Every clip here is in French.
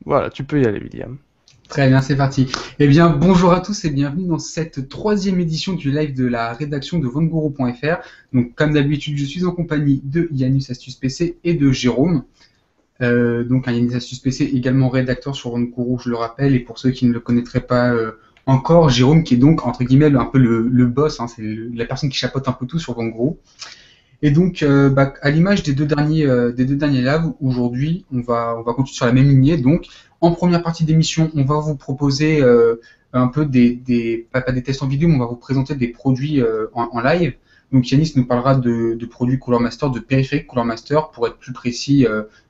Voilà, tu peux y aller, William. Très bien, c'est parti. Eh bien, bonjour à tous et bienvenue dans cette troisième édition du live de la rédaction de vonguru.fr. Donc, comme d'habitude, je suis en compagnie de Yannis Astuce PC et de Jérôme. Donc, un Yannis Astuce PC également rédacteur sur Vonguru, je le rappelle. Et pour ceux qui ne le connaîtraient pas encore, Jérôme qui est donc, entre guillemets, un peu le boss, hein, c'est la personne qui chapeaute un peu tout sur Vonguru. Et donc, à l'image des deux derniers lives, aujourd'hui, on va continuer sur la même lignée. Donc, en première partie d'émission, on va vous proposer un peu pas des tests en vidéo, mais on va vous présenter des produits en live. Donc, Yanis nous parlera de produits Cooler Master, de périphériques Cooler Master, pour être plus précis,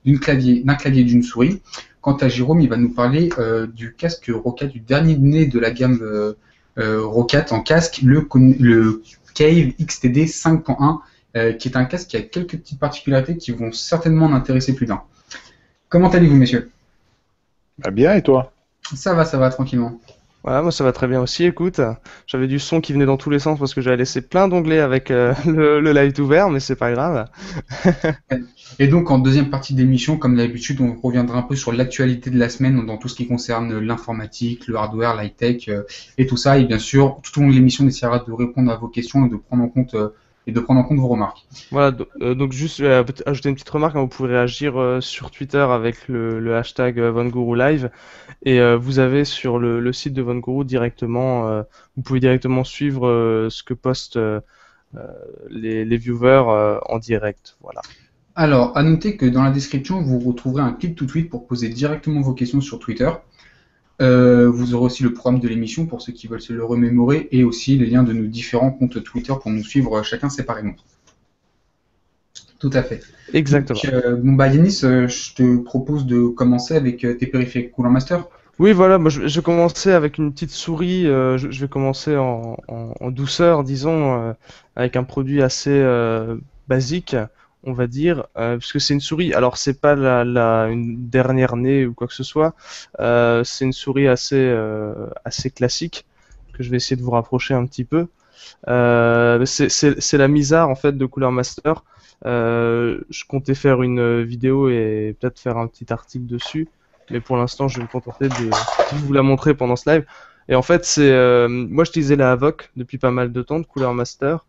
d'un clavier et d'une souris. Quant à Jérôme, il va nous parler du casque Roccat, du dernier né de la gamme Roccat en casque, le Cave XTD 5.1. Qui est un casque qui a quelques petites particularités qui vont certainement en intéresser plus d'un. Comment allez-vous, messieurs? Bah bien, et toi? Ça va, tranquillement. Voilà, moi ça va très bien aussi, écoute. J'avais du son qui venait dans tous les sens parce que j'avais laissé plein d'onglets avec le live ouvert, mais c'est pas grave. Et donc, en deuxième partie d'émission, comme d'habitude, on reviendra un peu sur l'actualité de la semaine dans tout ce qui concerne l'informatique, le hardware, l'high-tech et tout ça. Et bien sûr, tout au long de l'émission, on essaiera de répondre à vos questions et de prendre en compte vos remarques. Voilà, donc juste ajouter une petite remarque, hein, vous pouvez réagir sur Twitter avec le hashtag VonGuruLive et vous avez sur le site de VonGuru directement, vous pouvez directement suivre ce que postent les viewers en direct. Voilà. Alors, à noter que dans la description, vous retrouverez un clip tout de suite pour poser directement vos questions sur Twitter. Vous aurez aussi le programme de l'émission pour ceux qui veulent se le remémorer et aussi les liens de nos différents comptes Twitter pour nous suivre chacun séparément. Tout à fait. Exactement. Donc, Yanis, je te propose de commencer avec tes périphériques Cooler Master. Oui, voilà, moi je vais commencer avec une petite souris, je vais commencer en douceur, disons, avec un produit assez basique, on va dire, puisque c'est une souris, alors c'est pas une dernière née ou quoi que ce soit, c'est une souris assez classique, que je vais essayer de vous rapprocher un petit peu. C'est la Mizar en fait de Cooler Master. Je comptais faire une vidéo et peut-être faire un petit article dessus. Mais pour l'instant, je vais me contenter de vous la montrer pendant ce live. Et en fait, moi, j'utilisais la Avoc depuis pas mal de temps de Cooler Master,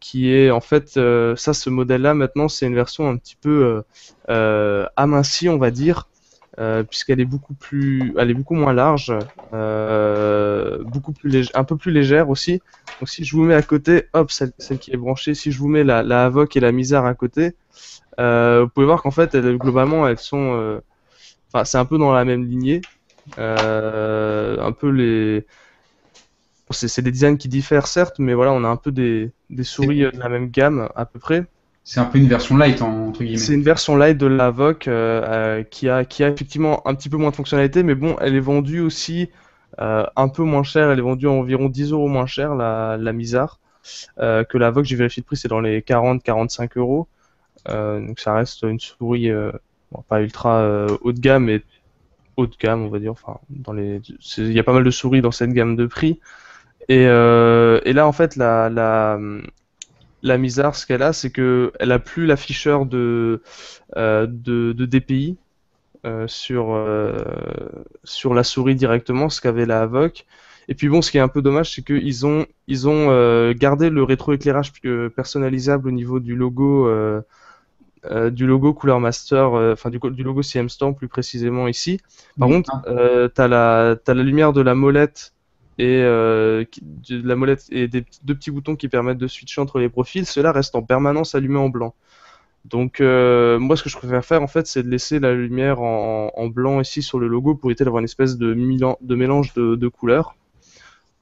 qui est en fait ce modèle-là maintenant, c'est une version un petit peu amincie, on va dire, puisqu'elle est elle est beaucoup moins large, un peu plus légère aussi. Donc si je vous mets à côté, hop, celle qui est branchée, si je vous mets la Avoc et la Mizar à côté. Vous pouvez voir qu'en fait, globalement, elles sont, enfin, c'est un peu dans la même lignée. Un peu c'est des designs qui diffèrent certes, mais voilà, on a un peu des souris de la même gamme à peu près. C'est un peu une version light entre guillemets. C'est une version light de la Avoc qui a effectivement un petit peu moins de fonctionnalités, mais bon, elle est vendue aussi un peu moins cher. Elle est vendue à environ 10 € moins cher la Mizar que la Avoc. J'ai vérifié le prix, c'est dans les 40-45 €. Donc ça reste une souris pas ultra haut de gamme, mais haut de gamme on va dire. Enfin, il y a pas mal de souris dans cette gamme de prix. Et là en fait la Mizar, ce qu'elle a, c'est que elle a plus l'afficheur de DPI sur la souris directement, ce qu'avait la Avoc. Et puis bon, ce qui est un peu dommage, c'est qu'ils ont gardé le rétroéclairage personnalisable au niveau du logo Cooler Master, enfin du logo CM Store plus précisément ici. Par contre, t'as la lumière de la molette et des deux petits boutons qui permettent de switcher entre les profils. Ceux-là restent en permanence allumés en blanc. Donc moi, ce que je préfère faire en fait, c'est de laisser la lumière en blanc ici sur le logo pour éviter d'avoir une espèce de mélange de couleurs.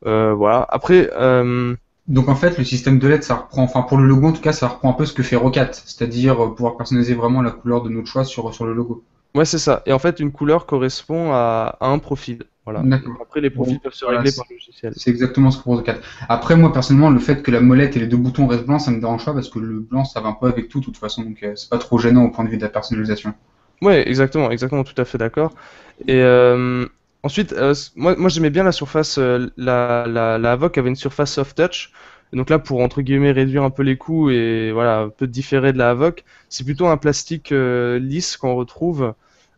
Voilà. Après. Donc en fait, le système de LED, ça reprend, enfin pour le logo en tout cas, ça reprend un peu ce que fait Roccat, c'est-à-dire pouvoir personnaliser vraiment la couleur de notre choix sur le logo. Ouais, c'est ça. Et en fait, une couleur correspond à un profil. Voilà. D'accord. Après, les profils peuvent se régler par le logiciel. C'est exactement ce que propose Roccat. Après, moi personnellement, le fait que la molette et les deux boutons restent blancs, ça me dérange pas parce que le blanc, ça va un peu avec tout de toute façon, donc c'est pas trop gênant au point de vue de la personnalisation. Ouais, exactement, tout à fait d'accord. Et ensuite, moi j'aimais bien la surface, la Avoc avait une surface soft touch. Donc là, pour entre guillemets réduire un peu les coûts et voilà, un peu différer de la Avoc, c'est plutôt un plastique lisse qu'on retrouve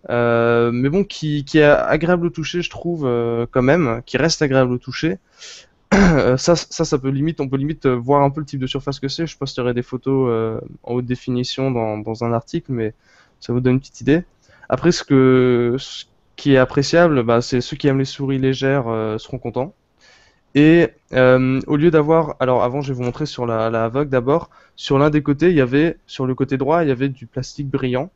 mais bon, qui est agréable au toucher, je trouve, quand même, qui reste agréable au toucher. Ça peut limite, on peut limite voir un peu le type de surface que c'est. Je posterai des photos en haute définition dans un article, mais ça vous donne une petite idée. Après, ce qui est appréciable, bah, c'est ceux qui aiment les souris légères seront contents. Et au lieu d'avoir, alors avant, je vais vous montrer sur la Vogue d'abord. Sur l'un des côtés, sur le côté droit, il y avait du plastique brillant.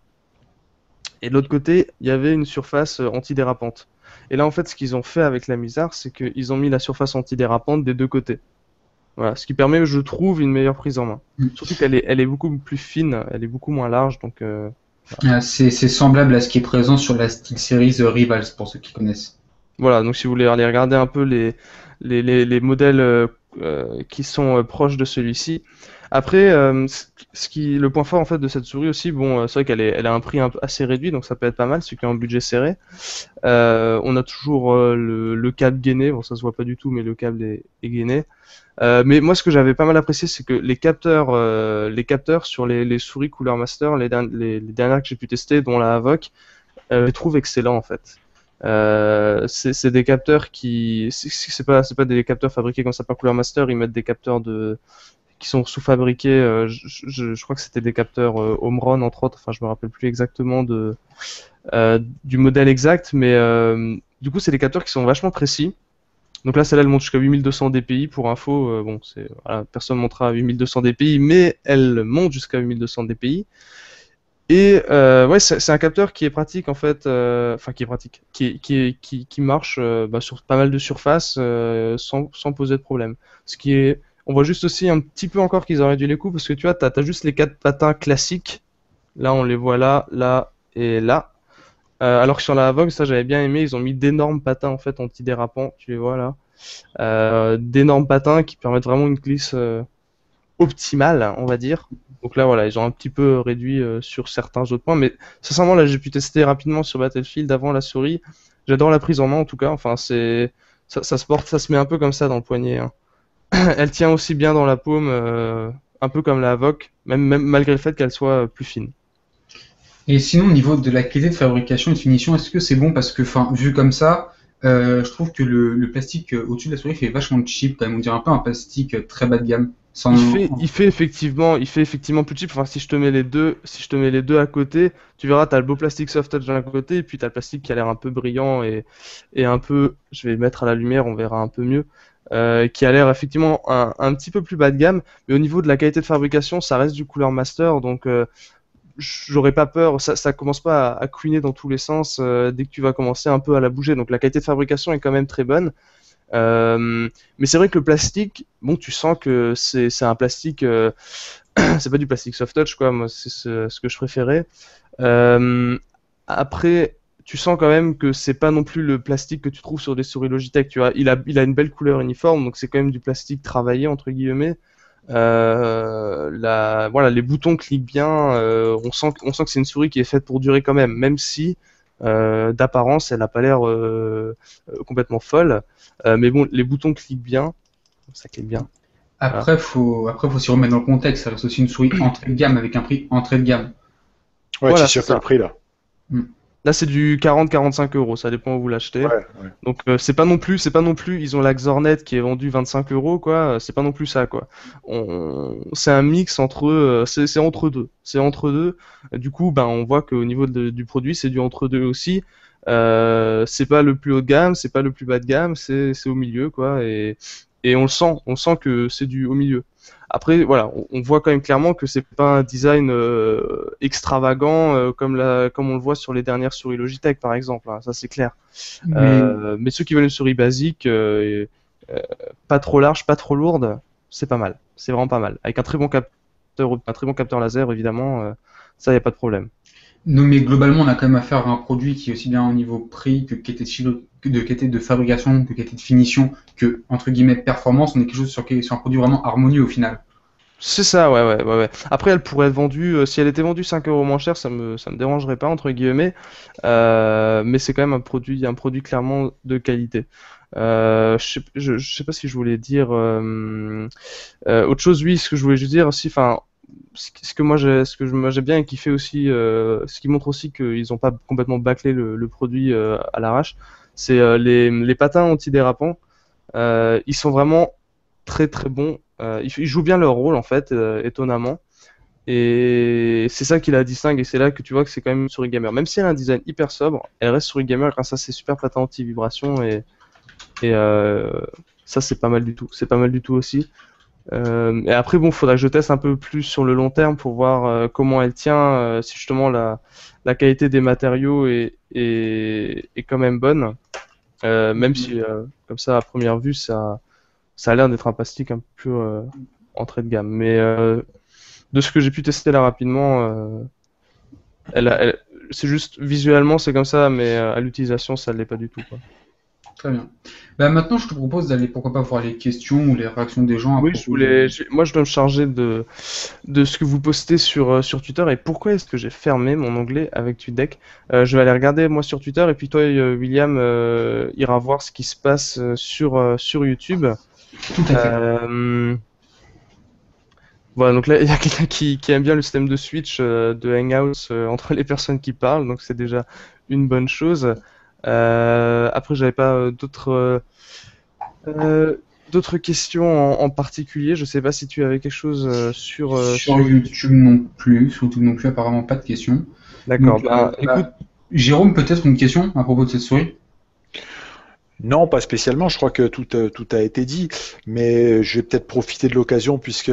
Et de l'autre côté, il y avait une surface antidérapante. Et là, en fait, ce qu'ils ont fait avec la Mizar, c'est qu'ils ont mis la surface antidérapante des deux côtés. Voilà, ce qui permet, je trouve, une meilleure prise en main. Surtout elle est beaucoup plus fine, elle est beaucoup moins large, donc C'est semblable à ce qui est présent sur la SteelSeries Rivals, pour ceux qui connaissent. voilà. Donc si vous voulez aller regarder un peu les modèles qui sont proches de celui-ci. Après, le point fort en fait de cette souris aussi, bon, c'est vrai elle a un prix assez réduit, donc ça peut être pas mal, ceux qui ont un budget serré. On a toujours le câble gainé, bon ça se voit pas du tout, mais le câble est gainé. Mais moi, ce que j'avais pas mal apprécié, c'est que les capteurs sur les souris Cooler Master, les dernières que j'ai pu tester, dont la Avoc, je les trouve excellents en fait. C'est des capteurs c'est pas des capteurs fabriqués comme ça par Cooler Master, ils mettent des capteurs qui sont sous-fabriqués. Je crois que c'était des capteurs Omron entre autres. Enfin, je me rappelle plus exactement du modèle exact, mais du coup, c'est des capteurs qui sont vachement précis. Donc là, celle-là, elle monte jusqu'à 8200 dpi pour info. Bon, voilà, personne ne montera à 8200 dpi, mais elle monte jusqu'à 8200 dpi. Et ouais, c'est un capteur qui est pratique en fait, enfin qui est pratique, qui marche bah, sur pas mal de surfaces sans poser de problème. On voit juste aussi un petit peu encore qu'ils ont réduit les coûts parce que tu vois, t'as juste les quatre patins classiques. Là, on les voit là, là et là. Alors que sur la Vogue, ça j'avais bien aimé, ils ont mis d'énormes patins en fait antidérapants, tu les vois là. D'énormes patins qui permettent vraiment une glisse optimale, on va dire. Donc là voilà, ils ont un petit peu réduit sur certains autres points, mais sincèrement là j'ai pu tester rapidement sur Battlefield avant la souris. J'adore la prise en main en tout cas, enfin ça se porte, ça se met un peu comme ça dans le poignet, hein. Elle tient aussi bien dans la paume, un peu comme la Vogue, même malgré le fait qu'elle soit plus fine. Et sinon, au niveau de la qualité de fabrication et de finition, est-ce que c'est bon? Parce que, enfin, vu comme ça, je trouve que le plastique au-dessus de la souris fait vachement cheap quand même. On dirait un peu un plastique très bas de gamme. Sans... Il fait effectivement plus cheap. Enfin, si je te mets les deux à côté, tu verras, t'as le beau plastique soft touch d'un côté, et puis t'as le plastique qui a l'air un peu brillant et un peu, je vais le mettre à la lumière, on verra un peu mieux, qui a l'air effectivement un petit peu plus bas de gamme. Mais au niveau de la qualité de fabrication, ça reste du Cooler Master, donc j'aurais pas peur, ça commence pas à couiner dans tous les sens dès que tu vas commencer un peu à la bouger. Donc la qualité de fabrication est quand même très bonne. Mais c'est vrai que le plastique, bon, tu sens que c'est un plastique, c'est pas du plastique soft touch quoi. Moi, c'est ce que je préférais. Euh, Après, tu sens quand même que c'est pas non plus le plastique que tu trouves sur des souris Logitech. Tu vois, il a une belle couleur uniforme, donc c'est quand même du plastique travaillé entre guillemets. Voilà, les boutons cliquent bien. On sent que c'est une souris qui est faite pour durer quand même si d'apparence elle a pas l'air complètement folle. Mais bon, les boutons cliquent bien, ça clique bien. Voilà. Après, faut s'y remettre dans le contexte. Ça reste aussi une souris entrée de gamme avec un prix entrée de gamme. Ouais, Voilà, tu c'est sur quel ça. prix là? Là, c'est du 40-45 euros, ça dépend où vous l'achetez. Ouais, ouais. Donc, c'est pas non plus, ils ont la Xornet qui est vendue 25 euros, quoi. C'est pas non plus ça, quoi. C'est un mix entre, c'est entre deux. C'est entre deux. Du coup, ben, on voit qu'au niveau du produit, c'est du entre deux aussi. C'est pas le plus haut de gamme, c'est pas le plus bas de gamme, c'est au milieu, quoi. Et on le sent que c'est du au milieu. Après, voilà, on voit quand même clairement que c'est pas un design extravagant comme on le voit sur les dernières souris Logitech par exemple, hein, ça c'est clair. Mais Mais ceux qui veulent une souris basique, pas trop large, pas trop lourde, c'est pas mal. C'est vraiment pas mal. Avec un très bon capteur laser évidemment, ça y a pas de problème. Non, mais globalement, on a quand même affaire à un produit qui est aussi bien au niveau prix que qualité de qualité de fabrication, que qualité de finition, que, entre guillemets, performance. On est quelque chose sur un produit vraiment harmonieux au final. C'est ça, ouais. Après, elle pourrait être vendue, si elle était vendue 5 euros moins cher, ça me dérangerait pas, entre guillemets. Mais c'est quand même un produit clairement de qualité. Je sais pas si je voulais dire autre chose, oui, ce que je voulais juste dire aussi, enfin, ce que moi j'ai bien et qui fait aussi, ce qui montre aussi qu'ils n'ont pas complètement bâclé le produit à l'arrache, c'est les patins antidérapants. Ils sont vraiment très très bons. Ils jouent bien leur rôle en fait, étonnamment. Et c'est ça qui la distingue et c'est là que tu vois que c'est quand même une souris gamer. Même si elle a un design hyper sobre, elle reste souris gamer grâce à ses super patins anti-vibration et ça c'est pas mal du tout. C'est pas mal du tout aussi. Et après bon, faudra que je teste un peu plus sur le long terme pour voir comment elle tient, si justement la qualité des matériaux est quand même bonne. Même si comme ça à première vue ça a l'air d'être un plastique un peu entrée de gamme. Mais de ce que j'ai pu tester là rapidement, c'est juste visuellement c'est comme ça, mais à l'utilisation ça l'est pas du tout, quoi. Très bien. Bah, maintenant, je te propose d'aller, pourquoi pas, voir les questions ou les réactions des gens à Oui, propos de... moi je dois me charger de ce que vous postez sur Twitter et pourquoi est-ce que j'ai fermé mon onglet avec TweetDeck. Je vais aller regarder moi sur Twitter et puis toi, William, ira voir ce qui se passe sur YouTube. Tout à fait. Voilà, donc là, il y a quelqu'un qui aime bien le système de switch de Hangouts entre les personnes qui parlent, donc c'est déjà une bonne chose. Après, j'avais pas d'autres questions en particulier. Je sais pas si tu avais quelque chose Sur YouTube non plus. Sur YouTube non plus, apparemment pas de questions. D'accord. Donc, Écoute, Jérôme, peut-être une question à propos de cette souris? Non, pas spécialement. Je crois que tout a été dit, mais je vais peut-être profiter de l'occasion puisque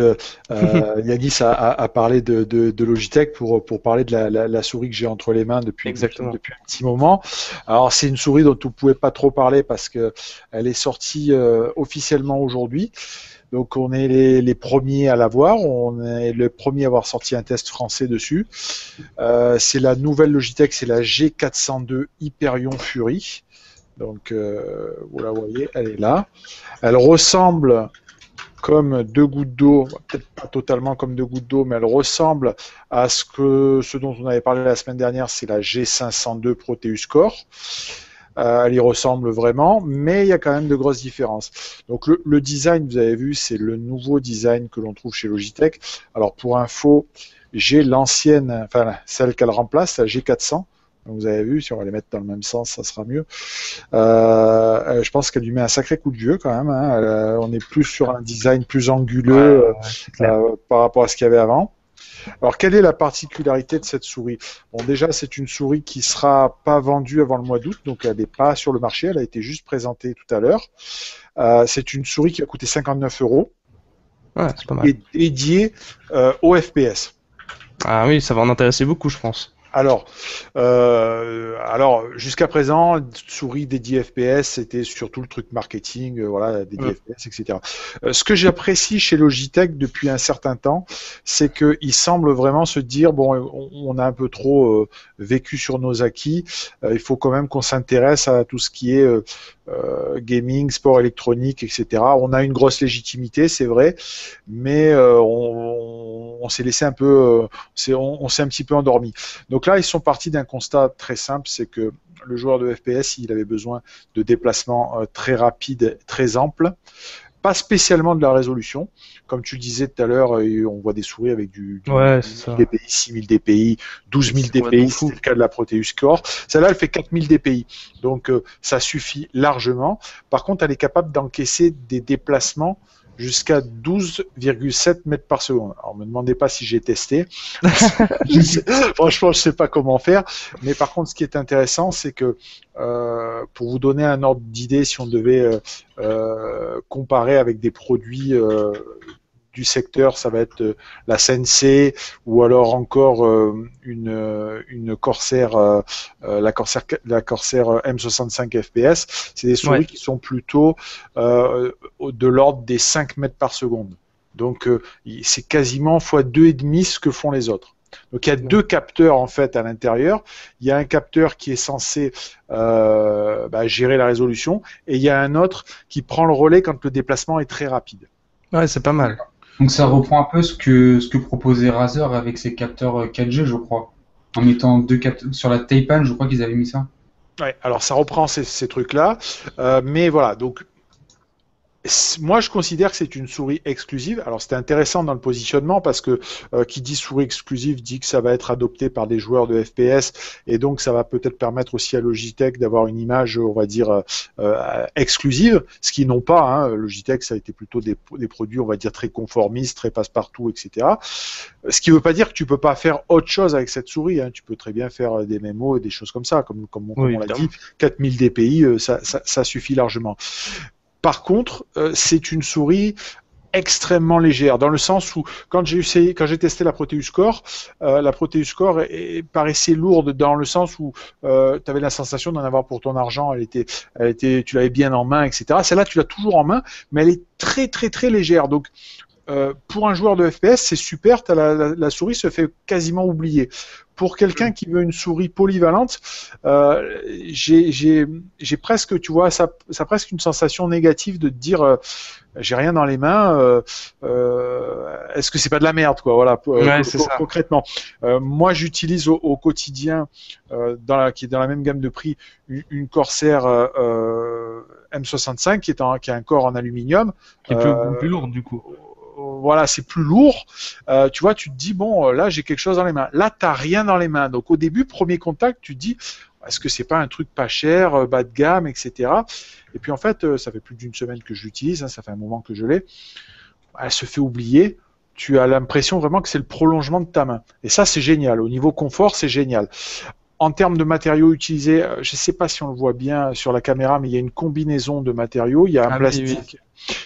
Yanis a parlé de Logitech pour parler de la souris que j'ai entre les mains exactement. depuis un petit moment. Alors c'est une souris dont on ne pouvait pas trop parler parce que elle est sortie officiellement aujourd'hui. Donc on est les premiers à l'avoir, on est le premier à avoir sorti un test français dessus. C'est la nouvelle Logitech, c'est la G402 Hyperion Fury. Donc, vous la voyez, elle est là. Elle ressemble comme deux gouttes d'eau, peut-être pas totalement comme deux gouttes d'eau, mais elle ressemble à ce dont on avait parlé la semaine dernière, c'est la G502 Proteus Core. Elle y ressemble vraiment, mais il y a quand même de grosses différences. Donc le design, vous avez vu, c'est le nouveau design que l'on trouve chez Logitech. Alors pour info, j'ai l'ancienne, enfin celle qu'elle remplace, la G400. Donc vous avez vu, si on va les mettre dans le même sens, ça sera mieux. Je pense qu'elle lui met un sacré coup de vieux quand même. Hein. On est plus sur un design plus anguleux par rapport à ce qu'il y avait avant. Alors, quelle est la particularité de cette souris? Bon, déjà, c'est une souris qui sera pas vendue avant le mois d'août, donc elle n'est pas sur le marché, elle a été juste présentée tout à l'heure. C'est une souris qui a coûté 59 €. Ouais, c'est pas mal. Et dédiée au FPS. Ah oui, ça va en intéresser beaucoup, je pense. Alors jusqu'à présent, souris dédiée FPS, c'était surtout le truc marketing, voilà, dédié FPS, etc. Ce que j'apprécie chez Logitech depuis un certain temps, c'est qu'ils semblent vraiment se dire, bon, on a un peu trop vécu sur nos acquis, il faut quand même qu'on s'intéresse à tout ce qui est gaming, sport électronique, etc. On a une grosse légitimité, c'est vrai, mais on s'est laissé un peu, on s'est un petit peu endormi. Donc là, ils sont partis d'un constat très simple, c'est que le joueur de FPS, il avait besoin de déplacements très rapides, très amples, pas spécialement de la résolution. Comme tu le disais tout à l'heure, on voit des souris avec du 1000 dpi, 6000 dpi, 12 000 dpi, c'est le cas de la Proteus Core. Celle-là, elle fait 4000 dpi, donc ça suffit largement. Par contre, elle est capable d'encaisser des déplacements jusqu'à 12,7 mètres par seconde. Alors, me demandez pas si j'ai testé. Franchement, je sais pas comment faire. Mais par contre, ce qui est intéressant, c'est que pour vous donner un ordre d'idée, si on devait comparer avec des produits du secteur, ça va être la Sensei ou alors encore une Corsair, la Corsair M65 FPS. C'est des souris qui sont plutôt de l'ordre des 5 mètres par seconde. Donc c'est quasiment fois 2,5 ce que font les autres. Donc il y a deux capteurs en fait à l'intérieur. Il y a un capteur qui est censé gérer la résolution et il y a un autre qui prend le relais quand le déplacement est très rapide. Ouais, c'est pas mal. Donc ça reprend un peu ce que proposait Razer avec ses capteurs 4G, je crois. En mettant deux capteurs sur la Taipan, je crois qu'ils avaient mis ça. Ouais, alors ça reprend ces trucs-là, mais voilà, donc Moi, je considère que c'est une souris exclusive. Alors, c'était intéressant dans le positionnement parce que qui dit souris exclusive dit que ça va être adopté par des joueurs de FPS et donc ça va peut-être permettre aussi à Logitech d'avoir une image, on va dire, exclusive, ce qu'ils n'ont pas. Hein. Logitech, ça a été plutôt des produits, on va dire, très conformistes, très passe-partout, etc. Ce qui ne veut pas dire que tu peux pas faire autre chose avec cette souris. Hein. Tu peux très bien faire des mémos et des choses comme ça, comme on l'a dit. 4000 dpi, ça suffit largement. Par contre, c'est une souris extrêmement légère, dans le sens où quand j'ai testé la Proteus Core paraissait lourde dans le sens où tu avais la sensation d'en avoir pour ton argent, tu l'avais bien en main, etc. Celle-là, tu l'as toujours en main, mais elle est très très très légère. Donc pour un joueur de FPS, c'est super, la souris se fait quasiment oublier. Pour quelqu'un qui veut une souris polyvalente, j'ai presque, tu vois, ça presque une sensation négative de te dire j'ai rien dans les mains, est-ce que c'est pas de la merde, quoi, voilà, concrètement. Moi, j'utilise au quotidien, qui est dans la même gamme de prix, une Corsair M65 qui a un corps en aluminium. Qui est plus lourde, du coup. Voilà, c'est plus lourd. Tu vois, tu te dis bon, là j'ai quelque chose dans les mains. Là, t'as rien dans les mains. Donc au début, premier contact, tu te dis est-ce que c'est pas un truc pas cher, bas de gamme, etc. Et puis en fait, ça fait plus d'une semaine que je l'utilise, hein, ça fait un moment que je l'ai. Elle se fait oublier. Tu as l'impression vraiment que c'est le prolongement de ta main. Et ça, c'est génial. Au niveau confort, c'est génial. En termes de matériaux utilisés, je ne sais pas si on le voit bien sur la caméra, mais il y a une combinaison de matériaux. Il y a un plastique.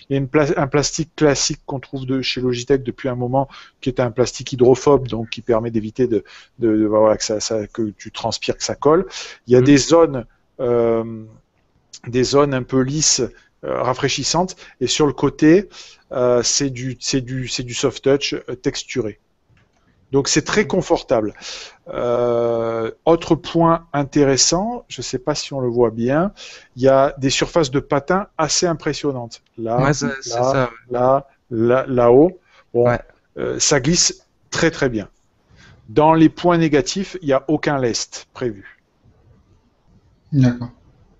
Il y a un plastique classique qu'on trouve chez Logitech depuis un moment, qui est un plastique hydrophobe, donc qui permet d'éviter voilà, que tu transpires, que ça colle. Il y a des zones un peu lisses, rafraîchissantes, et sur le côté, c'est du soft touch texturé. Donc c'est très confortable. Autre point intéressant, je ne sais pas si on le voit bien, il y a des surfaces de patins assez impressionnantes. Là, là-haut. Bon, ça glisse très très bien. Dans les points négatifs, il n'y a aucun lest prévu. D'accord.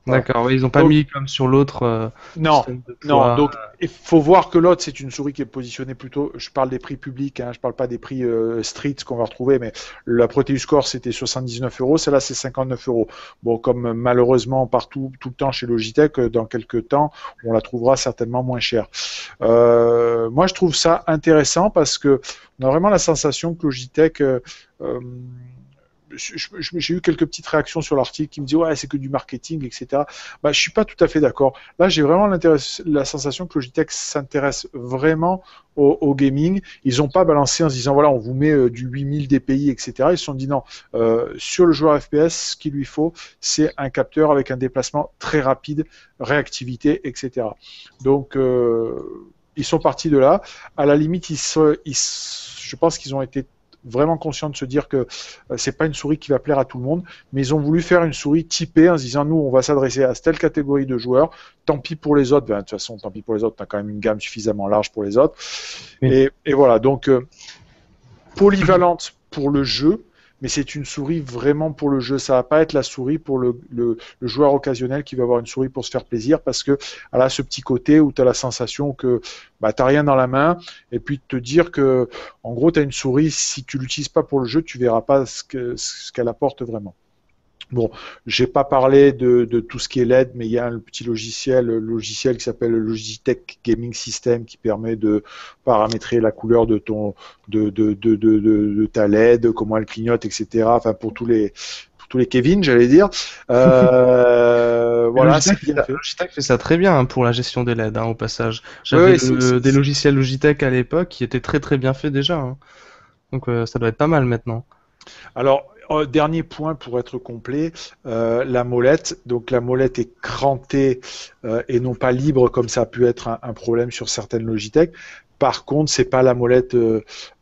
D'accord, oui, ils n'ont pas mis comme sur l'autre. Non. Donc il faut voir que l'autre, c'est une souris qui est positionnée plutôt. Je parle des prix publics, hein, je parle pas des prix street qu'on va retrouver, mais la Proteus Core c'était 79 €, celle-là c'est 59 €. Bon, comme malheureusement partout, tout le temps chez Logitech, dans quelques temps, on la trouvera certainement moins chère. Moi, je trouve ça intéressant parce que on a vraiment la sensation que Logitech j'ai eu quelques petites réactions sur l'article qui me disent ouais c'est que du marketing, etc. Bah, je suis pas tout à fait d'accord. Là j'ai vraiment la sensation que Logitech s'intéresse vraiment au gaming. Ils n'ont pas balancé en se disant voilà on vous met du 8000 dpi, etc. Ils se sont dit non, sur le joueur FPS ce qu'il lui faut c'est un capteur avec un déplacement très rapide, réactivité, etc. Donc ils sont partis de là. À la limite je pense qu'ils ont été vraiment conscient de se dire que c'est pas une souris qui va plaire à tout le monde, mais ils ont voulu faire une souris typée en se disant nous on va s'adresser à telle catégorie de joueurs, tant pis pour les autres, de toute façon tant pis pour les autres, t'as quand même une gamme suffisamment large pour les autres, et voilà, donc polyvalente pour le jeu, mais c'est une souris vraiment pour le jeu, ça va pas être la souris pour le joueur occasionnel qui va avoir une souris pour se faire plaisir, parce que elle a ce petit côté où tu as la sensation que bah, tu n'as rien dans la main, et puis te dire que en gros tu as une souris, si tu l'utilises pas pour le jeu, tu verras pas ce qu'elle apporte vraiment. Bon, j'ai pas parlé de tout ce qui est LED, mais il y a un petit logiciel qui s'appelle le Logitech Gaming System qui permet de paramétrer la couleur de ta LED, comment elle clignote, etc. Enfin pour tous les Kevin, j'allais dire. Voilà, Logitech fait ça très bien hein, pour la gestion des LED, hein, au passage. J'avais des logiciels Logitech à l'époque qui étaient très très bien faits déjà. Hein. Donc ça doit être pas mal maintenant. Alors, dernier point pour être complet, la molette. Donc la molette est crantée et non pas libre comme ça a pu être un problème sur certaines Logitech. Par contre, c'est pas la molette.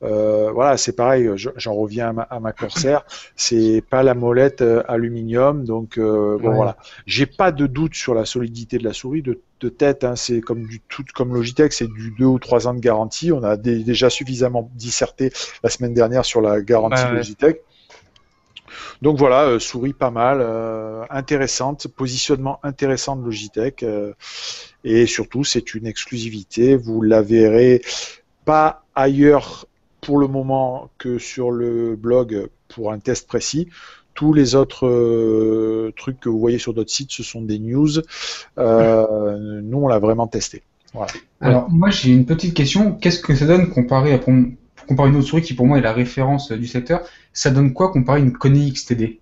Voilà, c'est pareil. J'en reviens à ma Corsair. C'est pas la molette aluminium. Donc bon voilà. J'ai pas de doute sur la solidité de la souris de tête. Hein, c'est comme comme Logitech, c'est du 2 ou 3 ans de garantie. On a déjà suffisamment disserté la semaine dernière sur la garantie Logitech. Donc voilà, souris pas mal, intéressante, positionnement intéressant de Logitech, et surtout c'est une exclusivité. Vous la verrez pas ailleurs pour le moment que sur le blog pour un test précis. Tous les autres trucs que vous voyez sur d'autres sites, ce sont des news. Nous, on l'a vraiment testé. Voilà. Alors, moi, j'ai une petite question. Qu'est-ce que ça donne comparé à une autre souris qui, pour moi, est la référence du secteur? Ça donne quoi comparé à une Kone XTD?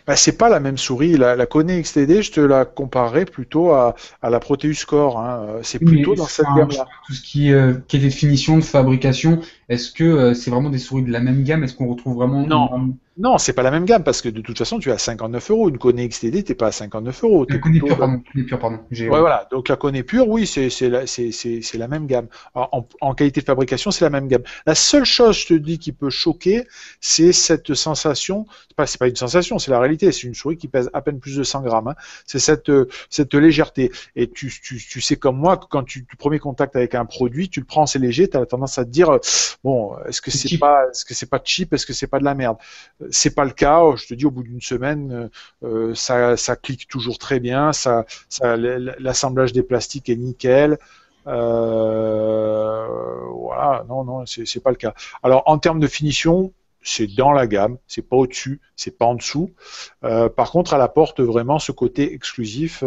Bah, c'est pas la même souris. La Kone XTD, je te la comparerais plutôt à la Proteus Core. Hein. C'est plutôt Mais dans cette enfin, gamme-là. tout ce qui est définition, de fabrication, est-ce que c'est vraiment des souris de la même gamme? Est-ce qu'on retrouve vraiment Non. Non, c'est pas la même gamme parce que de toute façon, tu es à 59 euros. Une Kone XTD, t'es pas à 59 euros. La T'es Kone plutôt Pure, pardon. Kone Pure, pardon. Ouais, voilà. Donc la Kone Pure, oui, c'est la même gamme. Alors, en qualité de fabrication, c'est la même gamme. La seule chose, je te dis, qui peut choquer, c'est cette sensation. C'est pas une sensation, c'est la réalité. C'est une souris qui pèse à peine plus de 100 grammes. Hein. C'est cette légèreté. Et tu sais comme moi que quand tu premier contact avec un produit, tu le prends, c'est léger, tu as tendance à te dire bon, est-ce que c'est pas cheap, est-ce que c'est pas de la merde? C'est pas le cas. Je te dis, au bout d'une semaine, ça clique toujours très bien. L'assemblage des plastiques est nickel. Voilà, non, c'est pas le cas. Alors, en termes de finition, c'est dans la gamme, c'est pas au-dessus, c'est pas en dessous. Par contre, elle apporte vraiment ce côté exclusif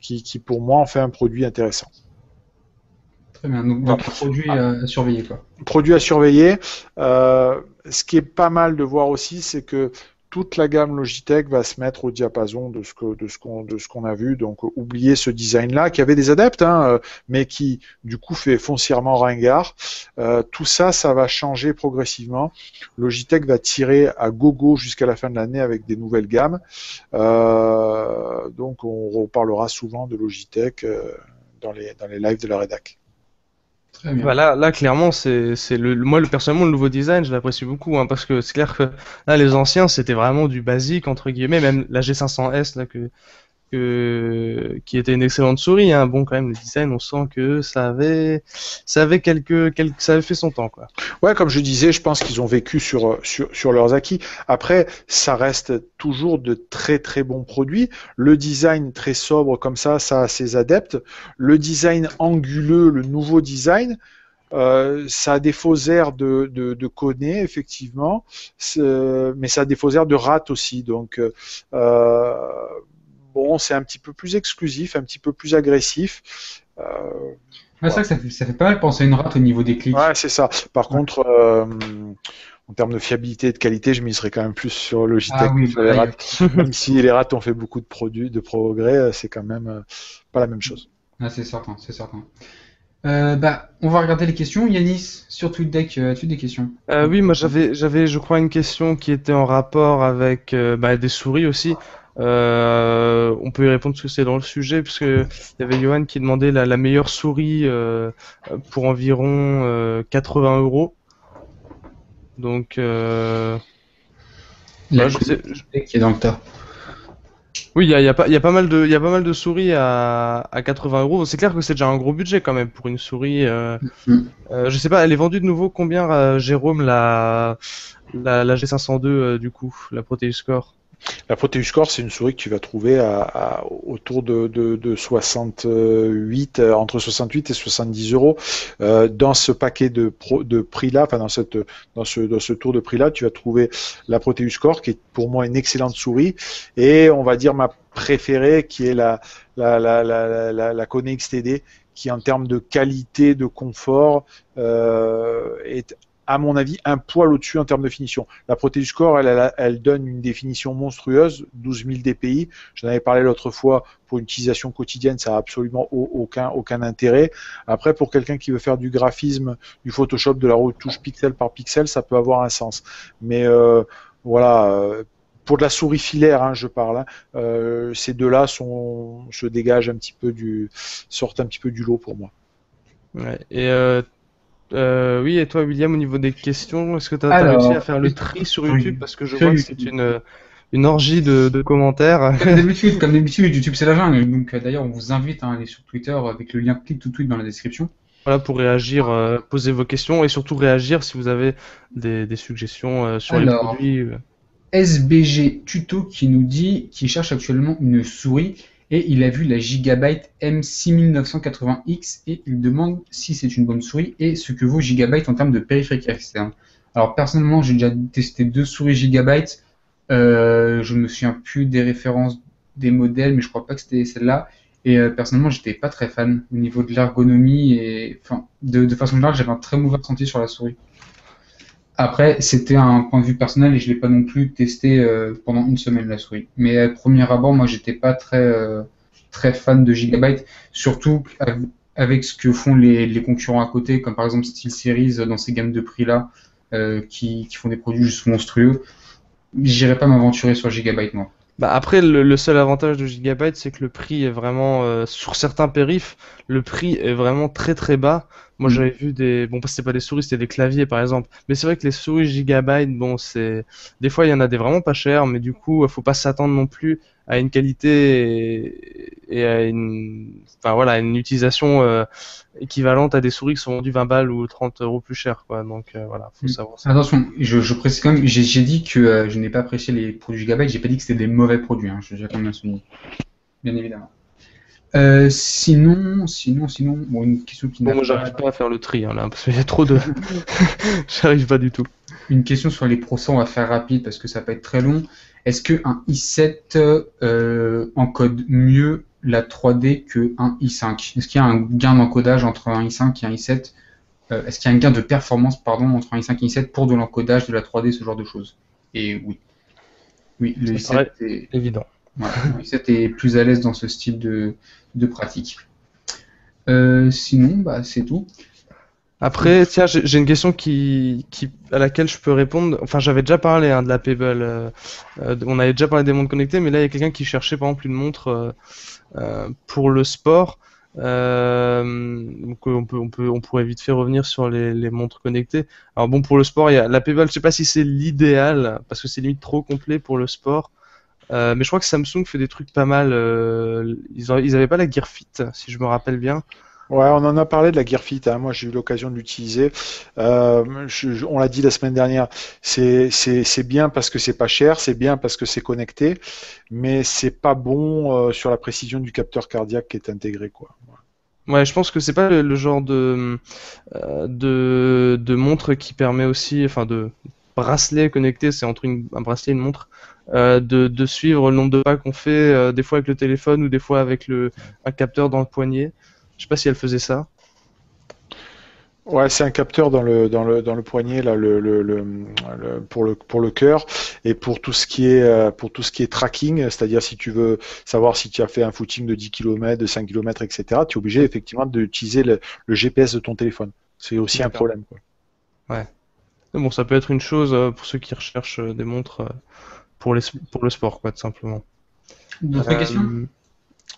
qui, pour moi, en fait un produit intéressant. Très bien, donc produit à surveiller, quoi. Produit à surveiller. Ce qui est pas mal de voir aussi, c'est que toute la gamme Logitech va se mettre au diapason de ce qu'on a vu. Donc, oubliez ce design-là, qui avait des adeptes, hein, mais qui, du coup, fait foncièrement ringard. Tout ça, ça va changer progressivement. Logitech va tirer à gogo jusqu'à la fin de l'année avec des nouvelles gammes. Donc, on reparlera souvent de Logitech dans les lives de la rédac. Très bien. Bah là, clairement, moi, personnellement, le nouveau design, je l'apprécie beaucoup, hein, parce que c'est clair que là, les anciens, c'était vraiment du basique, entre guillemets, même la G500S, là, qui était une excellente souris, hein. Bon, quand même, le design, on sent que ça avait fait son temps, quoi. Ouais, comme je disais, je pense qu'ils ont vécu sur leurs acquis. Après, ça reste toujours de très très bons produits. Le design très sobre comme ça a ses adeptes. Le design anguleux, le nouveau design, ça a des faux airs de Kone, effectivement, mais ça a des faux airs de Rat aussi. Donc, bon, c'est un petit peu plus exclusif, un petit peu plus agressif. C'est vrai que ça fait pas mal penser à une rate au niveau des clics. Ouais, c'est ça. Par contre, en termes de fiabilité et de qualité, je miserais quand même plus sur Logitech que sur les rats. Même si les rats ont fait beaucoup de progrès, c'est quand même pas la même chose. Ah, c'est certain, c'est certain. On va regarder les questions. Yanis, sur TweetDeck, as-tu des questions? Oui, moi j'avais, je crois, une question qui était en rapport avec des souris aussi. On peut y répondre parce que c'est dans le sujet, puisque il y avait Johan qui demandait la meilleure souris pour environ 80 €. Donc, qui est dans le tas. Oui, il y a pas mal de souris à 80 €. C'est clair que c'est déjà un gros budget quand même pour une souris. Je sais pas, elle est vendue de nouveau combien, Jérôme, la G502 du coup, la Proteus Core? La Proteus Core, c'est une souris que tu vas trouver autour de 68, entre 68 et 70 €. Dans ce paquet de prix-là, enfin dans ce tour de prix-là, tu vas trouver la Proteus Core, qui est pour moi une excellente souris, et on va dire ma préférée, qui est la Kone XTD, qui en termes de qualité, de confort, est à mon avis, un poil au-dessus en termes de finition. La Proteus Core, elle donne une définition monstrueuse, 12 000 dpi. J'en avais parlé l'autre fois, pour une utilisation quotidienne, ça n'a absolument aucun intérêt. Après, pour quelqu'un qui veut faire du graphisme, du Photoshop, de la retouche pixel par pixel, ça peut avoir un sens. Mais voilà, pour de la souris filaire, hein, je parle, hein, ces deux-là se dégagent un petit peu sortent un petit peu du lot pour moi. Ouais, et oui, et toi, William, au niveau des questions, est-ce que tu as réussi à faire le tri sur YouTube? Parce que je vois que c'est une orgie de commentaires. Comme d'habitude, YouTube c'est la jungle. Donc d'ailleurs, on vous invite à aller sur Twitter avec le lien clic tout de suite dans la description. Voilà, pour réagir, poser vos questions et surtout réagir si vous avez des suggestions sur les produits. SBG Tuto qui nous dit qu'il cherche actuellement une souris et il a vu la Gigabyte M6980X et il demande si c'est une bonne souris et ce que vaut Gigabyte en termes de périphérique externe. Alors personnellement, j'ai déjà testé 2 souris Gigabyte. Je me souviens plus des références des modèles, mais je crois pas que c'était celle-là. Et personnellement, j'étais pas très fan au niveau de l'ergonomie et enfin de façon générale, j'avais un très mauvais ressenti sur la souris. Après, c'était un point de vue personnel et je l'ai pas non plus testé pendant une semaine la souris. Mais à premier abord, moi, j'étais pas très fan de Gigabyte, surtout avec ce que font les concurrents à côté, comme par exemple SteelSeries dans ces gammes de prix là, qui font des produits juste monstrueux. J'irai pas m'aventurer sur Gigabyte, moi. Bah après, le seul avantage de Gigabyte, c'est que le prix est vraiment, sur certains périphes, le prix est vraiment très très bas. Moi, Mm. j'avais vu bon, c'était pas des souris, c'était des claviers par exemple. Mais c'est vrai que les souris Gigabyte, bon, des fois, il y en a des vraiment pas chers, mais du coup, faut pas s'attendre non plus à une qualité et à enfin voilà, à une utilisation, équivalente à des souris qui sont vendues 20 balles ou 30 euros plus cher, quoi. Donc, voilà, faut savoir ça. Attention, je précise quand même, j'ai dit que je n'ai pas apprécié les produits Gigabyte, j'ai pas dit que c'était des mauvais produits, hein, j'ai quand même souligné, bien évidemment. Sinon, bon, une question qui Bon, n'a moi, pas... j'arrive pas à faire le tri, hein, là, parce qu'il y a trop de. J'arrive pas du tout. Une question sur les procès, on va faire rapide parce que ça peut être très long. Est-ce qu'un i7 encode mieux la 3D qu'un i5? Est-ce qu'il y a un gain d'encodage entre un i5 et un i7? Est-ce qu'il y a un gain de performance, pardon, entre un i5 et un i7 pour de l'encodage, de la 3D, ce genre de choses? Et oui. Oui, le Ça paraît i7 est, évident. ouais, le i7 est plus à l'aise dans ce style de pratique. Sinon, bah, c'est tout. Après, tiens, j'ai une question à laquelle je peux répondre. Enfin, j'avais déjà parlé, hein, de la Pebble. On avait déjà parlé des montres connectées, mais là, il y a quelqu'un qui cherchait par exemple une montre, pour le sport. Donc, on pourrait vite fait revenir sur les montres connectées. Alors bon, pour le sport, il y a la Pebble. Je sais pas si c'est l'idéal parce que c'est limite trop complet pour le sport. Mais je crois que Samsung fait des trucs pas mal. Ils avaient pas la Gear Fit, si je me rappelle bien. Ouais, on en a parlé de la Gear Fit, hein. Moi, j'ai eu l'occasion de l'utiliser. On l'a dit la semaine dernière, c'est bien parce que c'est pas cher, c'est bien parce que c'est connecté, mais c'est pas bon sur la précision du capteur cardiaque qui est intégré, quoi. Ouais, je pense que c'est pas le genre de montre qui permet aussi, enfin de bracelet connecté, c'est entre un bracelet et une montre, de suivre le nombre de pas qu'on fait, des fois avec le téléphone ou des fois avec un capteur dans le poignet. Je sais pas si elle faisait ça. Ouais, c'est un capteur dans le poignet là, pour le cœur et pour tout ce qui est tracking, c'est-à-dire si tu veux savoir si tu as fait un footing de 10 km, de 5 km, etc., tu es obligé effectivement d'utiliser le GPS de ton téléphone. C'est aussi un D'accord. problème, quoi. Ouais. Mais bon, ça peut être une chose, pour ceux qui recherchent, des montres, pour le sport, quoi, tout simplement. D'autres questions?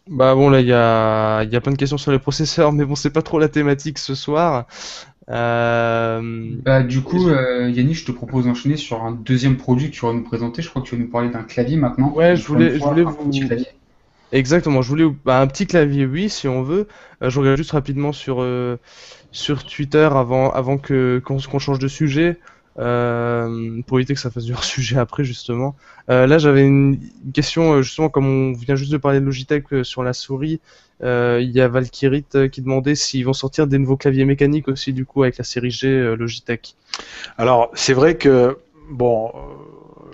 Bah bon, là, il y a plein de questions sur les processeurs, mais bon, c'est pas trop la thématique ce soir. Euh, Bah, du coup, Yannick, je te propose d'enchaîner sur un deuxième produit que tu vas nous présenter. Je crois que tu vas nous parler d'un clavier maintenant. ouais, Encore une je fois, voulais un petit vous. clavier. Exactement, je voulais bah, un petit clavier, oui, si on veut. Je regarde juste rapidement sur Twitter avant qu'on change de sujet, pour éviter que ça fasse du hors-sujet après, justement. Là, j'avais une question, justement, comme on vient juste de parler de Logitech, sur la souris. Il y a Valkyrie, qui demandait s'ils vont sortir des nouveaux claviers mécaniques aussi, du coup, avec la série G, Logitech. Alors, c'est vrai que, bon,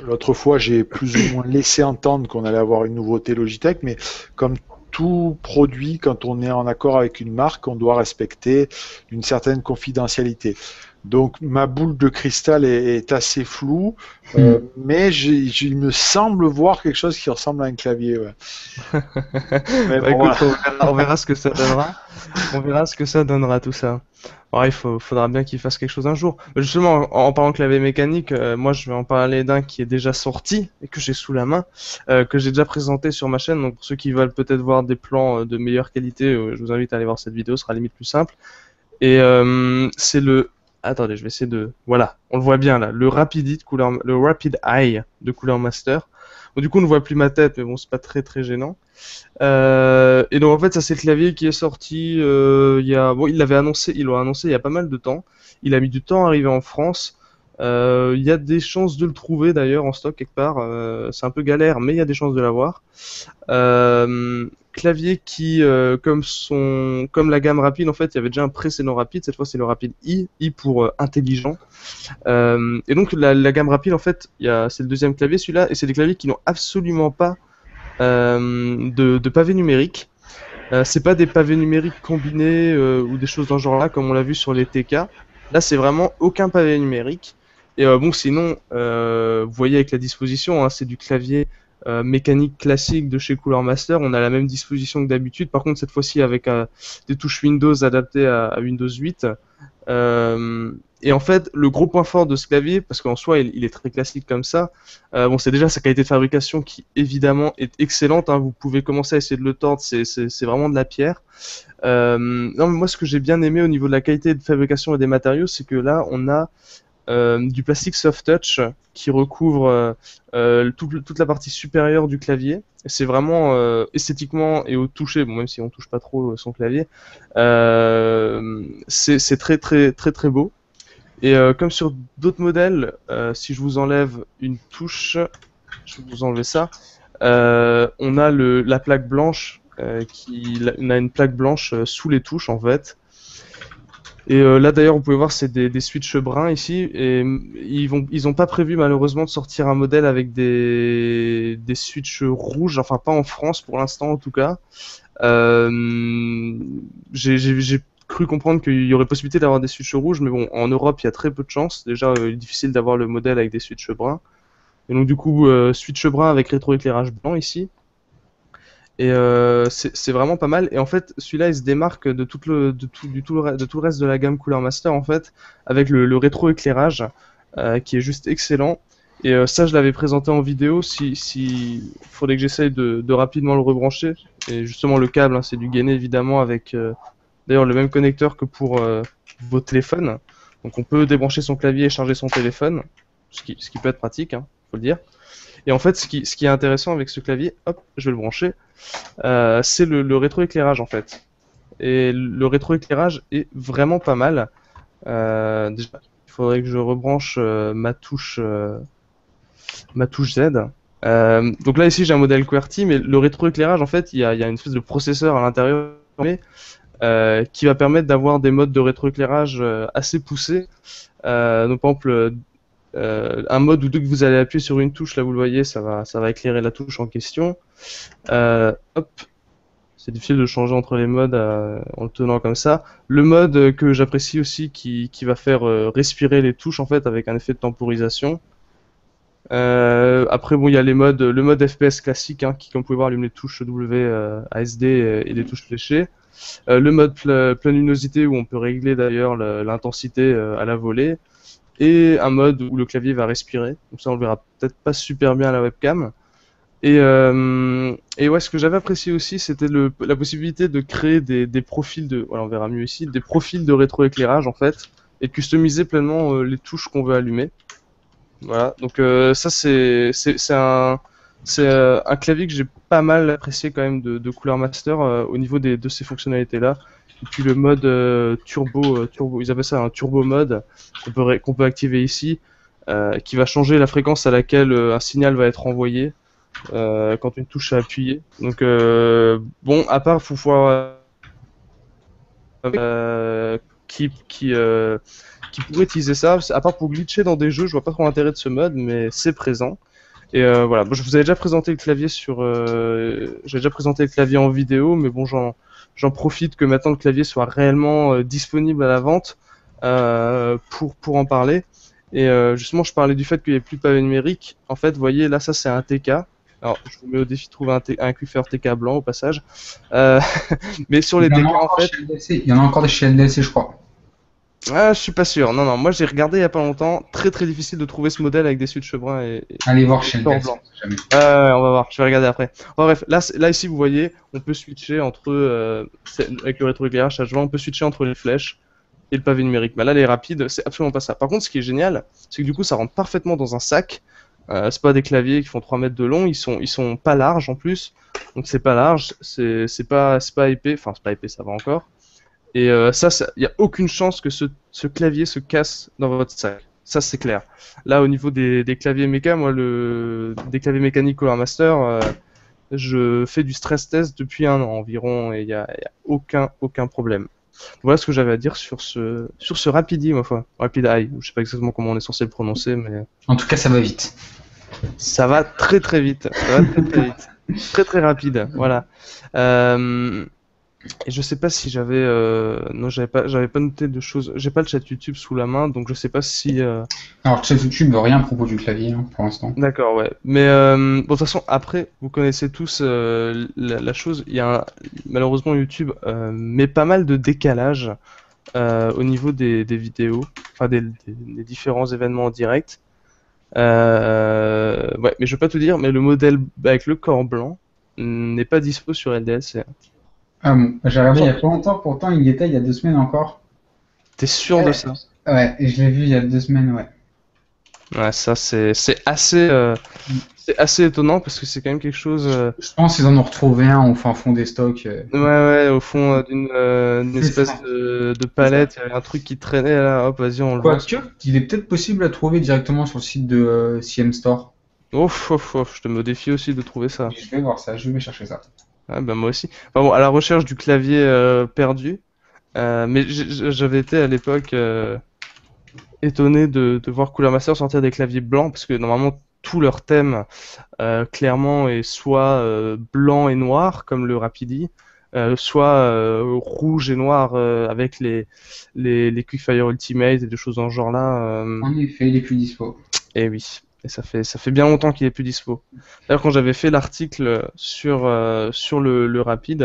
l'autre fois, j'ai plus ou moins laissé entendre qu'on allait avoir une nouveauté Logitech, mais comme tout produit, quand on est en accord avec une marque, on doit respecter une certaine confidentialité. Donc, ma boule de cristal est assez floue, mais il me semble voir quelque chose qui ressemble à un clavier. Ouais. Mais Bah, bon, écoute, voilà. on verra ce que ça donnera. On verra ce que ça donnera, tout ça. Ouais, faudra bien qu'il fasse quelque chose un jour. Justement, en parlant de clavier mécanique, moi je vais en parler d'un qui est déjà sorti et que j'ai sous la main, que j'ai déjà présenté sur ma chaîne. Donc pour ceux qui veulent peut-être voir des plans, de meilleure qualité, je vous invite à aller voir cette vidéo, ce sera limite plus simple. Et c'est le... Attendez, je vais essayer de... Voilà, on le voit bien là, le le Rapid Eye de Cooler Master. Bon, du coup, on ne voit plus ma tête, mais bon, c'est pas très très gênant. Et donc en fait, ça c'est le clavier qui est sorti, bon, il l'a annoncé il y a pas mal de temps. Il a mis du temps à arriver en France. Il y a des chances de le trouver d'ailleurs en stock quelque part. C'est un peu galère, mais il y a des chances de l'avoir. Clavier qui, comme la gamme rapide, en fait, il y avait déjà un précédent rapide. Cette fois, c'est le rapide I pour intelligent. Et donc la gamme rapide, en fait, c'est le deuxième clavier, celui-là, et c'est des claviers qui n'ont absolument pas de pavé numérique. C'est pas des pavés numériques combinés ou des choses dans ce genre-là, comme on l'a vu sur les TK. Là, c'est vraiment aucun pavé numérique. Et bon, sinon, vous voyez avec la disposition, hein, c'est du clavier mécanique classique de chez Cooler Master. On a la même disposition que d'habitude. Par contre, cette fois-ci avec des touches Windows adaptées à Windows 8. Et en fait, le gros point fort de ce clavier, parce qu'en soi, il est très classique comme ça, bon, c'est déjà sa qualité de fabrication qui, évidemment, est excellente, hein. Vous pouvez commencer à essayer de le tordre, c'est vraiment de la pierre. Non, mais moi, ce que j'ai bien aimé au niveau de la qualité de fabrication et des matériaux, c'est que là, on a du plastique soft touch qui recouvre toute la partie supérieure du clavier. C'est vraiment esthétiquement et au toucher, bon, même si on touche pas trop son clavier, c'est très très très très beau. Et comme sur d'autres modèles, si je vous enlève une touche, je vais vous enlever ça, on a la plaque blanche, on a une plaque blanche sous les touches en fait. Et là d'ailleurs, vous pouvez voir, c'est des switches bruns ici, et ils ont pas prévu malheureusement de sortir un modèle avec des switches rouges, enfin pas en France pour l'instant en tout cas. J'ai cru comprendre qu'il y aurait possibilité d'avoir des switches rouges, mais bon, en Europe, il y a très peu de chance. Déjà, il est difficile d'avoir le modèle avec des switches bruns. Et donc du coup, switch brun avec rétroéclairage blanc ici. Et c'est vraiment pas mal. Et en fait, celui-là, il se démarque de tout le reste de la gamme Cooler Master, en fait, avec le rétroéclairage qui est juste excellent. Et ça, je l'avais présenté en vidéo. Faudrait que j'essaye de rapidement le rebrancher. Et justement, le câble, hein, c'est du gainé évidemment avec d'ailleurs le même connecteur que pour vos téléphones. Donc, on peut débrancher son clavier et charger son téléphone, ce qui peut être pratique, hein, faut le dire. Et en fait, ce qui est intéressant avec ce clavier, hop, je vais le brancher, c'est le rétroéclairage en fait. Et le rétroéclairage est vraiment pas mal. Déjà, il faudrait que je rebranche ma touche Z. Donc là ici j'ai un modèle QWERTY, mais le rétroéclairage en fait, il y a une espèce de processeur à l'intérieur qui va permettre d'avoir des modes de rétroéclairage assez poussés. Donc par exemple un mode où dès que vous allez appuyer sur une touche, là vous le voyez, ça va éclairer la touche en question. Hop, c'est difficile de changer entre les modes en le tenant comme ça. Le mode que j'apprécie aussi qui va faire respirer les touches en fait avec un effet de temporisation. Après bon, il y a le mode FPS classique hein, qui comme vous pouvez voir allume les touches W, ASD et les touches fléchées. Le mode pleine luminosité où on peut régler d'ailleurs l'intensité à la volée. Et un mode où le clavier va respirer. Donc ça on le verra peut-être pas super bien à la webcam. Et ouais, ce que j'avais apprécié aussi, c'était la possibilité de créer des profils voilà, on verra mieux ici, des profils de rétroéclairage en fait, et de customiser pleinement les touches qu'on veut allumer. Voilà, donc ça c'est un clavier que j'ai pas mal apprécié quand même de Cooler Master au niveau de ces fonctionnalités là. Et puis le mode turbo, ils appellent ça un turbo mode qu'on peut activer ici, qui va changer la fréquence à laquelle un signal va être envoyé quand une touche est appuyée. Donc bon, à part faut voir qui pourrait utiliser ça, à part pour glitcher dans des jeux, je vois pas trop l'intérêt de ce mode, mais c'est présent. Et voilà, bon, je vous avais déjà présenté le clavier j'ai déjà présenté le clavier en vidéo, mais bon, j'en profite que maintenant le clavier soit réellement disponible à la vente pour en parler. Et justement, je parlais du fait qu'il n'y ait plus de pavé numérique. En fait, vous voyez, là, ça c'est un TK. Alors, je vous mets au défi de trouver un Quiffer TK blanc au passage. Mais sur les TK, en fait, il y en a encore des chez LDC, je crois. Ah, je suis pas sûr. Non, non, moi j'ai regardé il y a pas longtemps. Très très difficile de trouver ce modèle avec des switches bruns et Allez voir chez blanc. Jamais. On va voir, je vais regarder après. Bon, bref, là ici vous voyez, on peut switcher entre, avec le rétroéclairage H20, on peut switcher entre les flèches et le pavé numérique. Bah là les rapides, c'est absolument pas ça. Par contre, ce qui est génial, c'est que du coup ça rentre parfaitement dans un sac. C'est pas des claviers qui font 3 mètres de long, ils sont pas larges en plus. Donc c'est pas large, c'est pas épais, enfin c'est pas épais, ça va encore. Et ça, il n'y a aucune chance que ce clavier se casse dans votre sac. Ça c'est clair. Là au niveau des claviers méca, moi des claviers mécaniques Cooler Master, je fais du stress test depuis 1 an environ et y a aucun problème. Voilà ce que j'avais à dire sur ce Rapidi, ma foi. Rapid Eye. Je sais pas exactement comment on est censé le prononcer, mais En tout cas, ça va vite. ça va très très vite. Ça va très très vite. Très très rapide. Voilà. Et je sais pas si non, j'avais pas noté de choses. J'ai pas le chat YouTube sous la main, donc je sais pas si. Alors, chez YouTube, rien à propos du clavier, hein, pour l'instant. D'accord, ouais. Mais bon, de toute façon, après, vous connaissez tous la chose. Malheureusement, YouTube met pas mal de décalage au niveau des vidéos, enfin des différents événements en direct. Ouais, mais je vais pas tout dire, mais le modèle avec le corps blanc n'est pas dispo sur LDLC. Ah bon, j'ai regardé il y a pas longtemps, pourtant il y était il y a 2 semaines encore. T'es sûr de ça? Ouais, et je l'ai vu il y a 2 semaines, ouais. Ouais, ça c'est assez étonnant parce que c'est quand même quelque chose. Je pense qu'ils en ont retrouvé un au fin fond des stocks. Ouais, au fond d'une C'est espèce ça. de palette, il y avait un truc qui traînait là, hop, vas-y, on le vend. Quoique, il est peut-être possible à trouver directement sur le site de CM Store. Ouf, je te me défie aussi de trouver ça. Je vais voir ça, je vais chercher ça. Ah, bah moi aussi. Enfin bon, à la recherche du clavier perdu, mais j'avais été à l'époque étonné de voir Cooler Master sortir des claviers blancs parce que normalement tout leur thème clairement est soit blanc et noir comme le Rapidi, soit rouge et noir avec les Quickfire Ultimate et des choses dans ce genre-là. En effet, il est plus dispo. Et oui, et ça fait bien longtemps qu'il est plus dispo. D'ailleurs, quand j'avais fait l'article sur le Rapidi,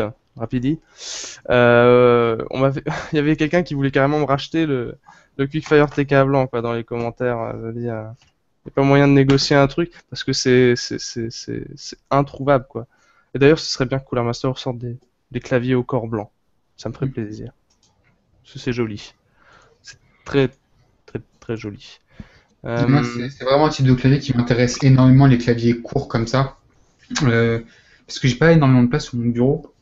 il y avait quelqu'un qui voulait carrément me racheter le Quickfire TK blanc quoi dans les commentaires. Je veux dire, y a pas moyen de négocier un truc parce que c'est introuvable quoi. Et d'ailleurs, ce serait bien que Cooler Master sorte des claviers au corps blanc. Ça me ferait plaisir. Parce que c'est joli. C'est très très très joli. Moi, c'est vraiment un type de clavier qui m'intéresse énormément, les claviers courts comme ça. Parce que j'ai pas énormément de place sur mon bureau.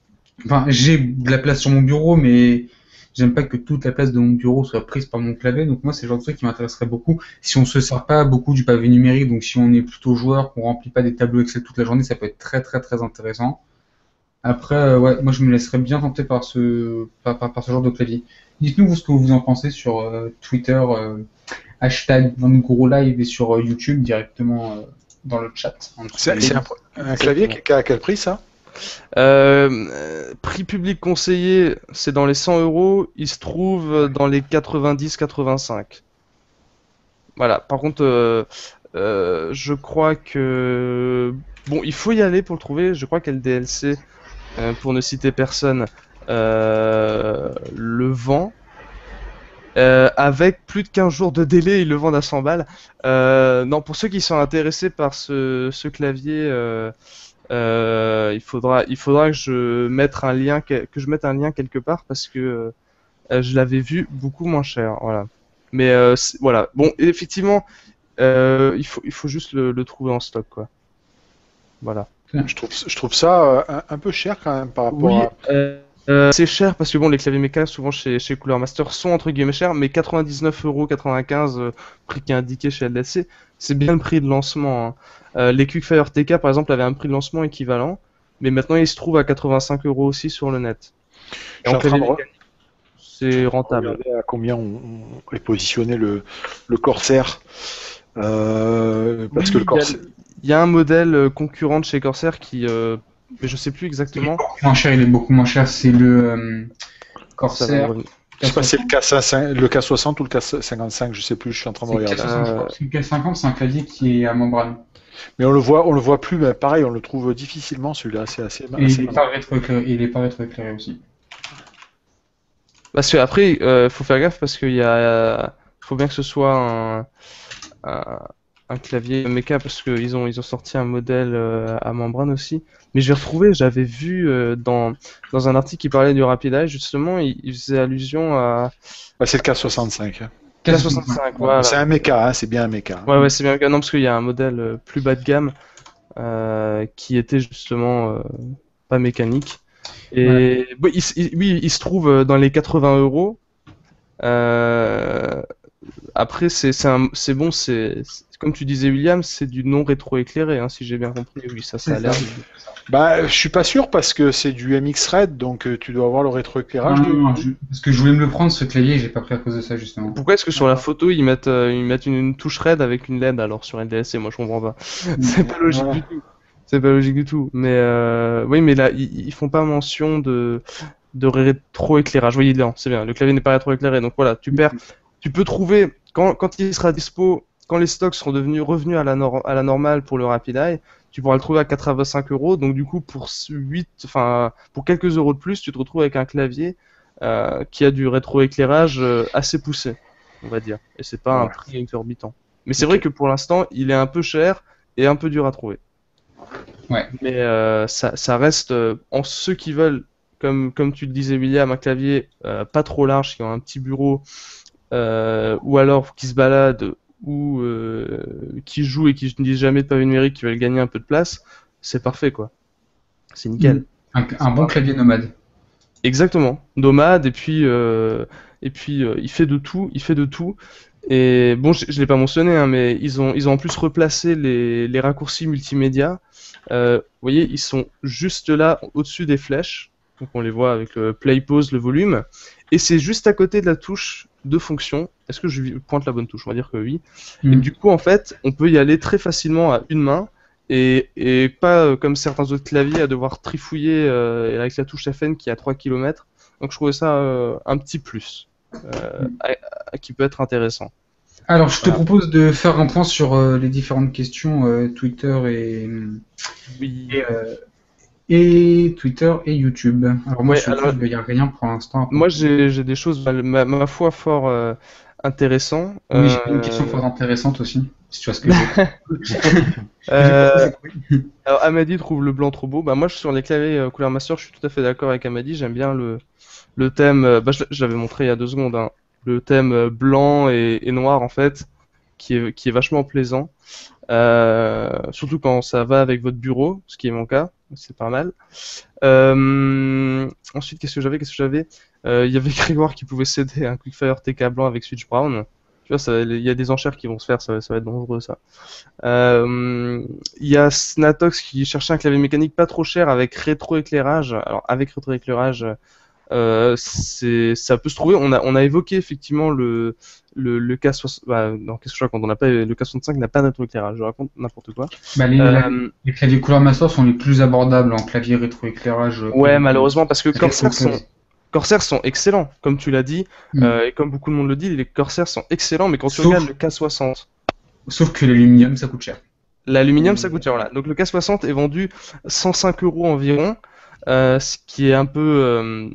Enfin, j'ai de la place sur mon bureau, mais j'aime pas que toute la place de mon bureau soit prise par mon clavier. Donc moi, c'est le genre de truc qui m'intéresserait beaucoup. Si on se sert pas beaucoup du pavé numérique, donc si on est plutôt joueur, qu'on remplit pas des tableaux Excel toute la journée, ça peut être très très très intéressant. Après, ouais, moi je me laisserais bien tenter par par ce genre de clavier. Dites-nous vous ce que vous en pensez sur Twitter, hashtag VanGuroLive et sur YouTube directement dans le chat. C'est un clavier qui a quel prix ça? Prix public conseillé, c'est dans les 100 euros. Il se trouve dans les 90-85. Voilà. Par contre, je crois que bon, il faut y aller pour le trouver. Je crois qu'LDLC, pour ne citer personne, le vend. Avec plus de 15 jours de délai, ils le vendent à 100 balles. Non, pour ceux qui sont intéressés par ce clavier, il faudra que je mette un lien quelque part parce que je l'avais vu beaucoup moins cher. Voilà. Mais voilà. Bon, effectivement, il faut juste le trouver en stock, quoi. Voilà. Je trouve ça un peu cher quand même par rapport Oui, à. c'est cher parce que bon, les claviers méca souvent chez Cooler Master sont entre guillemets chers, mais 99,95 €, prix qui est indiqué chez LDC, c'est bien le prix de lancement, hein. Les Quickfire TK par exemple avaient un prix de lancement équivalent, mais maintenant ils se trouvent à 85 € aussi sur le net. Et en clavier mécanique, c'est rentable. Regardez à combien on est positionné le Corsair. Parce que le Corsair. Il y a un modèle concurrent de chez Corsair qui, mais je sais plus exactement. Moins cher, il est beaucoup moins cher. C'est le Corsair. Je sais pas si c'est le K60 ou le K55, je sais plus, je suis en train de regarder. Le K50, c'est un clavier qui est à membrane. Mais on le voit plus, mais pareil, on le trouve difficilement celui-là, c'est assez. Et il est pas rétroéclairé aussi. Parce que après, faut faire gaffe parce qu'il faut bien que ce soit un clavier méca parce qu'ils ont sorti un modèle à membrane aussi. Mais je vais retrouver, j'avais vu dans un article qui parlait du Rapid Eye, justement, il faisait allusion à. C'est le K65. K65, voilà. C'est un méca, hein, c'est bien un méca. Ouais, c'est bien un méca. Non, parce qu'il y a un modèle plus bas de gamme qui était justement pas mécanique. Et oui, il se trouve dans les 80 €. Après, c'est bon, comme tu disais, William, c'est du non rétroéclairé, hein, si j'ai bien compris. Oui, ça C'est a l'air. ça. Bah, je suis pas sûr parce que c'est du MX Red, donc tu dois avoir le rétroéclairage Non, de. non, parce que je voulais me le prendre ce clavier, j'ai pas pris à cause de ça justement. Pourquoi est-ce que sur la photo ils mettent une touche RAID avec une LED alors sur LDLC? Moi, je comprends pas. C'est pas logique Voilà. du tout. C'est pas logique du tout. Mais oui, mais là, ils font pas mention de rétroéclairage. Oui, non, c'est bien. Le clavier n'est pas rétroéclairé, donc voilà, tu peux trouver quand il sera dispo, quand les stocks seront revenus à la normale pour le Rapid Eye, tu pourras le trouver à 85 euros. Donc du coup, pour quelques euros de plus, tu te retrouves avec un clavier qui a du rétroéclairage assez poussé, on va dire. Et c'est pas un Ouais. prix exorbitant. Mais c'est vrai que pour l'instant, il est un peu cher et un peu dur à trouver. Ouais. Mais ça reste en ceux qui veulent, comme tu le disais, William, un clavier pas trop large, qui ont un petit bureau, ou alors qui se baladent, ou qui jouent et qui ne disent jamais de pavé numérique, qui veulent gagner un peu de place, c'est parfait, quoi. C'est nickel. Un bon clavier nomade. Exactement, nomade et puis il fait de tout, il fait de tout. Et bon, je l'ai pas mentionné, hein, mais ils ont en plus replacé les raccourcis multimédia. Vous voyez, ils sont juste là au-dessus des flèches, donc on les voit avec le play, pause, le volume, et c'est juste à côté de la touche de fonction. Est-ce que je pointe la bonne touche? On va dire que oui. Et du coup, en fait, on peut y aller très facilement à une main. Et pas comme certains autres claviers à devoir trifouiller avec la touche FN qui est à 3 km. Donc je trouvais ça un petit plus qui peut être intéressant. Alors, je te Voilà. propose de faire un point sur les différentes questions Twitter Oui. et Twitter et YouTube. Alors moi Ouais, sur alors, YouTube, il n'y a rien pour l'instant. moi j'ai des choses, ma foi, fort intéressantes. Oui, j'ai une question fort intéressante aussi, si tu vois ce que je veux dire. Euh, alors Amadi trouve le blanc trop beau. Bah moi sur les claviers couleur master, je suis tout à fait d'accord avec Amadi. J'aime bien le thème. Bah je l'avais montré il y a 2 secondes. Hein. Le thème blanc et noir en fait, qui est vachement plaisant. Surtout quand ça va avec votre bureau, ce qui est mon cas, c'est pas mal. Ensuite, qu'est-ce que j'avais? Il y avait Grégoire qui pouvait céder un Quickfire TK blanc avec Switch Brown. Tu vois, il y a des enchères qui vont se faire, ça va être dangereux ça. Il y a Snatox qui cherchait un clavier mécanique pas trop cher avec rétroéclairage. Alors avec rétroéclairage, ça peut se trouver. On a évoqué effectivement le K60. Bah, non, qu'est-ce que je raconte? Le K65 n'a pas de rétroéclairage. Je raconte n'importe quoi. Bah, les claviers couleur master sont les plus abordables en clavier rétroéclairage. Ouais, malheureusement, parce que Rétro-clavier. Corsair sont excellents, comme tu l'as dit, Mm. et comme beaucoup de monde le dit, les Corsair sont excellents, mais quand tu Sauf- regardes le K60, Sauf que l'aluminium, ça coûte cher. l'aluminium ça coûte cher. Voilà. Donc le K60 est vendu 105 euros environ, ce qui est un peu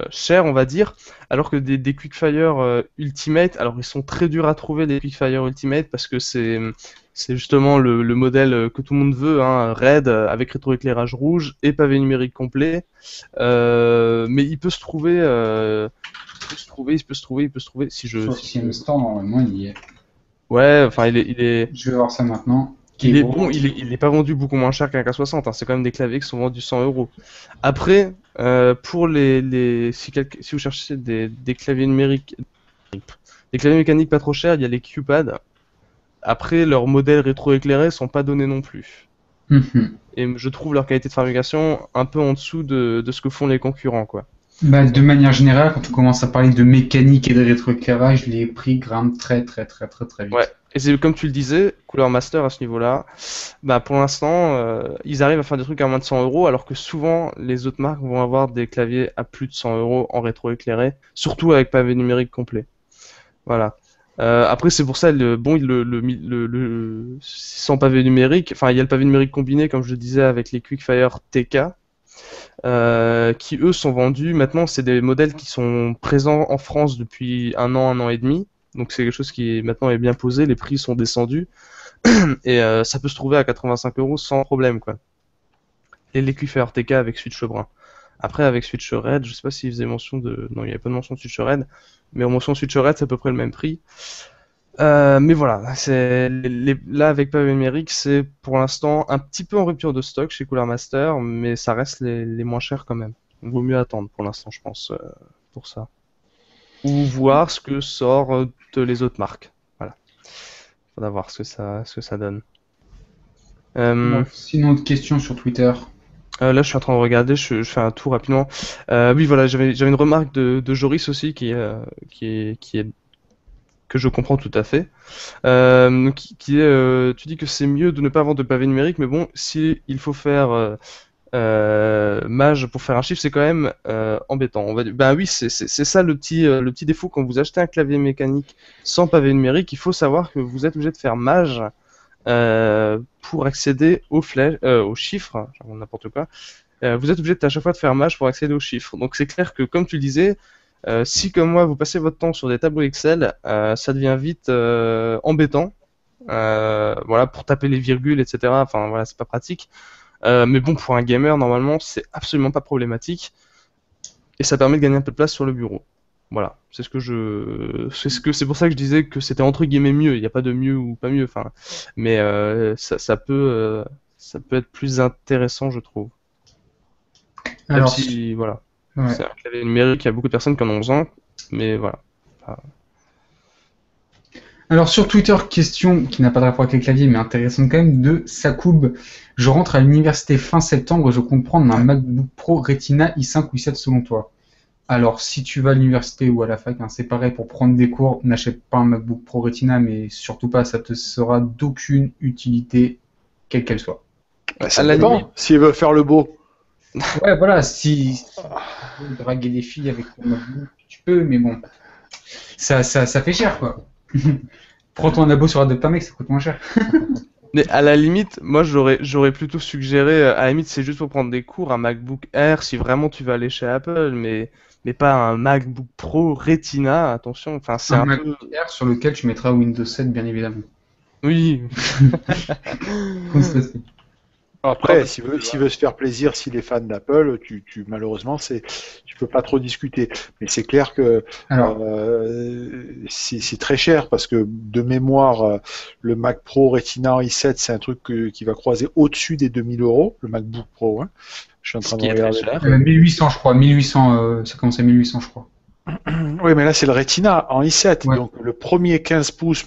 cher, on va dire, alors que des Quickfire Ultimate, alors ils sont très durs à trouver les Quickfire Ultimate parce que c'est justement le modèle que tout le monde veut, hein, RAID avec rétroéclairage rouge et pavé numérique complet. Mais il peut se trouver, il peut se trouver. Sur le Store, normalement, il y est. Ouais, enfin il est, Je vais voir ça maintenant. il est bon, il est pas vendu beaucoup moins cher qu'un K60. Hein. C'est quand même des claviers qui sont vendus 100 euros. Après, pour si vous cherchez des claviers numériques, des claviers mécaniques pas trop chers, il y a les Q-Pad. Après, leurs modèles rétroéclairés sont pas donnés non plus. Mhm. Et je trouve leur qualité de fabrication un peu en dessous de ce que font les concurrents, quoi. Bah, de manière générale, quand on commence à parler de mécanique et de rétroéclairage, les prix grimpent très très très très très vite. Ouais. Et c'est comme tu le disais, Cooler Master à ce niveau-là, bah pour l'instant, ils arrivent à faire des trucs à moins de 100 euros, alors que souvent les autres marques vont avoir des claviers à plus de 100 euros en rétroéclairé, surtout avec pavé numérique complet. Voilà. Après, c'est pour ça, sans pavé numérique, enfin, il y a le pavé numérique combiné, comme je le disais, avec les Quickfire TK, qui eux sont vendus. Maintenant, c'est des modèles qui sont présents en France depuis un an et demi. Donc, c'est quelque chose qui maintenant est bien posé. Les prix sont descendus et ça peut se trouver à 85 euros sans problème, quoi. Et les Quickfire TK avec Switch brun. Après, avec Switch Red, je sais pas s'ils faisaient mention de. Non, il n'y avait pas de mention de Switch Red, mais en mention Switch Red, c'est à peu près le même prix. Mais voilà, là avec pavé numérique, c'est pour l'instant un petit peu en rupture de stock chez Cooler Master, mais ça reste les moins chers quand même. Il vaut mieux attendre pour l'instant, je pense, pour ça. ou voir ce que sortent les autres marques. Voilà. Faudra voir ce que ça donne. Bon, sinon, autre question sur Twitter. Là, je suis en train de regarder, je fais un tour rapidement. Oui, voilà, j'avais une remarque de Joris aussi qui est que je comprends tout à fait. Qui est, tu dis que c'est mieux de ne pas avoir de pavé numérique, mais bon, si il faut faire mage pour faire un chiffre, c'est quand même embêtant. Ben oui, c'est ça le petit défaut quand vous achetez un clavier mécanique sans pavé numérique. Il faut savoir que vous êtes obligé de faire mage pour accéder aux chiffres, genre n'importe quoi. Vous êtes obligé à chaque fois de faire mage pour accéder aux chiffres. Donc c'est clair que, comme tu le disais, si comme moi vous passez votre temps sur des tableaux Excel, ça devient vite embêtant. Voilà, pour taper les virgules, etc. Enfin voilà, c'est pas pratique. Mais bon, pour un gamer, normalement, c'est absolument pas problématique. Et ça permet de gagner un peu de place sur le bureau. Voilà, c'est pour ça que je disais que c'était entre guillemets mieux. Il n'y a pas de mieux ou pas mieux. Enfin, mais ça peut être plus intéressant, je trouve. Même Alors, si, voilà, ouais. c'est un clavier numérique. Il y a beaucoup de personnes qui en ont besoin, mais voilà. Alors sur Twitter, question qui n'a pas de rapport avec les claviers, mais intéressante quand même, de Sakoub. Je rentre à l'université fin septembre et je compte prendre un MacBook Pro Retina i5 ou i7 selon toi. Alors si tu vas à l'université ou à la fac, c'est pareil, pour prendre des cours, n'achète pas un MacBook Pro Retina, mais surtout pas, ça te sera d'aucune utilité, quelle qu'elle soit. Bah, ça dépend, s'il veut faire le beau. Ouais, voilà, si tu veux draguer des filles avec ton MacBook, tu peux, mais bon, ça fait cher, quoi. Prends-toi un abo sur Adopt-A-Mec, ça coûte moins cher. Mais à la limite, moi j'aurais plutôt suggéré, à la limite c'est juste pour prendre des cours, un MacBook Air si vraiment tu vas aller chez Apple, mais pas un MacBook Pro Retina, attention, enfin c'est un peu... MacBook Air sur lequel tu mettras Windows 7 bien évidemment. Oui. Après, s'il veut se faire plaisir, s'il est fan d'Apple, malheureusement, tu peux pas trop discuter. Mais c'est clair que c'est très cher parce que de mémoire, le Mac Pro Retina i7, c'est un truc qui va croiser au-dessus des 2000 €, le MacBook Pro. Hein. Je suis en train de regarder. 1800, je crois. 1800, ça commence à 1800, je crois. Oui, mais là, c'est le Retina en i7. Ouais. Donc, le premier 15 pouces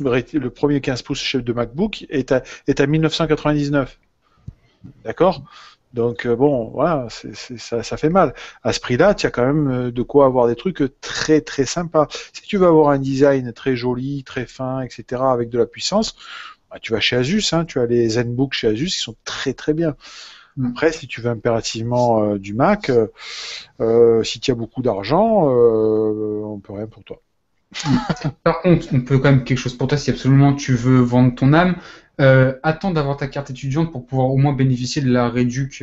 chef de MacBook est à 1999. D'accord? Donc bon, voilà, ça fait mal. À ce prix-là, tu as quand même de quoi avoir des trucs très très sympas. Si tu veux avoir un design très joli, très fin, etc., avec de la puissance, bah, tu vas chez Asus, hein, tu as les ZenBook chez Asus qui sont très très bien. Après, si tu veux impérativement du Mac, si tu as beaucoup d'argent, on peut rien pour toi. Par contre, on peut quand même quelque chose pour toi si absolument tu veux vendre ton âme. Attends d'avoir ta carte étudiante pour pouvoir au moins bénéficier de la réduc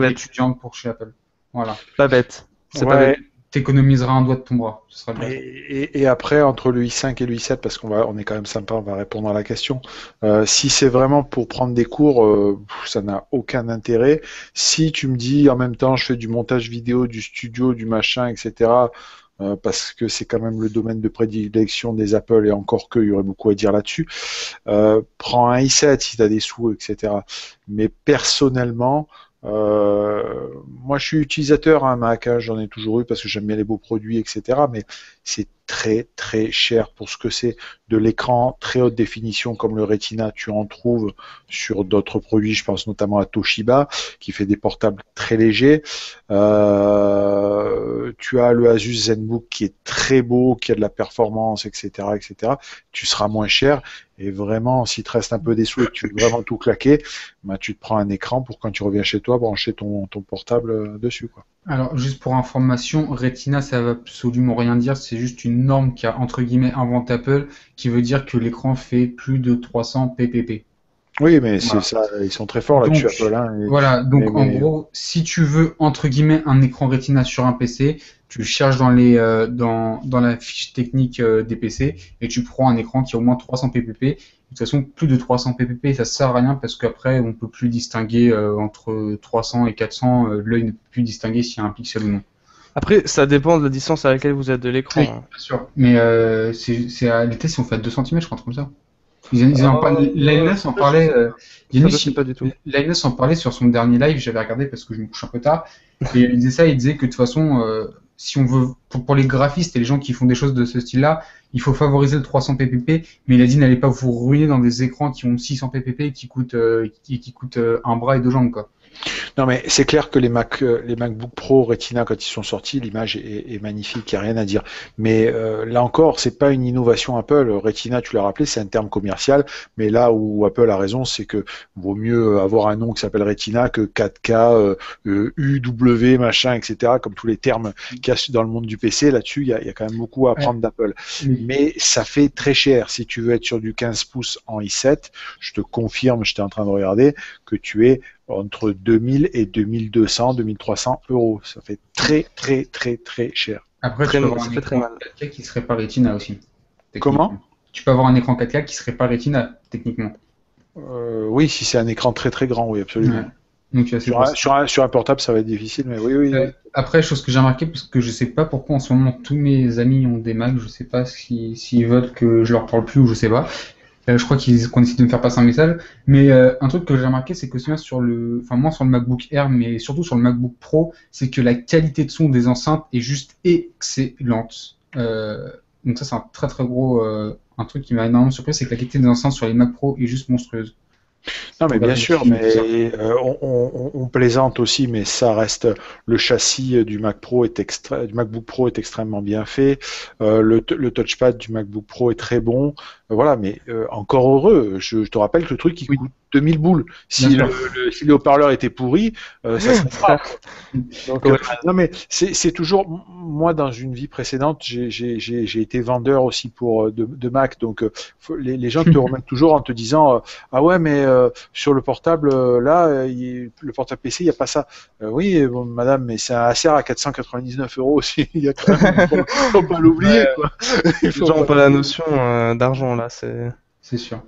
étudiante pour chez Apple. Voilà. Pas bête. C'est pas bête. T'économiseras un doigt de ton bras. Ce sera bien. Et après, entre le i5 et le i7, parce on est quand même sympa, on va répondre à la question. Si c'est vraiment pour prendre des cours, ça n'a aucun intérêt. Si tu me dis en même temps, je fais du montage vidéo, du studio, du machin, etc., parce que c'est quand même le domaine de prédilection des Apple, et encore que, il y aurait beaucoup à dire là-dessus. Prends un i7 si tu as des sous, etc. Mais personnellement, moi je suis utilisateur à un Mac, hein, j'en ai toujours eu parce que j'aime bien les beaux produits, etc. Mais c'est très très cher pour ce que c'est. De l'écran très haute définition comme le Retina, tu en trouves sur d'autres produits, je pense notamment à Toshiba qui fait des portables très légers. Tu as le Asus ZenBook qui est très beau, qui a de la performance, etc., etc. Tu seras moins cher. Et vraiment, s'il te reste un peu des sous et que tu veux vraiment tout claquer, bah, tu te prends un écran pour quand tu reviens chez toi, brancher ton portable dessus, quoi. Alors, juste pour information, Retina, ça veut absolument rien dire. C'est juste une norme qui a, entre guillemets, inventé Apple, qui veut dire que l'écran fait plus de 300 pp. Oui, mais c'est ça, ils sont très forts là-dessus, Apple. Hein, voilà, donc en gros, si tu veux, entre guillemets, un écran Retina sur un PC, tu cherches dans la fiche technique des PC et tu prends un écran qui a au moins 300 pp. De toute façon, plus de 300 pp, ça sert à rien parce qu'après, on peut plus distinguer entre 300 et 400. L'œil ne peut plus distinguer s'il y a un pixel ou non. Après, ça dépend de la distance à laquelle vous êtes de l'écran. Oui, bien sûr. Mais les tests sont faits à 2 cm, je crois, comme ça. Linus en parlait. Linus en parlait sur son dernier live. J'avais regardé parce que je me couche un peu tard. Et il disait ça. Il disait que de toute façon, si on veut, pour les graphistes et les gens qui font des choses de ce style-là, il faut favoriser le 300 ppp, mais il a dit n'allez pas vous ruiner dans des écrans qui ont 600 ppp et qui coûtent, qui coûtent un bras et deux jambes, quoi. Non, mais c'est clair que les MacBook Pro Retina, quand ils sont sortis, l'image est magnifique, il n'y a rien à dire. Mais là encore, c'est pas une innovation Apple. Retina, tu l'as rappelé, c'est un terme commercial. Mais là où Apple a raison, c'est que vaut mieux avoir un nom qui s'appelle Retina que 4K, UW, machin, etc. Comme tous les termes qu'il y a dans le monde du PC. Là-dessus, il y a quand même beaucoup à apprendre d'Apple. Mais ça fait très cher. Si tu veux être sur du 15 pouces en i7, je te confirme, j'étais en train de regarder, que tu es entre 2000 et 2200, 2300 euros. Ça fait très, très, très, très cher. Après, Très tu peux mal, avoir ça un fait très écran mal. 4K qui serait pas Retina aussi. Comment? Tu peux avoir un écran 4K qui serait pas Retina, techniquement. Oui, si c'est un écran très, très grand, oui, absolument. Ouais. Donc, c'est pour ça. Sur un portable, ça va être difficile, mais oui, oui. Après, chose que j'ai remarqué, parce que je sais pas pourquoi en ce moment tous mes amis ont des Mac, je sais pas s'ils veulent que je leur parle plus ou je sais pas. Je crois qu'on essaie de me faire passer un message. Mais un truc que j'ai remarqué, c'est que c'est moins sur le MacBook Air, mais surtout sur le MacBook Pro, c'est que la qualité de son des enceintes est juste excellente. Donc ça, c'est un très très gros, un truc qui m'a énormément surpris, c'est que la qualité des enceintes sur les Mac Pro est juste monstrueuse. Non, mais bien sûr, mais on plaisante aussi, mais ça reste le châssis du du MacBook Pro est extrêmement bien fait. Le touchpad du MacBook Pro est très bon. Voilà, mais encore heureux. Je te rappelle que le truc il coûte 2000 boules. Si les haut-parleurs étaient pourris, ça serait pas. Donc, non, mais c'est toujours moi dans une vie précédente, j'ai été vendeur aussi de Mac. Donc les gens te remettent toujours en te disant ah ouais, mais sur le portable, le portable PC, il n'y a pas ça. Oui, bon, madame, mais c'est un Acer à 499 euros aussi. Il y a quand même, faut pas l'oublier, quoi. Les gens n'ont pas la notion d'argent, là. C'est sûr.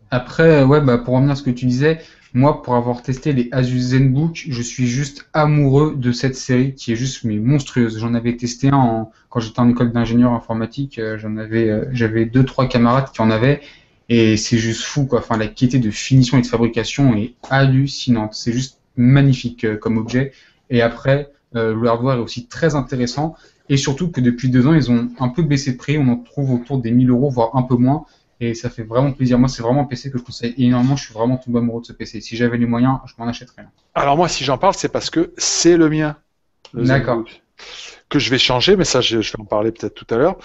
Après, ouais, bah, pour revenir à ce que tu disais, moi, pour avoir testé les Asus ZenBook, je suis juste amoureux de cette série qui est juste mais monstrueuse. J'en avais testé un quand j'étais en école d'ingénieur informatique. J'avais deux, trois camarades qui en avaient. Et c'est juste fou, quoi. Enfin, la qualité de finition et de fabrication est hallucinante. C'est juste magnifique comme objet. Et après, le hardware est aussi très intéressant. Et surtout que depuis 2 ans, ils ont un peu baissé de prix. On en trouve autour des 1000 euros, voire un peu moins. Et ça fait vraiment plaisir. Moi, c'est vraiment un PC que je conseille énormément. Je suis vraiment tombé amoureux de ce PC. Si j'avais les moyens, je m'en achèterais un. Alors moi, si j'en parle, c'est parce que c'est le mien. D'accord. Que je vais changer, mais ça, je vais en parler peut-être tout à l'heure.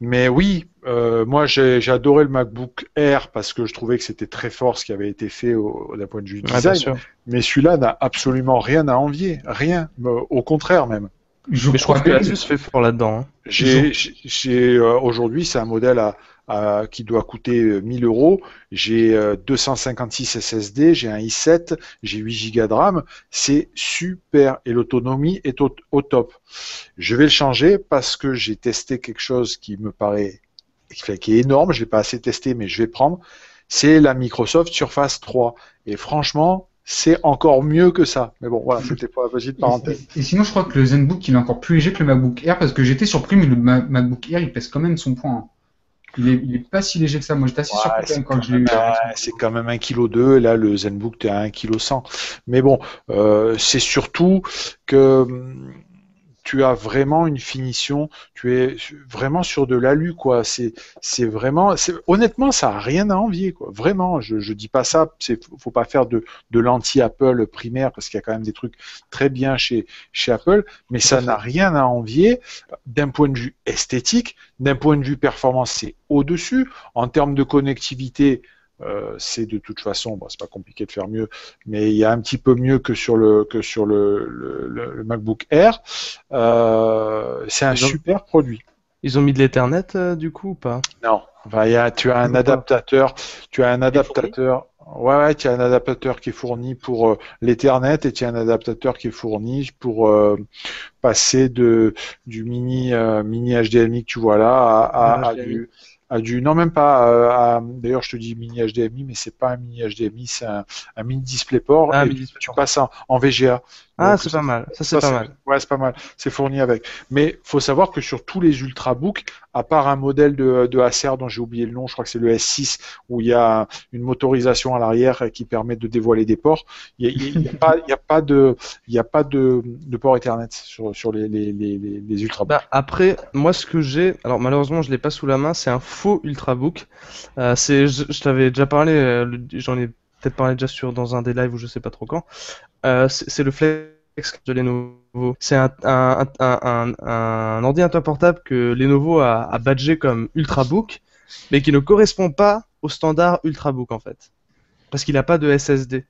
Mais oui, moi, j'ai adoré le MacBook Air parce que je trouvais que c'était très fort ce qui avait été fait d'un point de vue design. Mais celui-là n'a absolument rien à envier. Rien. Au contraire, même. Mais je trouve que Asus fait fort là-dedans. Aujourd'hui, c'est un modèle qui doit coûter 1000 euros. J'ai 256 SSD, j'ai un i7, j'ai 8 Go de RAM. C'est super et l'autonomie est au top. Je vais le changer parce que j'ai testé quelque chose qui me paraît qui est énorme. Je l'ai pas assez testé, mais je vais prendre. C'est la Microsoft Surface 3. Et franchement, c'est encore mieux que ça. Mais bon, voilà, c'était pour la petite parenthèse. Et sinon, je crois que le ZenBook, il est encore plus léger que le MacBook Air parce que j'étais surpris, mais le MacBook Air, il pèse quand même son poids, hein. Il est pas si léger que ça. Moi, j'étais assez surpris quand je l'ai eu. C'est quand même 1,2 kg. Et là, le ZenBook, tu es à 1,1 kg. Mais bon, c'est surtout que tu as vraiment une finition, tu es vraiment sur de l'alu, quoi. Honnêtement, ça a rien à envier, quoi. Vraiment, je dis pas ça, faut pas faire de l'anti-Apple primaire parce qu'il y a quand même des trucs très bien chez Apple, mais ça n'a rien à envier d'un point de vue esthétique, d'un point de vue performance, c'est au-dessus. En termes de connectivité, c'est de toute façon, bon, c'est pas compliqué de faire mieux, mais il y a un petit peu mieux que sur le MacBook Air. C'est un super produit. Ils ont mis de l'Ethernet du coup ou pas? Non, enfin, tu as un adaptateur. Ouais, tu as un adaptateur qui est fourni pour l'Ethernet et tu as un adaptateur qui est fourni pour passer du mini HDMI que tu vois là non, même pas. D'ailleurs, je te dis mini HDMI, mais c'est pas un mini HDMI, c'est un mini DisplayPort. Et tu passes en VGA. Ah, Donc c'est pas mal. Ça, ça, c'est pas mal. ouais, c'est pas mal. C'est fourni avec. Mais faut savoir que sur tous les ultrabooks, à part un modèle de Acer dont j'ai oublié le nom, je crois que c'est le S6, où il y a une motorisation à l'arrière qui permet de dévoiler des ports, il y a pas, il y a pas de port Ethernet sur les ultrabooks. Bah, après, moi, ce que j'ai, alors malheureusement, je l'ai pas sous la main, c'est un faux Ultrabook. Je t'avais déjà parlé, j'en ai peut-être parlé déjà dans un des lives ou je sais pas trop quand. C'est le Flex de Lenovo. C'est un ordinateur portable que Lenovo a badgé comme Ultrabook, mais qui ne correspond pas au standard Ultrabook en fait, parce qu'il n'a pas de SSD.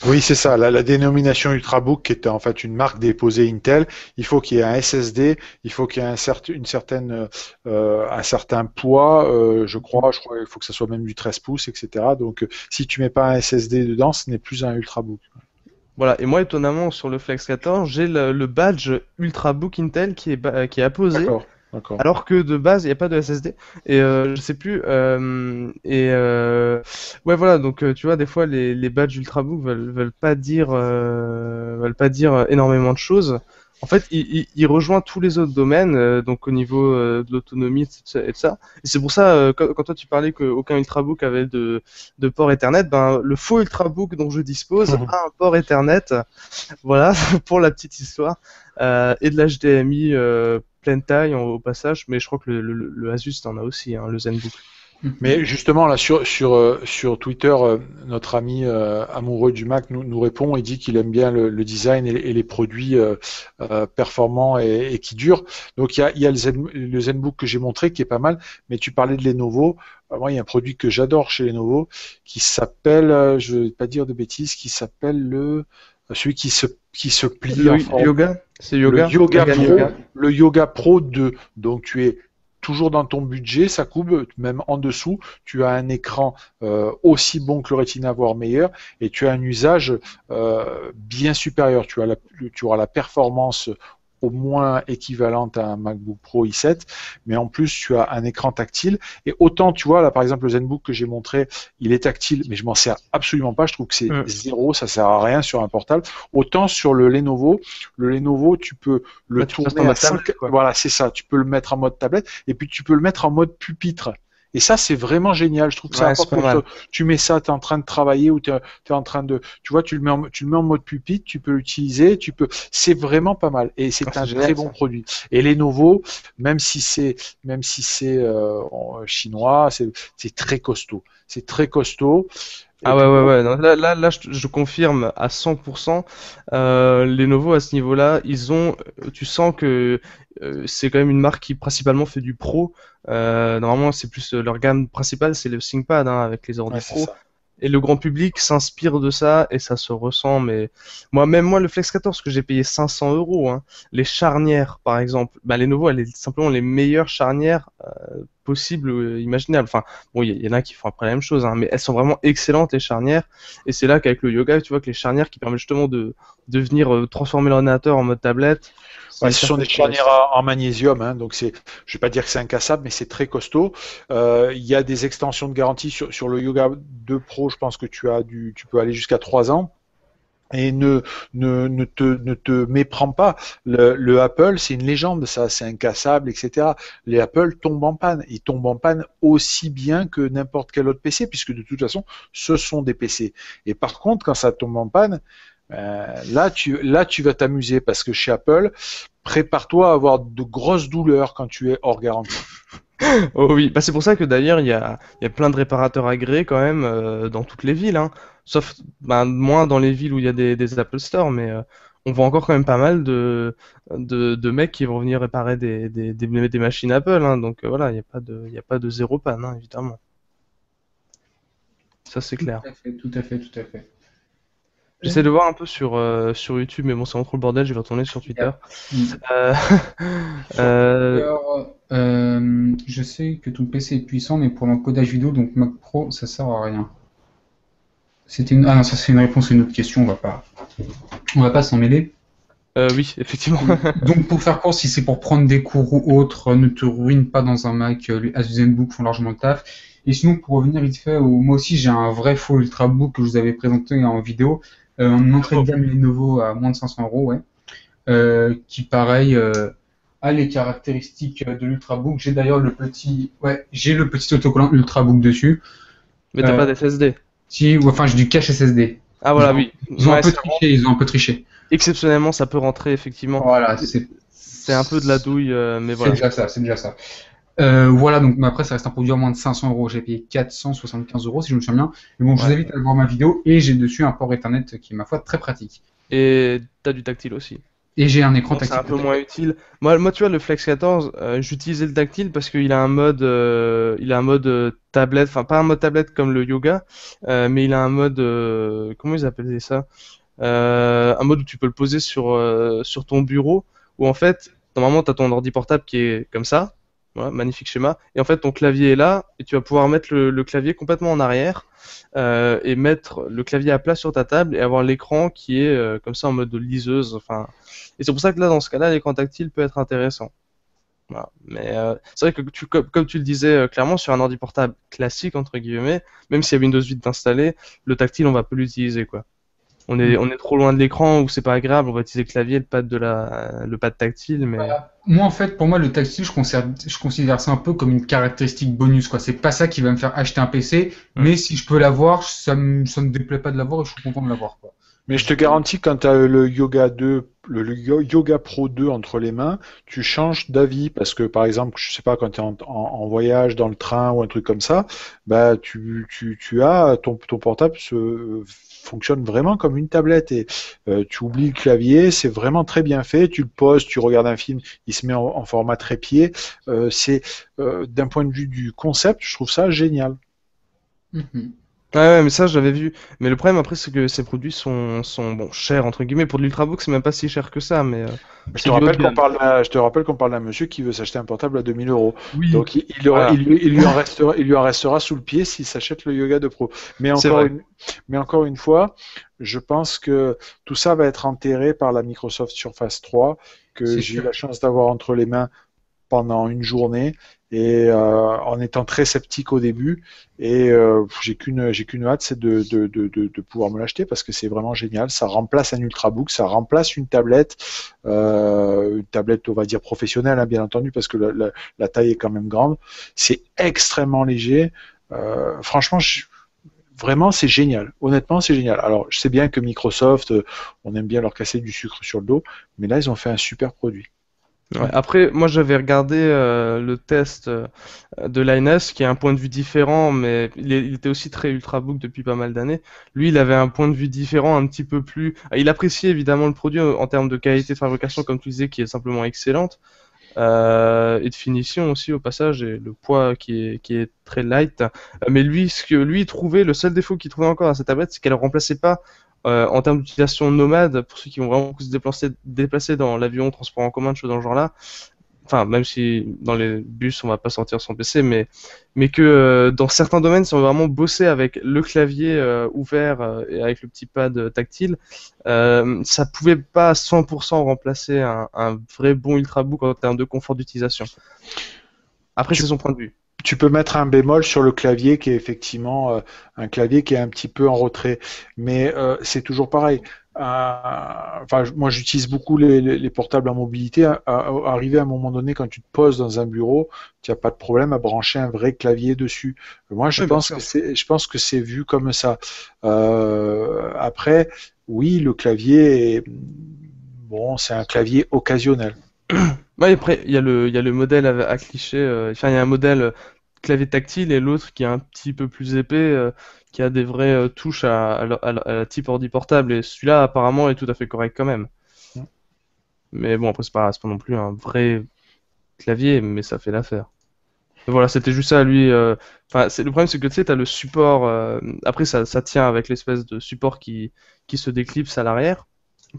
Oui, c'est ça. La dénomination Ultrabook, qui est en fait une marque déposée Intel, il faut qu'il y ait un SSD, il faut qu'il y ait un certain poids, je crois qu'il faut que ça soit même du 13 pouces, etc. Donc, si tu mets pas un SSD dedans, ce n'est plus un Ultrabook. Voilà, et moi étonnamment sur le Flex 14, j'ai le badge Ultrabook Intel qui est apposé. D'accord, d'accord. Alors que de base, il n'y a pas de SSD. Et je sais plus. Ouais, voilà. Donc, tu vois, des fois, les badges Ultrabook veulent pas dire énormément de choses. En fait, il rejoint tous les autres domaines, donc au niveau de l'autonomie et de ça. Et c'est pour ça, quand toi tu parlais qu'aucun Ultrabook avait de port Ethernet, ben le faux Ultrabook dont je dispose a un port Ethernet. Voilà, pour la petite histoire. Et de l'HDMI pleine taille au passage, mais je crois que le Asus en a aussi, hein, le ZenBook. Mais justement, là, sur Twitter, notre ami amoureux du Mac nous répond et dit qu'il aime bien le design et les produits performants et qui durent. Donc, il y a le ZenBook que j'ai montré qui est pas mal, mais tu parlais de Lenovo. Moi, il y a un produit que j'adore chez Lenovo qui s'appelle, je ne vais pas dire de bêtises, qui s'appelle celui qui se plie en forme. Yoga, c'est Yoga. Le Yoga Pro 2. Donc, tu es toujours dans ton budget, ça coupe, même en dessous, tu as un écran aussi bon que le Retina, voire meilleur, et tu as un usage bien supérieur. Tu auras la performance au moins équivalente à un MacBook Pro i7, mais en plus tu as un écran tactile. Et autant, tu vois, là par exemple le ZenBook que j'ai montré, il est tactile, mais je m'en sers absolument pas. Je trouve que c'est zéro, ça sert à rien sur un portable. Autant sur le Lenovo, tu peux le tourner à 5. Voilà, c'est ça. Tu peux le mettre en mode tablette et puis tu peux le mettre en mode pupitre. Et ça, c'est vraiment génial. Je trouve que ça apporte. Tu mets ça, tu es en train de travailler ou tu es en train de. Tu vois, tu le mets en mode pupitre, tu peux l'utiliser, C'est vraiment pas mal. Et c'est un très bon produit. Et Lenovo, même si c'est chinois, c'est très costaud. C'est très costaud. Ah ouais. Non, là, je confirme à 100%. Lenovo à ce niveau-là, tu sens que c'est quand même une marque qui principalement fait du pro. Normalement, c'est plus leur gamme principale, c'est le ThinkPad hein, avec les ordi pro. Et le grand public s'inspire de ça et ça se ressent. Mais moi, le Flex 14 que j'ai payé 500 €, hein, les charnières par exemple, bah, Lenovo, elle est simplement les meilleures charnières possibles, imaginables. Enfin, bon, il y en a qui font après la même chose, hein, mais elles sont vraiment excellentes les charnières. Et c'est là qu'avec le Yoga, tu vois que les charnières qui permettent justement de venir transformer l'ordinateur en mode tablette. Ouais, ce sont des charnières en magnésium, hein, donc je vais pas dire que c'est incassable, mais c'est très costaud. Il y a des extensions de garantie sur le Yoga 2 Pro, je pense que tu peux aller jusqu'à 3 ans. Et ne te méprends pas. Le Apple, c'est une légende, ça, c'est incassable, etc. Les Apple tombent en panne. Ils tombent en panne aussi bien que n'importe quel autre PC, puisque de toute façon, ce sont des PC. Et par contre, quand ça tombe en panne, là, tu vas t'amuser parce que chez Apple, prépare-toi à avoir de grosses douleurs quand tu es hors garantie. Oh oui, bah, c'est pour ça que d'ailleurs il y a plein de réparateurs agréés quand même dans toutes les villes, hein. Sauf moins dans les villes où il y a des Apple Store, mais on voit encore quand même pas mal de mecs qui vont venir réparer des machines Apple, hein. Donc voilà, il n'y a pas de zéro panne, hein, évidemment. Ça c'est clair. Tout à fait. J'essaie de voir un peu sur YouTube, mais bon, c'est trop le bordel, je vais retourner sur Twitter. Je sais que ton PC est puissant, mais pour l'encodage vidéo, donc Mac Pro, ça sert à rien. Ah non, ça c'est une réponse à une autre question, on va pas s'en mêler. Oui, effectivement. Donc pour faire court, si c'est pour prendre des cours ou autre, ne te ruine pas dans un Mac, les Asus ZenBook font largement le taf. Et sinon, pour revenir vite fait, moi aussi j'ai un vrai faux Ultrabook que je vous avais présenté en vidéo. En entrée de gamme Lenovo à moins de 500 euros, ouais. Qui pareil a les caractéristiques de l'Ultrabook. J'ai d'ailleurs j'ai le petit autocollant Ultrabook dessus. Mais t'as pas d'SSD. Si, enfin j'ai du cache SSD. Ah voilà, oui. Ils ont un peu triché, ils ont un peu triché. Exceptionnellement, ça peut rentrer effectivement. Voilà, c'est un peu de la douille, mais voilà. C'est déjà ça. Voilà, donc mais après ça reste un produit à moins de 500 euros. J'ai payé 475 euros si je me souviens bien. Mais bon, je vous invite à aller voir ma vidéo et j'ai dessus un port Ethernet qui est ma foi très pratique. Et t'as du tactile aussi. Et j'ai un écran tactile. C'est un peu moins utile. Moi, tu vois, le Flex 14, j'utilisais le tactile parce qu'il a un mode, tablette, enfin pas un mode tablette comme le Yoga, mais il a un mode, comment ils appelaient ça? Un mode où tu peux le poser sur ton bureau, où en fait, normalement, t'as ton ordi portable qui est comme ça. Voilà, magnifique schéma. Et en fait, ton clavier est là, et tu vas pouvoir mettre le clavier complètement en arrière, et mettre le clavier à plat sur ta table, et avoir l'écran qui est comme ça en mode de liseuse. Enfin, et c'est pour ça que là, dans ce cas-là, l'écran tactile peut être intéressant. Voilà. Mais c'est vrai que comme tu le disais clairement, sur un ordi portable classique, entre guillemets, même s'il y a Windows 8 installé, le tactile, on va peu l'utiliser, quoi. On est trop loin de l'écran où c'est pas agréable, on va utiliser le clavier, le pad tactile, mais... Moi, en fait, pour moi, le tactile, je considère ça un peu comme une caractéristique bonus, quoi. C'est pas ça qui va me faire acheter un PC, mais si je peux l'avoir, ça me déplaît pas de l'avoir et je suis content de l'avoir, quoi. Mais je te garantis, quand tu as le Yoga 2, le Yoga Pro 2 entre les mains, tu changes d'avis parce que, par exemple, je sais pas, quand tu es en voyage dans le train ou un truc comme ça, bah, tu as ton portable fonctionne vraiment comme une tablette et tu oublies le clavier, c'est vraiment très bien fait. Tu le poses, tu regardes un film, il se met en format trépied. C'est d'un point de vue du concept, je trouve ça génial. Ouais, mais ça, j'avais vu. Mais le problème, après, c'est que ces produits sont bon, chers, entre guillemets. Pour de l'Ultrabook, c'est même pas si cher que ça, mais Je te c'est du haut de rappelle qu'on gamme. parle, je te rappelle qu'on parle d'un monsieur qui veut s'acheter un portable à 2000 euros. Oui, Donc voilà. il lui en restera sous le pied s'il s'achète le Yoga 2 Pro. C'est vrai. Mais encore une fois, je pense que tout ça va être enterré par la Microsoft Surface 3 que C'est j'ai eu sûr. la chance d'avoir entre les mains pendant une journée et en étant très sceptique au début et j'ai qu'une hâte, c'est de pouvoir me l'acheter parce que c'est vraiment génial. Ça remplace un ultrabook, ça remplace une tablette on va dire professionnelle, hein, bien entendu, parce que la taille est quand même grande. C'est extrêmement léger. Franchement, vraiment, c'est génial. Honnêtement, c'est génial. Alors, je sais bien que Microsoft, on aime bien leur casser du sucre sur le dos, mais là, ils ont fait un super produit. Ouais. Après, moi, j'avais regardé le test de Linus, qui a un point de vue différent, mais il était aussi très Ultrabook depuis pas mal d'années. Lui, il avait un point de vue différent, un petit peu plus... Il appréciait évidemment le produit en termes de qualité de fabrication, comme tu disais, qui est simplement excellente. Et de finition aussi au passage, et le poids qui est très light. Mais lui, ce que lui trouvait, le seul défaut qu'il trouvait encore à cette tablette, c'est qu'elle ne remplaçait pas en termes d'utilisation nomade, pour ceux qui vont vraiment se déplacer dans l'avion, transport en commun, de choses dans ce genre-là. Enfin, même si dans les bus on va pas sortir son PC, mais que dans certains domaines, si on veut vraiment bosser avec le clavier ouvert et avec le petit pad tactile, ça pouvait pas à 100% remplacer un vrai bon Ultrabook en termes de confort d'utilisation. Après, c'est son point de vue. Tu peux mettre un bémol sur le clavier qui est effectivement un clavier qui est un petit peu en retrait, mais c'est toujours pareil. Enfin, moi, j'utilise beaucoup les portables en mobilité. Arrivé à un moment donné, quand tu te poses dans un bureau, tu n'as pas de problème à brancher un vrai clavier dessus. Moi, Oui, bien sûr. je pense que c'est vu comme ça. Après, oui, le clavier est bon, c'est un clavier occasionnel. Ouais, après, il y a le modèle à cliché. Enfin, il y a un modèle clavier tactile et l'autre qui est un petit peu plus épais, qui a des vraies touches à la type ordi portable. Et celui-là, apparemment, est tout à fait correct quand même. Mais bon, après, c'est pas non plus un vrai clavier, mais ça fait l'affaire. Voilà, c'était juste ça, lui. Enfin, le problème, c'est que tu sais, t'as le support. Après, ça tient avec l'espèce de support qui se déclipse à l'arrière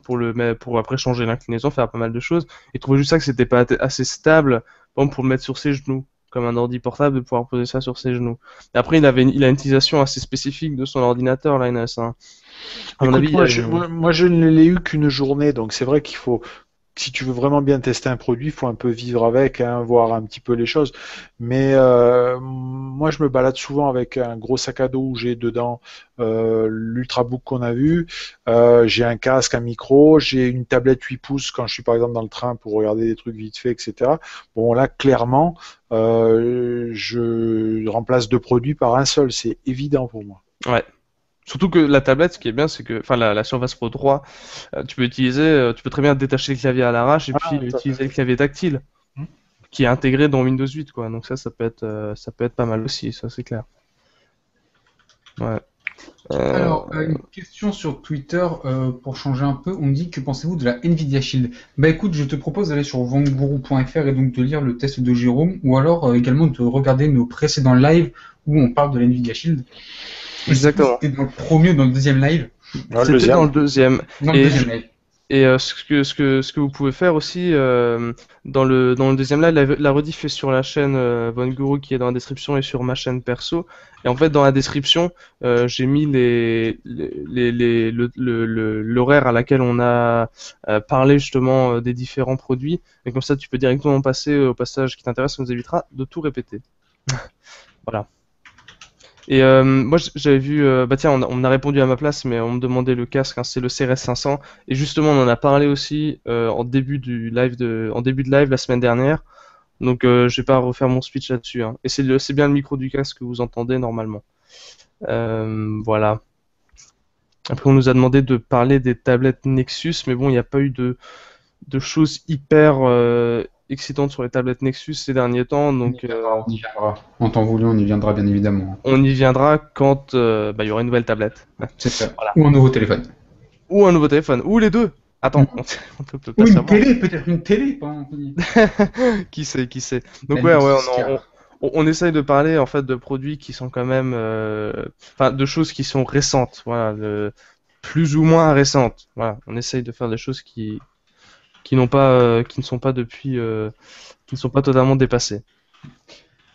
pour après changer l'inclinaison, faire pas mal de choses. Et trouver juste ça que c'était pas assez stable, par exemple, pour le mettre sur ses genoux, comme un ordi portable, de pouvoir poser ça sur ses genoux. Et après, il a une utilisation assez spécifique de son ordinateur, Linus. Hein. À mon Écoute, avis, moi, je ne l'ai eu qu'une journée, donc c'est vrai qu'il faut si tu veux vraiment bien tester un produit, il faut un peu vivre avec, hein, voir un petit peu les choses. Mais moi, je me balade souvent avec un gros sac à dos où j'ai dedans l'Ultrabook qu'on a vu. J'ai un casque, un micro, j'ai une tablette 8 pouces quand je suis par exemple dans le train pour regarder des trucs vite fait, etc. Bon, là, clairement, je remplace deux produits par un seul. C'est évident pour moi. Ouais. Surtout que la tablette, ce qui est bien, c'est que, enfin, la Surface Pro 3, tu peux très bien détacher le clavier à l'arrache et puis Ah, tout à fait. utiliser le clavier tactile, qui est intégré dans Windows 8, quoi. Donc ça peut être pas mal aussi, ça c'est clair. Ouais. Euh, Une question sur Twitter pour changer un peu. On me dit que pensez-vous de la Nvidia Shield? Bah écoute, je te propose d'aller sur vanguru.fr et donc de lire le test de Jérôme ou alors également de regarder nos précédents lives où on parle de la Nvidia Shield. Et je sais pas si Exactement. c'était dans le premier ou dans le deuxième live. Ah, le C'était dans deuxième. le deuxième. Dans le Et deuxième live. ce que vous pouvez faire aussi dans le deuxième live, la rediff est sur la chaîne Von Guru qui est dans la description et sur ma chaîne perso. Et en fait, dans la description, j'ai mis l'horaire à laquelle on a parlé justement des différents produits. Et comme ça, tu peux directement passer au passage qui t'intéresse, ça nous évitera de tout répéter. Voilà. Et moi j'avais vu, bah tiens, on m'a répondu à ma place, mais on me demandait le casque, hein, c'est le CRS 500. Et justement, on en a parlé aussi en début de live la semaine dernière. Donc je vais pas refaire mon speech là-dessus, hein. Et c'est bien le micro du casque que vous entendez normalement. Voilà. Après, on nous a demandé de parler des tablettes Nexus, mais bon, il n'y a pas eu de choses hyper excitantes sur les tablettes Nexus ces derniers temps, donc On y viendra. En temps voulu, on y viendra bien évidemment. on y viendra quand bah, il y aura une nouvelle tablette. C'est ça. Voilà. Ou un nouveau téléphone. Ou un nouveau téléphone, ou les deux. Attends, on peut Ou pas une savoir. télé, peut-être une télé. Qui sait, qui sait. Donc La ouais, Nexus Car. on essaye de parler en fait de produits qui sont quand même, enfin de choses qui sont récentes, voilà, plus ou moins récentes. Voilà, on essaye de faire des choses qui n'ont pas, qui ne sont pas depuis, qui ne sont pas totalement dépassées.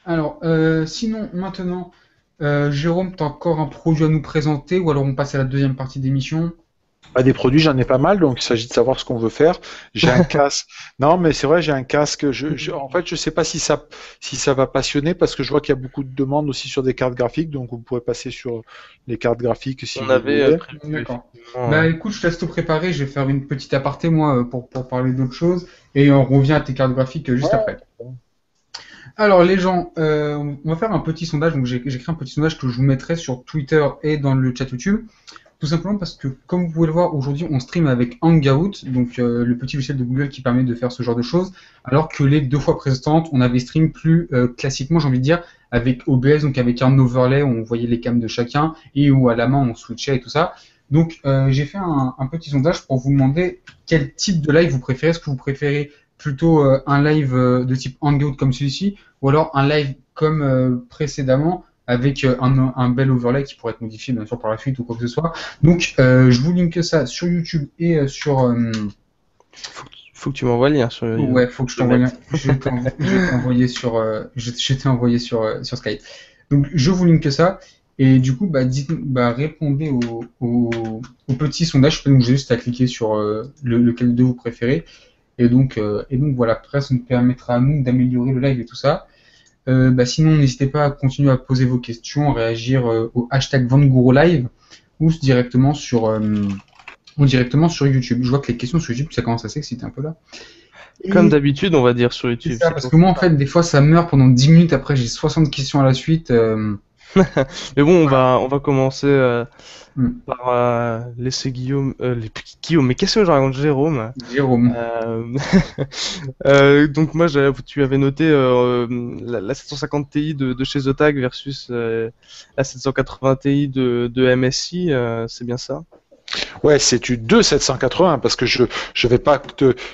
Alors, sinon, maintenant, Jérôme, tu as encore un produit à nous présenter ou alors on passe à la deuxième partie d'émission? Bah, des produits, j'en ai pas mal, donc il s'agit de savoir ce qu'on veut faire. J'ai un casque. Non, mais c'est vrai, j'ai un casque. En fait, je sais pas si ça va passionner parce que je vois qu'il y a beaucoup de demandes aussi sur des cartes graphiques, donc vous pourrez passer sur les cartes graphiques si On vous avait voulez. prévu D'accord. effectivement. Bah écoute, je te laisse te préparer, je vais faire une petite aparté moi pour parler d'autre chose et on revient à tes cartes graphiques juste après. Alors les gens, on va faire un petit sondage, donc j'ai créé un petit sondage que je vous mettrai sur Twitter et dans le chat YouTube. Tout simplement parce que, comme vous pouvez le voir, aujourd'hui, on stream avec Hangout, donc le petit logiciel de Google qui permet de faire ce genre de choses, alors que les deux fois précédentes, on avait stream plus classiquement, j'ai envie de dire, avec OBS, donc avec un overlay où on voyait les cams de chacun et où à la main on switchait et tout ça. Donc j'ai fait un petit sondage pour vous demander quel type de live vous préférez. Est-ce que vous préférez plutôt un live de type Hangout comme celui-ci, ou alors un live comme précédemment avec un bel overlay qui pourrait être modifié bien sûr par la suite ou quoi que ce soit. Donc je vous link ça sur YouTube et sur Faut que tu m'envoies le lien sur ouais, faut que je t'envoie je t'ai envoyé sur je t'ai envoyé sur Skype. Donc je vous link ça et du coup répondez au petit sondage. Donc j'ai juste à cliquer sur lequel de vous préférez et donc voilà, après ça nous permettra à nous d'améliorer le live et tout ça. Sinon, n'hésitez pas à continuer à poser vos questions, à réagir au hashtag VanGuruLive ou directement sur YouTube. Je vois que les questions sur YouTube, ça commence à s'exciter un peu là. Comme d'habitude, on va dire sur C'est YouTube. ça, parce que moi, en fait, des fois, ça meurt pendant 10 minutes. Après, j'ai 60 questions à la suite. Mais bon, on va commencer Hmm. par laisser Guillaume. Guillaume, mais qu'est-ce que je raconte, Jérôme? Jérôme. Donc moi, tu avais noté la 750 Ti de chez Zotac versus la 780 Ti de MSI, c'est bien ça? Ouais, c'est du 2 780 parce que je vais pas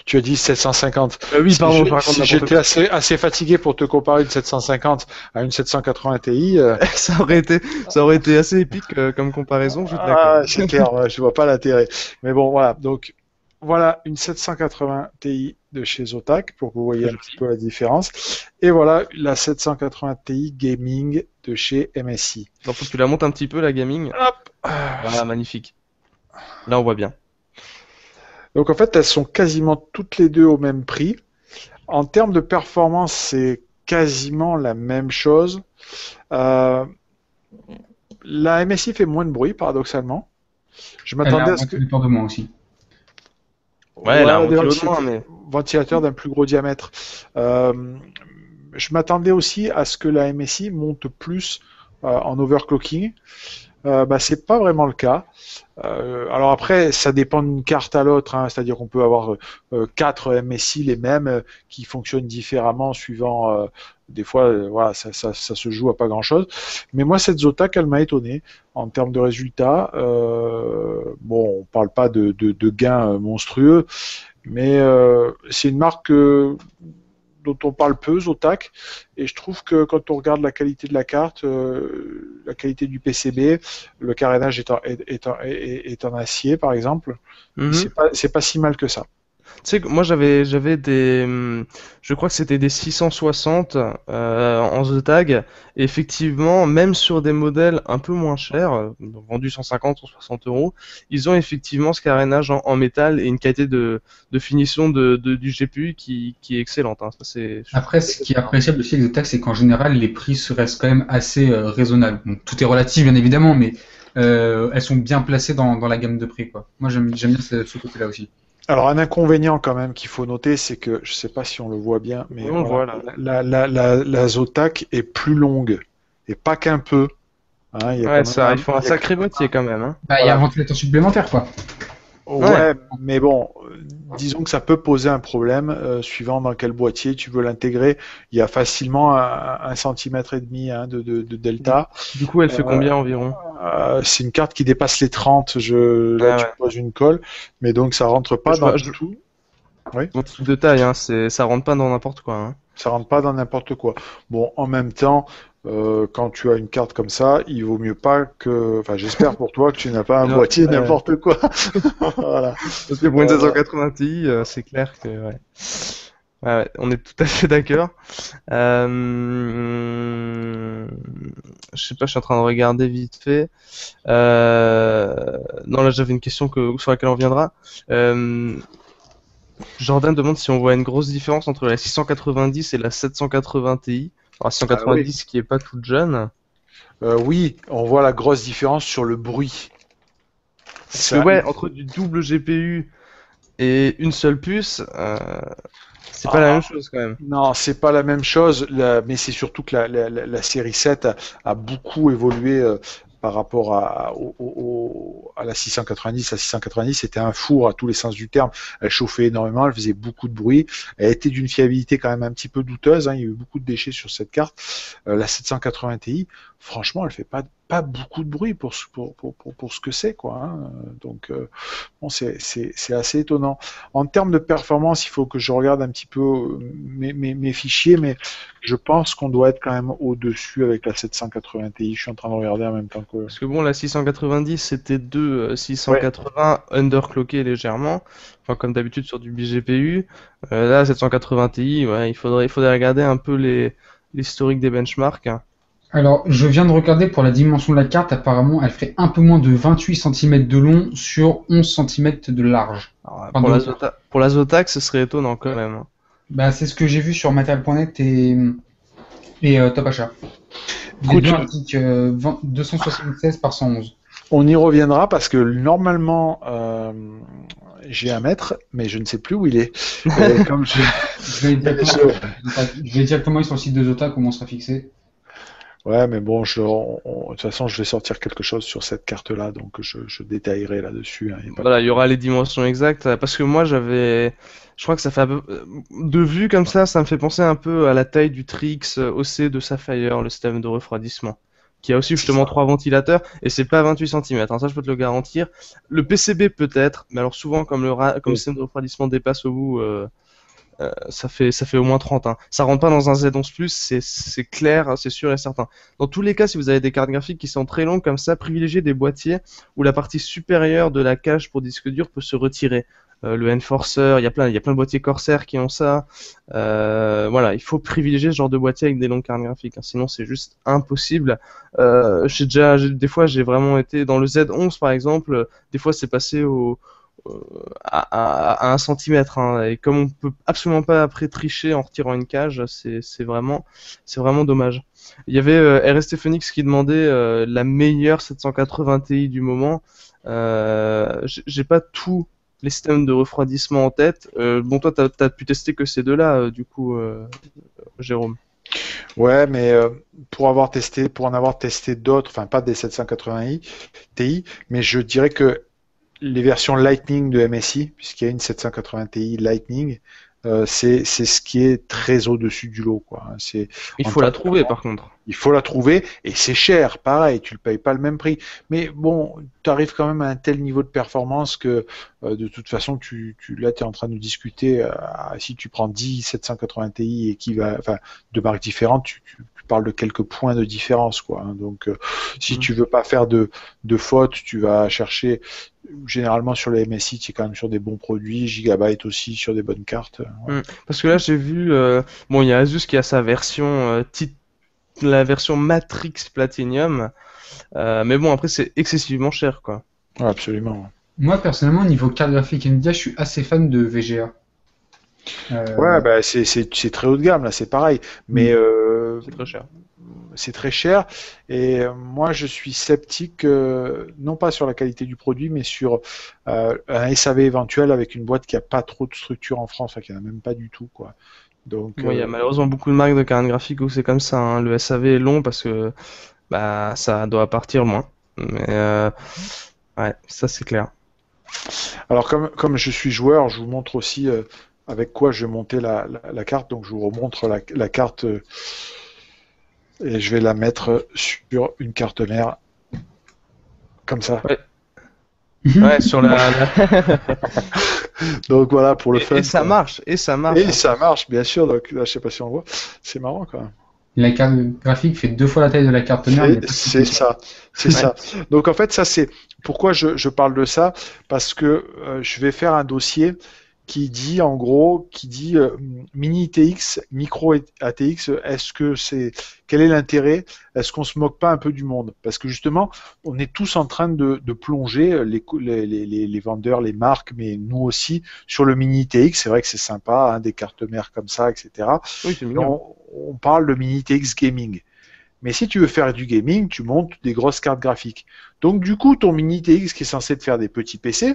tu as dit 750. Oui, pardon, je raconte J'étais assez fatigué pour te comparer une 750 à une 780 Ti. Ça aurait été assez épique comme comparaison, je te l'accorde. C'est clair, ouais, je vois pas l'intérêt. Mais bon, voilà. Donc, voilà une 780 Ti de chez Zotac pour que vous voyez un petit peu la différence. Et voilà la 780 Ti Gaming de chez MSI. Donc faut que tu la montes un petit peu, la gaming. Hop. Voilà, magnifique. Là, on voit bien. Donc en fait, elles sont quasiment toutes les deux au même prix. En termes de performance, c'est quasiment la même chose. Euh, la MSI fait moins de bruit, paradoxalement. Je Elle a m'attendais un à ce que... ventilateur de moins aussi. Ouais, elle a un Ouais, des ventilo de moins, mais. ventilateurs d'un plus gros diamètre. Euh, je m'attendais aussi à ce que la MSI monte plus en overclocking. Bah, c'est pas vraiment le cas. Alors après, ça dépend d'une carte à l'autre, hein, c'est-à-dire qu'on peut avoir 4 MSI les mêmes qui fonctionnent différemment suivant. Des fois, voilà, ça se joue à pas grand-chose. Mais moi, cette Zotac, elle m'a étonné en termes de résultats. Bon, on parle pas de gains monstrueux, mais c'est une marque dont on parle peu, Zotac, et je trouve que quand on regarde la qualité de la carte, la qualité du PCB, le carénage est en acier, par exemple, Mhm. c'est pas si mal que ça. Tu sais que moi j'avais je crois que c'était des 660 en The Tag. Et effectivement, même sur des modèles un peu moins chers, vendus 150 ou 60 euros, ils ont effectivement ce carénage en métal et une qualité de finition du GPU qui est excellente, hein. Ça, je suis Après, ce qui est appréciable aussi avec Zotac, c'est qu'en général, les prix se restent quand même assez raisonnables. Donc, tout est relatif, bien évidemment, mais elles sont bien placées dans la gamme de prix, quoi. Moi, j'aime bien ce côté-là aussi. Alors un inconvénient quand même qu'il faut noter, c'est que je sais pas si on le voit bien, mais on le voilà, voit là. la Zotac est plus longue et pas qu'un peu. Hein, il y a Ouais, quand même ça, ils font un il y a- sacré boîtier quand même, hein. Bah, il y a un voilà. ventilateur supplémentaire, quoi. Ouais. Ouais, mais bon, disons que ça peut poser un problème suivant dans quel boîtier tu veux l'intégrer. Il y a facilement un centimètre et demi hein, de Du, delta. du coup, elle fait Euh, combien environ? c'est une carte qui dépasse les 30. Là, Ah tu ouais. poses une colle, mais donc ça rentre pas Je dans vois, du tout. Oui, mon truc de taille, hein, ça rentre pas dans n'importe quoi, hein. ça rentre pas dans n'importe quoi. Bon, en même temps, quand tu as une carte comme ça, il vaut mieux pas que. Enfin, j'espère pour toi que tu n'as pas un Non, boîtier n'importe quoi. Voilà. parce que pour une Euh, 780 Ti, c'est clair que ouais. Ouais, ouais, on est tout à fait d'accord. Je sais pas, je suis en train de regarder vite fait. Non, là j'avais une question sur laquelle on reviendra. Euh, Jordan demande si on voit une grosse différence entre la 690 et la 780 Ti. Alors, la ah oui. 690 qui est pas toute jeune. Oui, on voit la grosse différence sur le bruit. Parce que Ça, ouais, entre du double GPU et une seule puce, c'est pas la même ah, chose quand même. non, c'est pas la même chose, mais c'est surtout que la série 7 a beaucoup évolué par rapport à la 690. La 690, c'était un four à tous les sens du terme. Elle chauffait énormément, elle faisait beaucoup de bruit. Elle était d'une fiabilité quand même un petit peu douteuse, hein. Il y a eu beaucoup de déchets sur cette carte. La 780 Ti, franchement, elle fait pas beaucoup de bruit pour ce que c'est, quoi. Hein. Donc, bon, c'est assez étonnant. En termes de performance, il faut que je regarde un petit peu mes fichiers, mais je pense qu'on doit être quand même au-dessus avec la 780 Ti. Je suis en train de regarder en même temps que. Parce que bon, la 690, c'était deux Ouais. 680 underclockés légèrement. Enfin, comme d'habitude sur du BGPU. Là, 780 Ti, ouais, il faudrait regarder un peu l'historique des benchmarks, hein. Alors, je viens de regarder pour la dimension de la carte. Apparemment, elle ferait un peu moins de 28 centimètres de long sur 11 centimètres de large. Alors, Enfin, de hauteur. pour la Zotac, ce serait étonnant quand même, hein. Bah, c'est ce que j'ai vu sur Material.net et Top Achat. Les Écoute, deux indiquent 276 par 111. on y reviendra parce que normalement, j'ai un mètre, mais je ne sais plus où il est. Et comme je, Je vais directement, je vais directement aller sur le site de Zotac, comment on sera fixé. Ouais, mais bon, de toute façon, je vais sortir quelque chose sur cette carte-là, donc je détaillerai là-dessus. Hein, y a pas de Voilà, il y problème. aura les dimensions exactes. Parce que moi, je crois que ça fait de vue comme ça me fait penser un peu à la taille du Trix OC de Sapphire, le système de refroidissement, qui a aussi C'est justement ça. 3 ventilateurs, et c'est pas 28 cm, ça je peux te le garantir. Le PCB peut-être, mais alors souvent comme le Oui. système de refroidissement dépasse au bout, ça fait au moins 30, hein. Ça rentre pas dans un Z11+, c'est clair, hein, c'est sûr et certain. Dans tous les cas, si vous avez des cartes graphiques qui sont très longues comme ça, privilégiez des boîtiers où la partie supérieure de la cage pour disque dur peut se retirer. Le Enforcer, il y a plein de boîtiers Corsair qui ont ça. Voilà, il faut privilégier ce genre de boîtier avec des longues cartes graphiques, hein, sinon c'est juste impossible. Des fois j'ai vraiment été dans le Z11 par exemple, des fois c'est passé à 1 centimètre, hein. Et comme on peut absolument pas après tricher en retirant une cage, c'est vraiment dommage. Il y avait RST Phoenix qui demandait la meilleure 780 Ti du moment. J'ai pas tous les systèmes de refroidissement en tête. Bon, toi, t'as pu tester que ces deux-là, du coup, Jérôme. Ouais, mais pour en avoir testé d'autres, enfin pas des 780 Ti, mais je dirais que les versions Lightning de MSI, puisqu'il y a une 780 Ti Lightning, c'est ce qui est très au-dessus du lot, quoi. Il faut la trouver, par contre. Il faut la trouver et c'est cher, pareil, tu le payes pas le même prix. Mais bon, tu arrives quand même à un tel niveau de performance que de toute façon, là, tu es en train de discuter. Si tu prends 10 780 Ti et enfin, de marques différentes, tu parles de quelques points de différence, quoi. Hein. Donc, si tu veux pas faire de fautes, tu vas chercher. Généralement sur les MSI, tu es quand même sur des bons produits, Gigabyte aussi sur des bonnes cartes. Ouais. Parce que là, j'ai vu, bon, il y a Asus qui a sa version la version Matrix Platinum, mais bon, après, c'est excessivement cher, quoi. Ouais, absolument. Moi, personnellement, niveau carte graphique Nvidia, je suis assez fan de VGA. Ouais, bah, c'est très haut de gamme, là, c'est pareil. Mais c'est très cher. C'est très cher. Et moi, je suis sceptique, non pas sur la qualité du produit, mais sur un SAV éventuel avec une boîte qui n'a pas trop de structure en France, enfin, qui n'en a même pas du tout, quoi. Donc, il y a malheureusement beaucoup de marques de cartes graphiques où c'est comme ça, hein. Le SAV est long parce que bah, ça doit partir moins. Mais ouais, ça c'est clair. Alors, comme je suis joueur, je vous montre aussi avec quoi je vais monter la carte. Donc, je vous remontre la carte et je vais la mettre sur une carte mère comme ça. Ouais. Ouais, sur Donc voilà pour le fun. Et ça marche, et ça marche. Et ça marche, bien sûr. Donc là, je sais pas si on voit. C'est marrant quand même. La carte graphique fait 2 fois la taille de la carte mère. C'est ça, c'est ça. Donc en fait, ça c'est pourquoi je parle de ça, parce que je vais faire un dossier qui dit en gros, mini ITX, micro ATX, quel est l'intérêt? Est-ce qu'on se moque pas un peu du monde? Parce que justement, on est tous en train de plonger, les vendeurs, les marques, mais nous aussi, sur le mini ITX. C'est vrai que c'est sympa, hein, des cartes mères comme ça, etc. Oui, c'est mignon. On parle de mini ITX gaming. Mais si tu veux faire du gaming, tu montes des grosses cartes graphiques. Donc du coup, ton mini ITX qui est censé te faire des petits PC,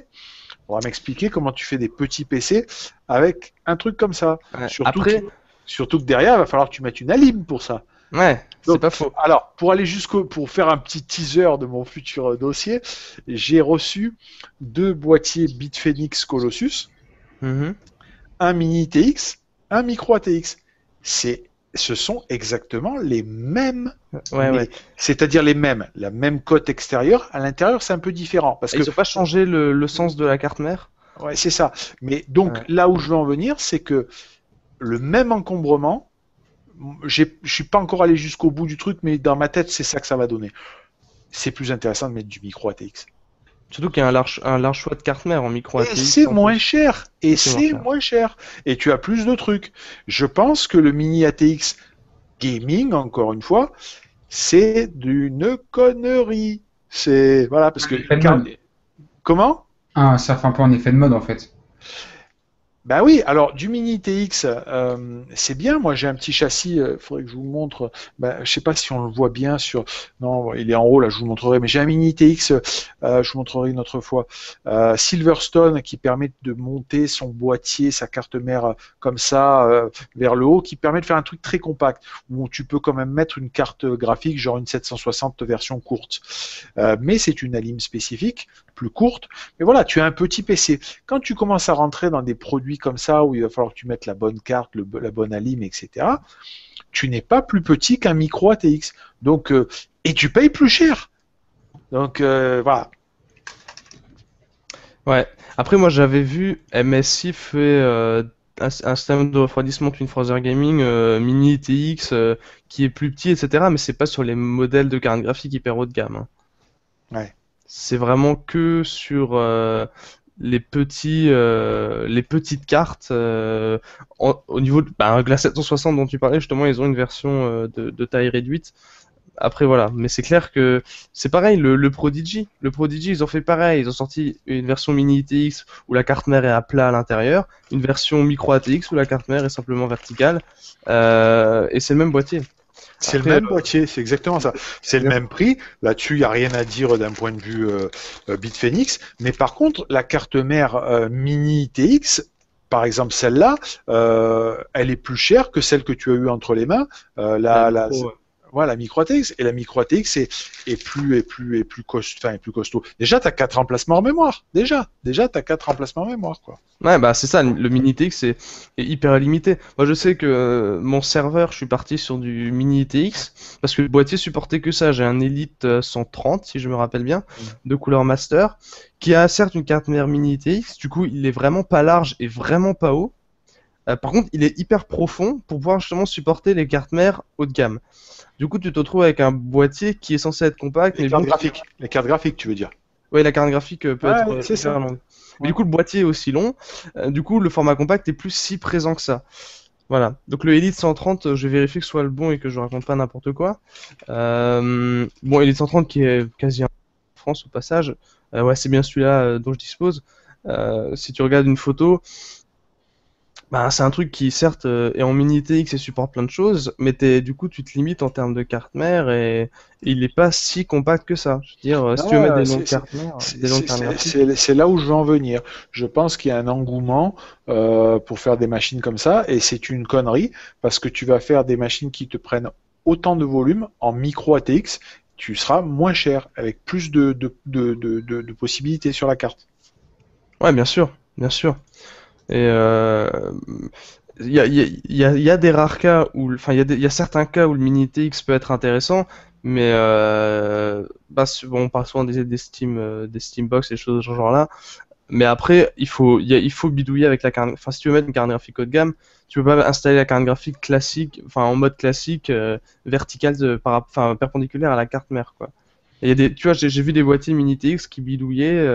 on va m'expliquer comment tu fais des petits PC avec un truc comme ça. Ouais. Surtout que derrière, il va falloir que tu mettes une alim pour ça. Ouais, c'est pas faux. Alors, pour faire un petit teaser de mon futur dossier, j'ai reçu 2 boîtiers Bitfenix Colossus, un mini ITX, un micro ATX. Ce sont exactement les mêmes. Ouais. C'est-à-dire les mêmes. La même cote extérieure. À l'intérieur, c'est un peu différent. Parce ils n'ont pas changé le sens de la carte mère. Ouais, c'est ça. Mais donc, là où je veux en venir, c'est que le même encombrement, je suis pas encore allé jusqu'au bout du truc, mais dans ma tête, c'est ça que ça va donner. C'est plus intéressant de mettre du micro ATX. Surtout qu'il y a un large choix de cartes mères en micro ATX. Et c'est moins cher. Et c'est moins cher. Et tu as plus de trucs. Je pense que le mini ATX gaming, encore une fois, c'est d'une connerie. C'est voilà parce que comment? Ah, ça fait un peu un effet de mode en fait. Ben oui, alors du mini TX, c'est bien. Moi, j'ai un petit châssis. Faudrait que je vous montre. Je sais pas si on le voit bien sur. Non, il est en haut là. Je vous montrerai. Mais j'ai un mini TX. Je vous montrerai une autre fois. Silverstone qui permet de monter son boîtier, sa carte mère comme ça vers le haut, qui permet de faire un truc très compact où tu peux quand même mettre une carte graphique, genre une 760 version courte. Mais c'est une alim spécifique, plus courte. Mais voilà, tu as un petit PC. Quand tu commences à rentrer dans des produits comme ça, où il va falloir que tu mettes la bonne carte, la bonne alim, etc., tu n'es pas plus petit qu'un micro ATX. Donc, et tu payes plus cher. Donc, voilà. Ouais. Après, moi, j'avais vu MSI fait un système de refroidissement Twin Fraser Gaming mini ITX qui est plus petit, etc. Mais c'est pas sur les modèles de cartes graphiques hyper haut de gamme. Hein. Ouais. C'est vraiment que sur les petites cartes au niveau de la 760 dont tu parlais, justement, ils ont une version de taille réduite Après voilà, mais c'est clair que c'est pareil, le Prodigy. Le Prodigy, ils ont fait pareil. Ils ont sorti une version mini ITX où la carte mère est à plat à l'intérieur, une version micro ATX où la carte mère est simplement verticale, et c'est le même boîtier. C'est le Après, même boîtier, c'est exactement ça. C'est le même prix. Là-dessus, il n'y a rien à dire d'un point de vue Bitfenix. Mais par contre, la carte mère mini ITX, par exemple celle-là, elle est plus chère que celle que tu as eue entre les mains. Voilà, la micro ATX. Et la micro ATX est plus costaud. Déjà, tu as 4 emplacements en mémoire. Déjà, tu as 4 emplacements en mémoire, quoi. Ouais, bah c'est ça, le mini ITX est hyper limité. Moi je sais que mon serveur, je suis parti sur du mini ITX parce que le boîtier supportait que ça. J'ai un Elite 130, si je me rappelle bien, de couleur master, qui a certes une carte mère mini ITX, du coup il est vraiment pas large et vraiment pas haut. Par contre, il est hyper profond pour pouvoir justement supporter les cartes mères haut de gamme. Du coup, tu te retrouves avec un boîtier qui est censé être compact, Les cartes graphiques, tu veux dire. Oui, la carte graphique peut être c'est ça. hyper longue. Mais du coup, le boîtier est aussi long. Du coup, le format compact est plus si présent que ça. Voilà. Donc le Elite 130, je vais vérifier que ce soit le bon et que je raconte pas n'importe quoi. Bon, Elite 130 qui est quasi en France au passage. Ouais, c'est bien celui-là dont je dispose. Si tu regardes une photo, bah, c'est un truc qui certes est en mini TX et supporte plein de choses, mais du coup tu te limites en termes de carte mère et il est pas si compact que ça. Je veux dire, si tu veux mettre des longues cartes mères, des longues cartes graphiques. C'est là où je veux en venir. Je pense qu'il y a un engouement pour faire des machines comme ça, et c'est une connerie, parce que tu vas faire des machines qui te prennent autant de volume en micro ATX, tu seras moins cher, avec plus de possibilités sur la carte. Ouais, bien sûr, bien sûr. Et il y a des rares cas où, enfin, il y a certains cas où le mini TX peut être intéressant, mais bon, on parle souvent des Steambox, des choses de ce genre-là. Mais après, il faut bidouiller avec la carte. Enfin, si tu veux mettre une carte graphique haut de gamme, tu peux pas installer la carte graphique classique, enfin en mode classique, verticale, enfin perpendiculaire à la carte mère, quoi. Et il y a tu vois, j'ai vu des boîtiers mini TX qui bidouillaient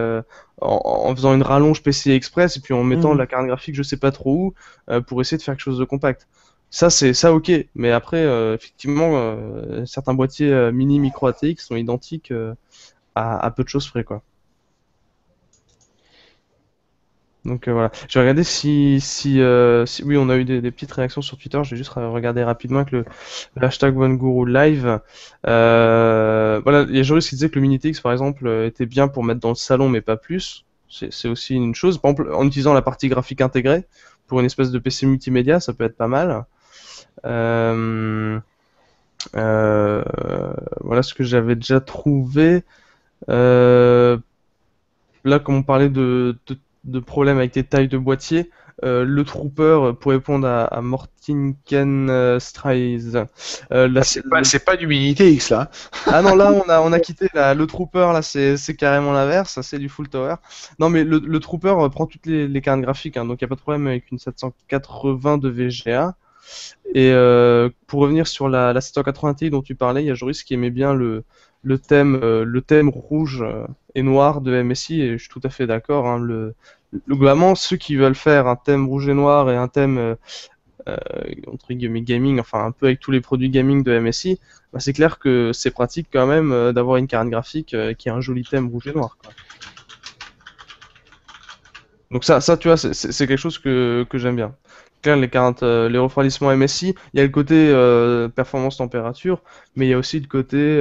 en faisant une rallonge PCI Express et puis en mettant la carte graphique je sais pas trop où pour essayer de faire quelque chose de compact. Ça c'est ça ok, mais après effectivement certains boîtiers mini micro ATX sont identiques à peu de choses près quoi. Donc voilà. Je vais regarder si oui, on a eu des petites réactions sur Twitter. Je vais juste regarder rapidement avec le hashtag OneGuru Live. Voilà, il y a Joris qui disait que le Minitix par exemple était bien pour mettre dans le salon, mais pas plus. C'est aussi une chose. Par exemple, en utilisant la partie graphique intégrée pour une espèce de PC multimédia, ça peut être pas mal. Voilà ce que j'avais déjà trouvé. Là, comme on parlait de problèmes avec des tailles de boîtier, le Trooper, pour répondre à Mortinken Strize, c'est pas du Mini TX là. Ah non, là on a quitté le Trooper, là c'est carrément l'inverse, c'est du full tower. Non mais le Trooper prend toutes les cartes graphiques, hein, donc il n'y a pas de problème avec une 780 de VGA. Et pour revenir sur la 780 Ti dont tu parlais, il y a Joris qui aimait bien le thème rouge et noir de MSI, et je suis tout à fait d'accord. Hein, globalement, ceux qui veulent faire un thème rouge et noir et un thème entre guillemets gaming, enfin un peu avec tous les produits gaming de MSI, bah, c'est clair que c'est pratique quand même d'avoir une carte graphique qui a un joli thème rouge et noir, quoi. Donc ça tu vois, c'est quelque chose que j'aime bien. Claire, les refroidissements MSI, il y a le côté performance température, mais il y a aussi le côté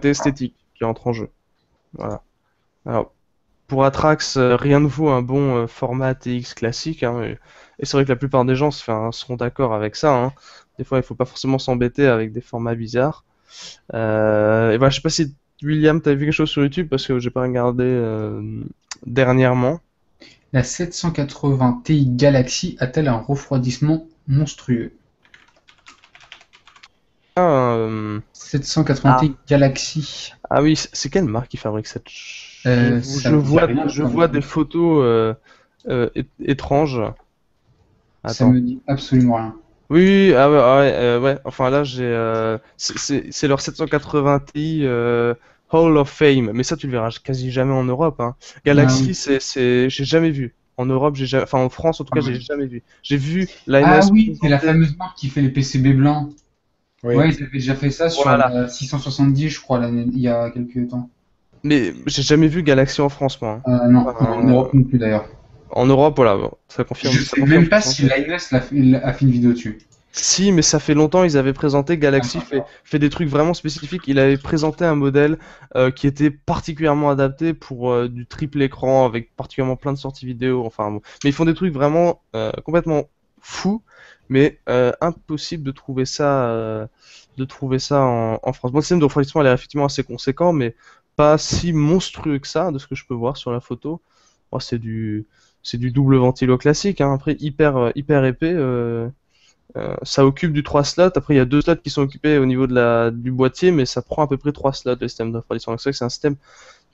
esthétique qui entre en jeu. Voilà. Alors, pour Atrax, rien ne vaut un bon format TX classique, hein, et c'est vrai que la plupart des gens seront d'accord avec ça, hein. Des fois, il faut pas forcément s'embêter avec des formats bizarres. Et voilà, je sais pas si William, t'as vu quelque chose sur YouTube parce que j'ai pas regardé dernièrement. La 780 Ti Galaxy a-t-elle un refroidissement monstrueux? 780 Ti Galaxy. Ah oui, c'est quelle marque qui fabrique cette je vois des photos étranges. Ça Attends. me dit absolument rien. Oui, ah ouais. Enfin là, c'est leur 780 Ti Hall of Fame, mais ça tu le verras quasi jamais en Europe, hein. Galaxy, j'ai jamais vu. En Europe, enfin en France en tout cas, j'ai jamais vu. J'ai vu Ah oui, c'est la fameuse marque qui fait les PCB blancs. Oui. Ouais, ils avaient déjà fait ça sur Voilà. la 670, je crois, il y a quelques temps. Mais j'ai jamais vu Galaxy en France, moi, Non, hein. en Europe non plus d'ailleurs. En Europe, voilà, bon, Je ça sais confirme même ce que pas tu si pensais. Linus a fait une vidéo dessus. Si, mais ça fait longtemps, ils avaient présenté Galaxy fait des trucs vraiment spécifiques. Il avait présenté un modèle qui était particulièrement adapté pour du triple écran avec particulièrement plein de sorties vidéo. Enfin, bon. Mais ils font des trucs vraiment complètement fous, mais impossible de trouver ça en France. Bon, le système de refroidissement, il est effectivement assez conséquent, mais pas si monstrueux que ça, de ce que je peux voir sur la photo. Bon, c'est du double ventilo classique, hein. Après, hyper épais. Ça occupe du 3 slots. Après, il y a 2 slots qui sont occupés au niveau du boîtier, mais ça prend à peu près 3 slots le système de refroidissement. Donc, c'est vrai que c'est un système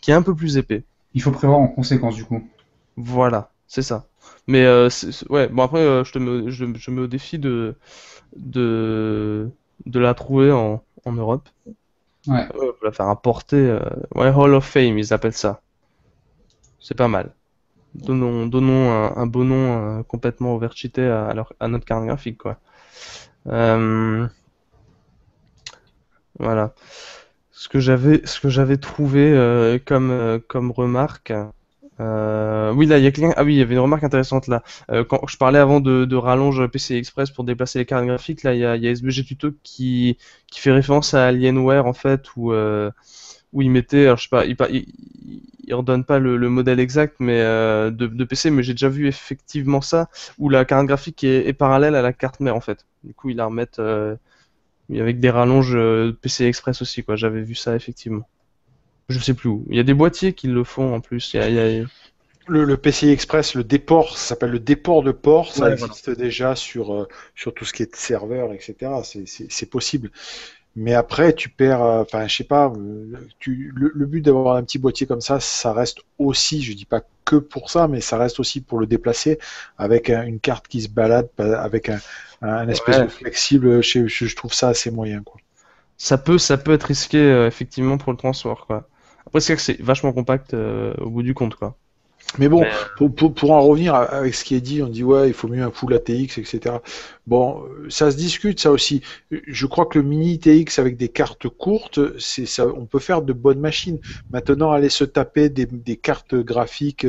qui est un peu plus épais. Il faut prévoir en conséquence du coup. Voilà, c'est ça. Mais ouais, bon après, je me défie de, de la trouver en Europe. Ouais. Pour la faire importer. Ouais, Hall of Fame, ils appellent ça. C'est pas mal. Donnons un beau nom complètement overcheaté à notre carte graphique, quoi. Euh, voilà. Ce que j'avais trouvé comme remarque. Oui, là, il y a quelqu'un. Ah oui, il y avait une remarque intéressante là. Quand je parlais avant de rallonge PCI Express pour déplacer les cartes graphiques, là, il y a SBG Tuto qui fait référence à Alienware en fait, où il mettait, alors je sais pas, il redonne pas le modèle exact, mais de PC, mais j'ai déjà vu effectivement ça, où la carte graphique est parallèle à la carte mère en fait. Du coup, ils la remettent avec des rallonges PCI Express aussi, quoi. J'avais vu ça effectivement. Je sais plus où. Il y a des boîtiers qui le font en plus. Le PCI Express, le déport, ça s'appelle le déport de port, ça Ouais, voilà. existe déjà sur tout ce qui est serveur, etc. C'est possible. Mais après, tu perds, enfin, je sais pas, le but d'avoir un petit boîtier comme ça reste aussi, je dis pas que pour ça, mais ça reste aussi pour le déplacer avec une carte qui se balade, avec un espèce de Ouais. flexible. Je trouve ça assez moyen, quoi. Ça peut être risqué effectivement pour le transport, quoi. Après, c'est vrai que c'est vachement compact au bout du compte, quoi. Mais bon, Mais, pour en revenir avec ce qui est dit, on dit ouais, il faut mieux un full ATX, etc. Bon, ça se discute ça aussi. Je crois que le mini TX avec des cartes courtes, c'est ça, on peut faire de bonnes machines. Maintenant, aller se taper des cartes graphiques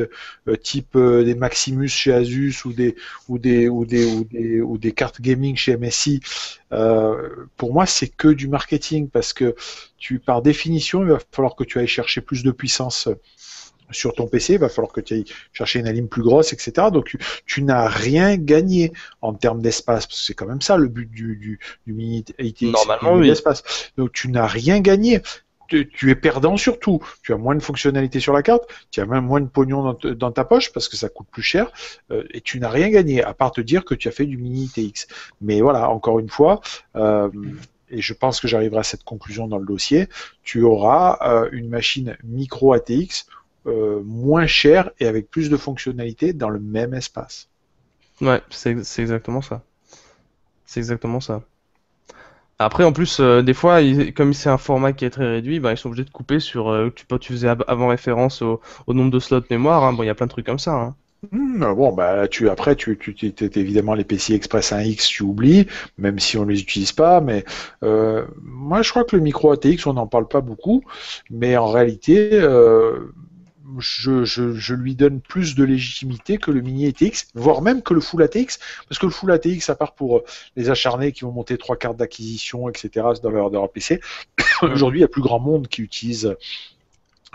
type des Maximus chez Asus ou des cartes gaming chez MSI, pour moi, c'est que du marketing parce que par définition, il va falloir que tu ailles chercher plus de puissance sur ton PC, il va falloir que tu ailles chercher une alim plus grosse, etc. Donc tu n'as rien gagné en termes d'espace, parce que c'est quand même ça le but du mini ATX, c'est de normalement, gagner de oui. l'espace. Donc tu n'as rien gagné. Tu es perdant surtout. Tu as moins de fonctionnalités sur la carte, tu as même moins de pognon dans ta poche parce que ça coûte plus cher, et tu n'as rien gagné à part te dire que tu as fait du mini TX. Mais voilà, encore une fois, et je pense que j'arriverai à cette conclusion dans le dossier, tu auras une machine micro ATX moins cher et avec plus de fonctionnalités dans le même espace. Ouais, c'est exactement ça. C'est exactement ça. Après, en plus, des fois, comme c'est un format qui est très réduit, bah, ils sont obligés de couper sur. Tu faisais avant référence au nombre de slots mémoire, hein. Bon, il y a plein de trucs comme ça, hein. Bon, bah, évidemment les PCI Express 1X, tu oublies, même si on les utilise pas, mais moi je crois que le micro ATX, on n'en parle pas beaucoup, mais en réalité, je lui donne plus de légitimité que le mini ATX, voire même que le full ATX, parce que le full ATX, à part pour les acharnés qui vont monter 3 cartes d'acquisition, etc., dans leur PC, Mm. aujourd'hui il y a plus grand monde qui utilise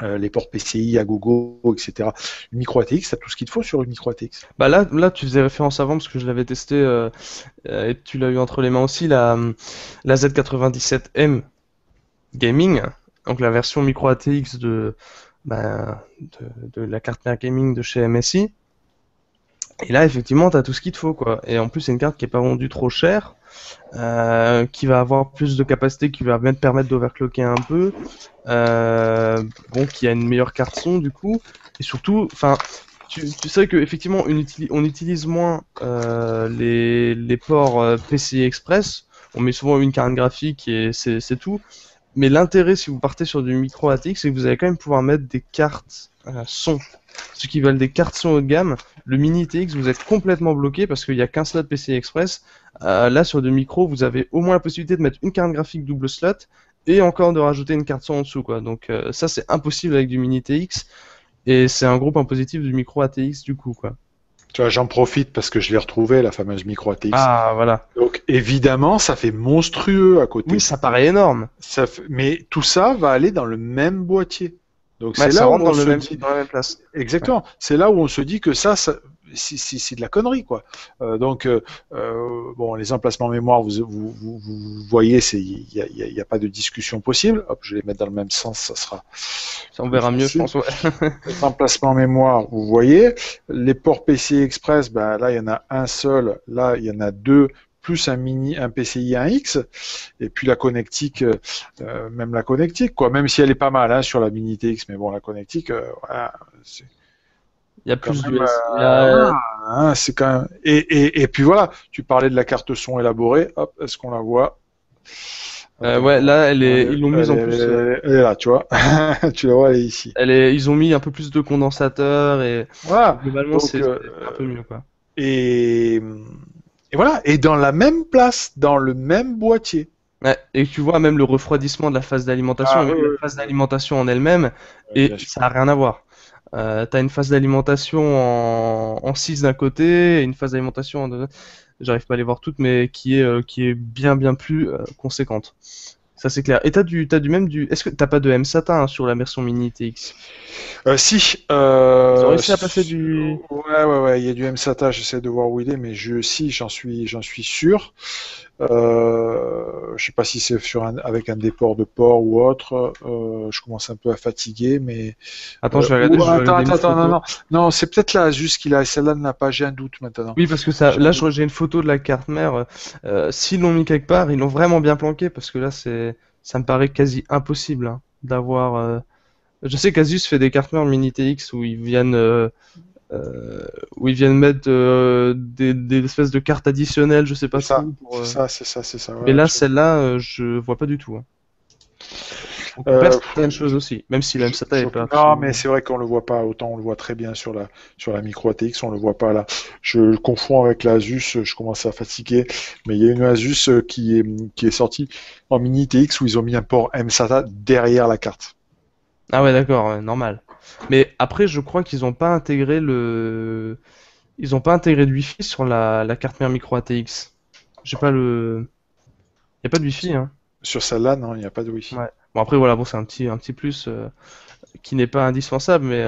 les ports PCI à gogo, etc. Une micro ATX, t'as tout ce qu'il te faut sur une micro ATX. Bah là, tu faisais référence avant parce que je l'avais testé et tu l'as eu entre les mains aussi, la Z97M Gaming, donc la version micro ATX bah, de la carte mère gaming de chez MSI. Et là, effectivement, t'as tout ce qu'il te faut, quoi. Et en plus, c'est une carte qui est pas vendue trop cher, qui va avoir plus de capacité, qui va même permettre d'overclocker un peu. Bon, qui a une meilleure carte son, du coup. Et surtout, enfin, tu sais que effectivement, on utilise moins les ports PCI Express. On met souvent une carte graphique et c'est tout. Mais l'intérêt, si vous partez sur du micro ATX, c'est que vous allez quand même pouvoir mettre des cartes son, ceux qui veulent des cartes son haut de gamme, le Mini TX, vous êtes complètement bloqué parce qu'il n'y a qu'un slot PCI Express. Là, sur de micro, vous avez au moins la possibilité de mettre une carte graphique double slot et encore de rajouter une carte son en dessous, quoi. Donc ça, c'est impossible avec du Mini TX et c'est un gros point positif du micro ATX du coup, quoi. Tu vois, j'en profite parce que je l'ai retrouvé, la fameuse micro ATX. Ah, voilà. Donc, évidemment, ça fait monstrueux à côté. Oui, ça paraît énorme. Mais tout ça va aller dans le même boîtier. Donc, Ouais, c'est ça là où rentre on dans se le même, dit... dans la même place. Exactement. C'est là où on se dit que ça c'est de la connerie, quoi. Bon, les emplacements mémoire, vous voyez, il y a pas de discussion possible. Hop, je vais les mettre dans le même sens, ça sera. Ça, on verra mieux, je pense. Ouais. Les emplacements mémoire, vous voyez. Les ports PCI Express, ben là, il y en a un seul. Là, il y en a deux, plus un PCI 1X. Et puis la connectique, même la connectique, quoi. Même si elle est pas mal, hein, sur la Mini TX, mais bon, la connectique, voilà, c'est Il y a quand plus même, d'US. Il y a... hein, c'est quand même. Et puis voilà, tu parlais de la carte son élaborée. Hop, est-ce qu'on la voit? Attends, ouais, là, ils l'ont mise en plus. elle est là, tu vois. Tu la vois, elle est ici. Ils ont mis un peu plus de condensateurs et Voilà. globalement, Donc, c'est un peu mieux, quoi. et voilà. Et dans la même place, dans le même boîtier. Ouais, et tu vois même le refroidissement de la phase d'alimentation, Ah, et même oui, la oui, phase d'alimentation en elle-même, et bien sûr. ça n'a rien à voir. T'as une phase d'alimentation en 6 d'un côté, et une phase d'alimentation j'arrive pas à les voir toutes, mais qui est bien plus conséquente. Ça c'est clair. Et t'as du même du. Est-ce que t'as pas de MSATA, hein, sur la version Mini TX? Si. Ils ont réussi à passer du. Ouais. Il y a du MSATA. J'essaie de voir où il est, mais j'en suis sûr. Je sais pas si c'est avec un déport de port ou autre. Je commence un peu à fatiguer, mais. Attends, je vais regarder. Je vais regarder une Attends, photo. non, c'est peut-être là juste qu'il a. Celle-là n'a pas. J'ai un doute maintenant. Oui, parce que ça, là, j'ai une photo de la carte mère. S'ils l'ont mis quelque part, ils l'ont vraiment bien planqué, parce que là, ça me paraît quasi impossible, hein, d'avoir. Je sais qu'Asus fait des cartes mères Mini TX où ils viennent mettre des espèces de cartes additionnelles, je sais pas C'est ça, trop. c'est ça. Mais Ouais, là, celle-là, je vois pas du tout, hein. On peut faire certaines choses aussi, même si même SATA est pas. Non, mais c'est vrai qu'on le voit pas. Autant on le voit très bien sur la micro ATX, on le voit pas là. Je le confonds avec la Asus. Je commence à fatiguer. Mais il y a une Asus qui est sortie en Mini TX où ils ont mis un port MSATA derrière la carte. Ah ouais, d'accord, ouais, normal. Mais après, je crois qu'ils ont pas intégré ils ont pas intégré de Wi-Fi sur la carte mère micro ATX. J'ai pas le. Y a pas de Wi-Fi, hein. Sur celle-là, non, il n'y a pas de Wi-Fi. Ouais. Bon, après, voilà, bon, c'est un petit plus qui n'est pas indispensable, mais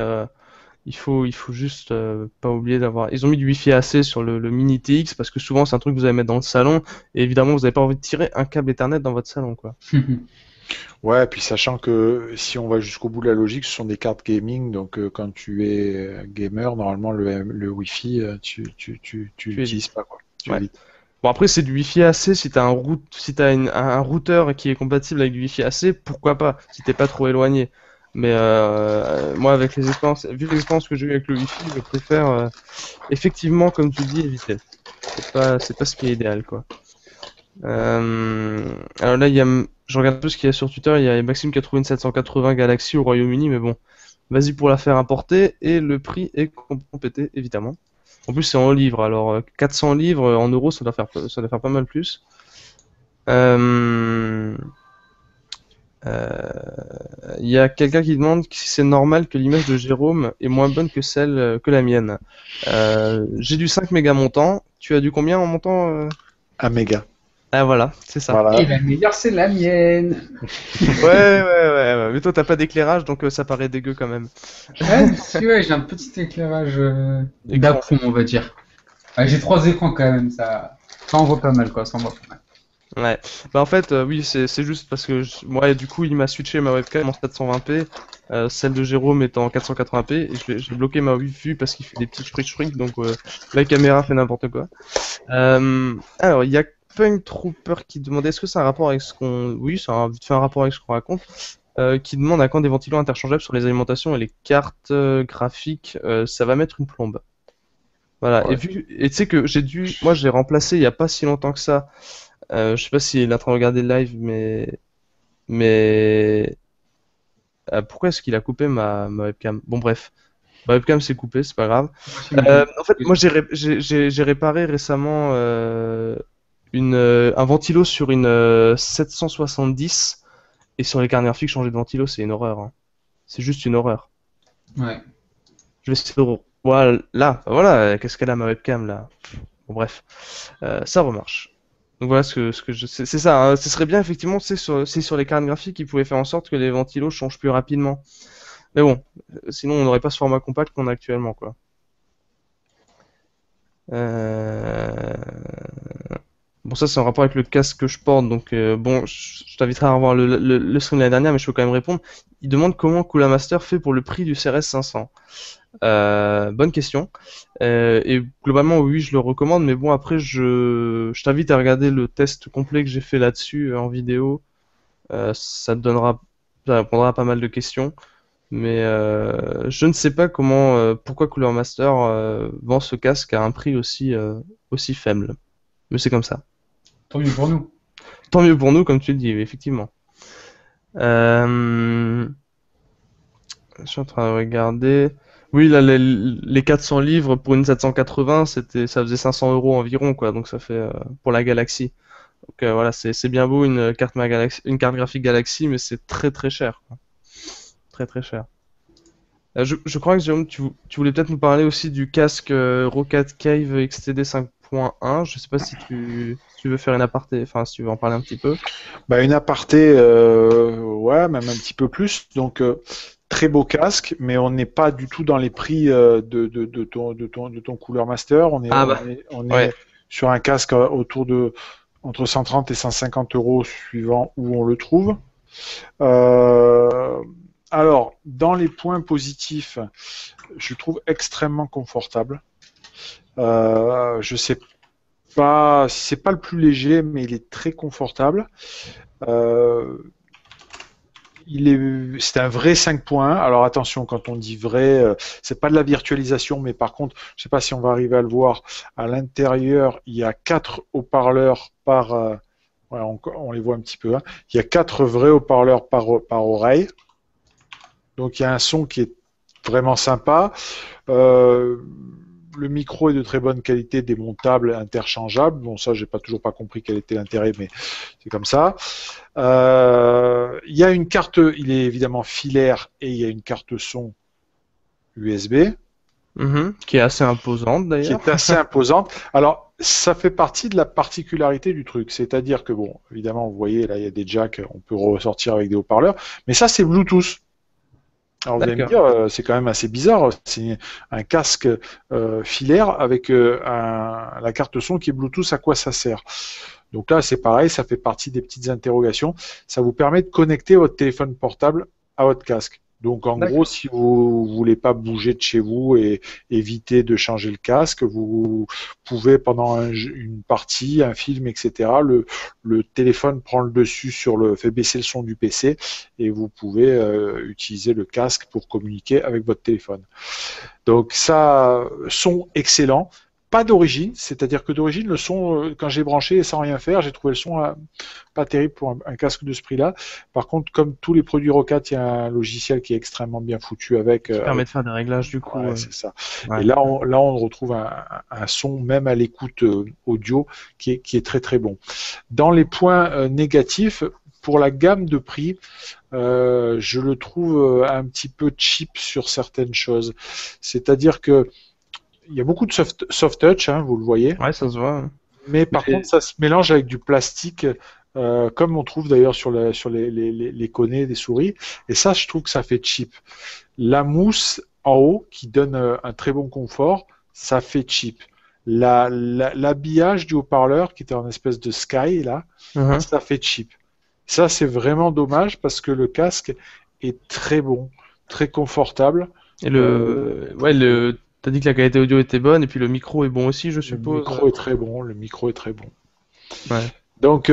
il faut juste pas oublier d'avoir. Ils ont mis du Wi-Fi AC sur le Mini TX parce que souvent, c'est un truc que vous allez mettre dans le salon et évidemment, vous n'avez pas envie de tirer un câble Ethernet dans votre salon, quoi. Ouais, puis sachant que si on va jusqu'au bout de la logique, ce sont des cartes gaming, donc quand tu es gamer, normalement le Wi-Fi, tu l'utilises pas, quoi. Tu Ouais. évites. Bon, après, c'est du Wi-Fi AC. Si t'as si t'as un routeur qui est compatible avec du Wi-Fi AC, pourquoi pas, si t'es pas trop éloigné. Mais moi, avec vu les expériences que j'ai eues avec le Wi-Fi, je préfère effectivement, comme tu dis, éviter. C'est pas ce qui est idéal, quoi. Alors là, je regarde un peu ce qu'il y a sur Twitter. Il y a Maxime qui a trouvé une 780 Galaxy au Royaume-Uni, mais bon, vas-y pour la faire importer. Et le prix est complètement pété, évidemment. En plus, c'est en livres. Alors, 400 livres en euros, ça doit faire pas mal plus. Il y a quelqu'un qui demande si c'est normal que l'image de Jérôme est moins bonne que celle que la mienne. J'ai du 5 mégas montant. Tu as du combien en montant 1 méga. Ah voilà, c'est ça. Voilà. Et la meilleure, c'est la mienne. Ouais. Mais toi, t'as pas d'éclairage, donc ça paraît dégueu quand même. Ouais, si, ouais, j'ai un petit éclairage d'appoint, on va dire. Ouais, j'ai 3 écrans quand même, ça envoie pas mal, quoi. Ça envoie pas mal. Ouais. Bah en fait, oui, c'est juste parce que moi, du coup, il m'a switché ma webcam en 720p, celle de Jérôme est en 480p, et j'ai bloqué ma Wi-Fi parce qu'il fait des petits shriek, donc la caméra fait n'importe quoi. Alors, il y a Punk Trooper qui demandait est-ce que c'est un rapport avec ce qu'on. Oui, c'est vite fait un rapport avec ce qu'on raconte. Qui demande à quand des ventilos interchangeables sur les alimentations et les cartes graphiques, ça va mettre une plombe. Voilà. Ouais. Et tu sais que moi j'ai remplacé il y a pas si longtemps que ça. Je sais pas s'il est en train de regarder le live, mais Pourquoi est-ce qu'il a coupé ma webcam? Bon, bref. Ma webcam s'est coupée, c'est pas grave. En fait, moi, j'ai réparé récemment un ventilo sur une 770. Et sur les cartes graphiques, changer de ventilo, c'est une horreur, hein. C'est juste une horreur. Ouais. Je vais essayer de... Voilà, qu'est-ce qu'elle a ma webcam là? Bon, bref, ça remarche. Donc voilà c'est ça, hein. Ce serait bien effectivement, c'est sur les cartes graphiques qu'ils pouvaient faire en sorte que les ventilos changent plus rapidement. Mais bon, sinon on n'aurait pas ce format compact qu'on a actuellement, quoi. Bon, ça c'est en rapport avec le casque que je porte, donc bon, je t'inviterai à revoir le stream de l'année dernière, mais je peux quand même répondre. Il demande comment Cooler Master fait pour le prix du CRS 500. Bonne question. Et globalement, oui, je le recommande, mais bon, après, je t'invite à regarder le test complet que j'ai fait là-dessus en vidéo. Ça répondra à pas mal de questions. Mais je ne sais pas pourquoi Cooler Master vend ce casque à un prix aussi faible. Mais c'est comme ça. Tant mieux pour nous. Tant mieux pour nous, comme tu le dis, effectivement. Je suis en train de regarder. Oui, là, les 400 livres pour une 780, ça faisait 500 € environ, quoi. Donc ça fait pour la Galaxy. Donc voilà, c'est bien beau une carte graphique Galaxy, mais c'est très très cher, quoi. Très très cher. Je crois que Jérôme, tu voulais peut-être nous parler aussi du casque Rocket Cave XTD 5.1. Je sais pas si tu veux faire une aparté, enfin si tu veux en parler un petit peu. Bah, une aparté, ouais, même un petit peu plus. Donc, très beau casque, mais on n'est pas du tout dans les prix de ton Cooler Master. On est Ouais. sur un casque entre 130 et 150 € suivant où on le trouve. Alors, dans les points positifs, je le trouve extrêmement confortable. Je sais pas, c'est pas le plus léger, mais il est très confortable. C'est un vrai 5.1. Alors attention, quand on dit vrai, c'est pas de la virtualisation, mais par contre, je sais pas si on va arriver à le voir. À l'intérieur, il y a 4 haut-parleurs voilà, on les voit un petit peu, hein. Il y a 4 vrais haut-parleurs par oreille. Donc il y a un son qui est vraiment sympa. Le micro est de très bonne qualité, démontable, interchangeable. Bon, ça, j'ai toujours pas compris quel était l'intérêt, mais c'est comme ça. Il y a une carte, il est évidemment filaire et il y a une carte son USB. Qui est assez imposante Qui d'ailleurs. est assez imposante. Alors, ça fait partie de la particularité du truc. C'est-à-dire que, bon, évidemment, vous voyez, là, il y a des jacks, on peut ressortir avec des haut-parleurs, mais ça, c'est Bluetooth. Alors vous allez me dire, c'est quand même assez bizarre, c'est un casque filaire avec la carte son qui est Bluetooth, à quoi ça sert? Donc là, c'est pareil, ça fait partie des petites interrogations. Ça vous permet de connecter votre téléphone portable à votre casque. Donc en gros, si vous voulez pas bouger de chez vous et éviter de changer le casque, vous pouvez pendant une partie, un film, etc. Le téléphone prend le dessus fait baisser le son du PC et vous pouvez utiliser le casque pour communiquer avec votre téléphone. Donc ça, son excellent. Pas d'origine, c'est-à-dire que d'origine, le son, quand j'ai branché sans rien faire, j'ai trouvé le son pas terrible pour un casque de ce prix-là. Par contre, comme tous les produits Rocat, il y a un logiciel qui est extrêmement bien foutu avec. Qui permet de faire des réglages du coup. Ouais, c'est ça. Ouais. Et là, on retrouve un son, même à l'écoute audio, qui est très très bon. Dans les points négatifs, pour la gamme de prix, je le trouve un petit peu cheap sur certaines choses. C'est-à-dire que il y a beaucoup de soft touch, hein, vous le voyez. Ouais, ça se voit. Mais par contre, ça se mélange avec du plastique, comme on trouve d'ailleurs sur les connets des souris. Et ça, je trouve que ça fait cheap. La mousse en haut, qui donne un très bon confort, ça fait cheap. L'habillage du haut-parleur, qui était en espèce de sky, là, ça fait cheap. Ça, c'est vraiment dommage parce que le casque est très bon, très confortable. Et t'as dit que la qualité audio était bonne et puis le micro est bon aussi, je suppose. Le micro est très bon, le micro est très bon. Ouais. Donc,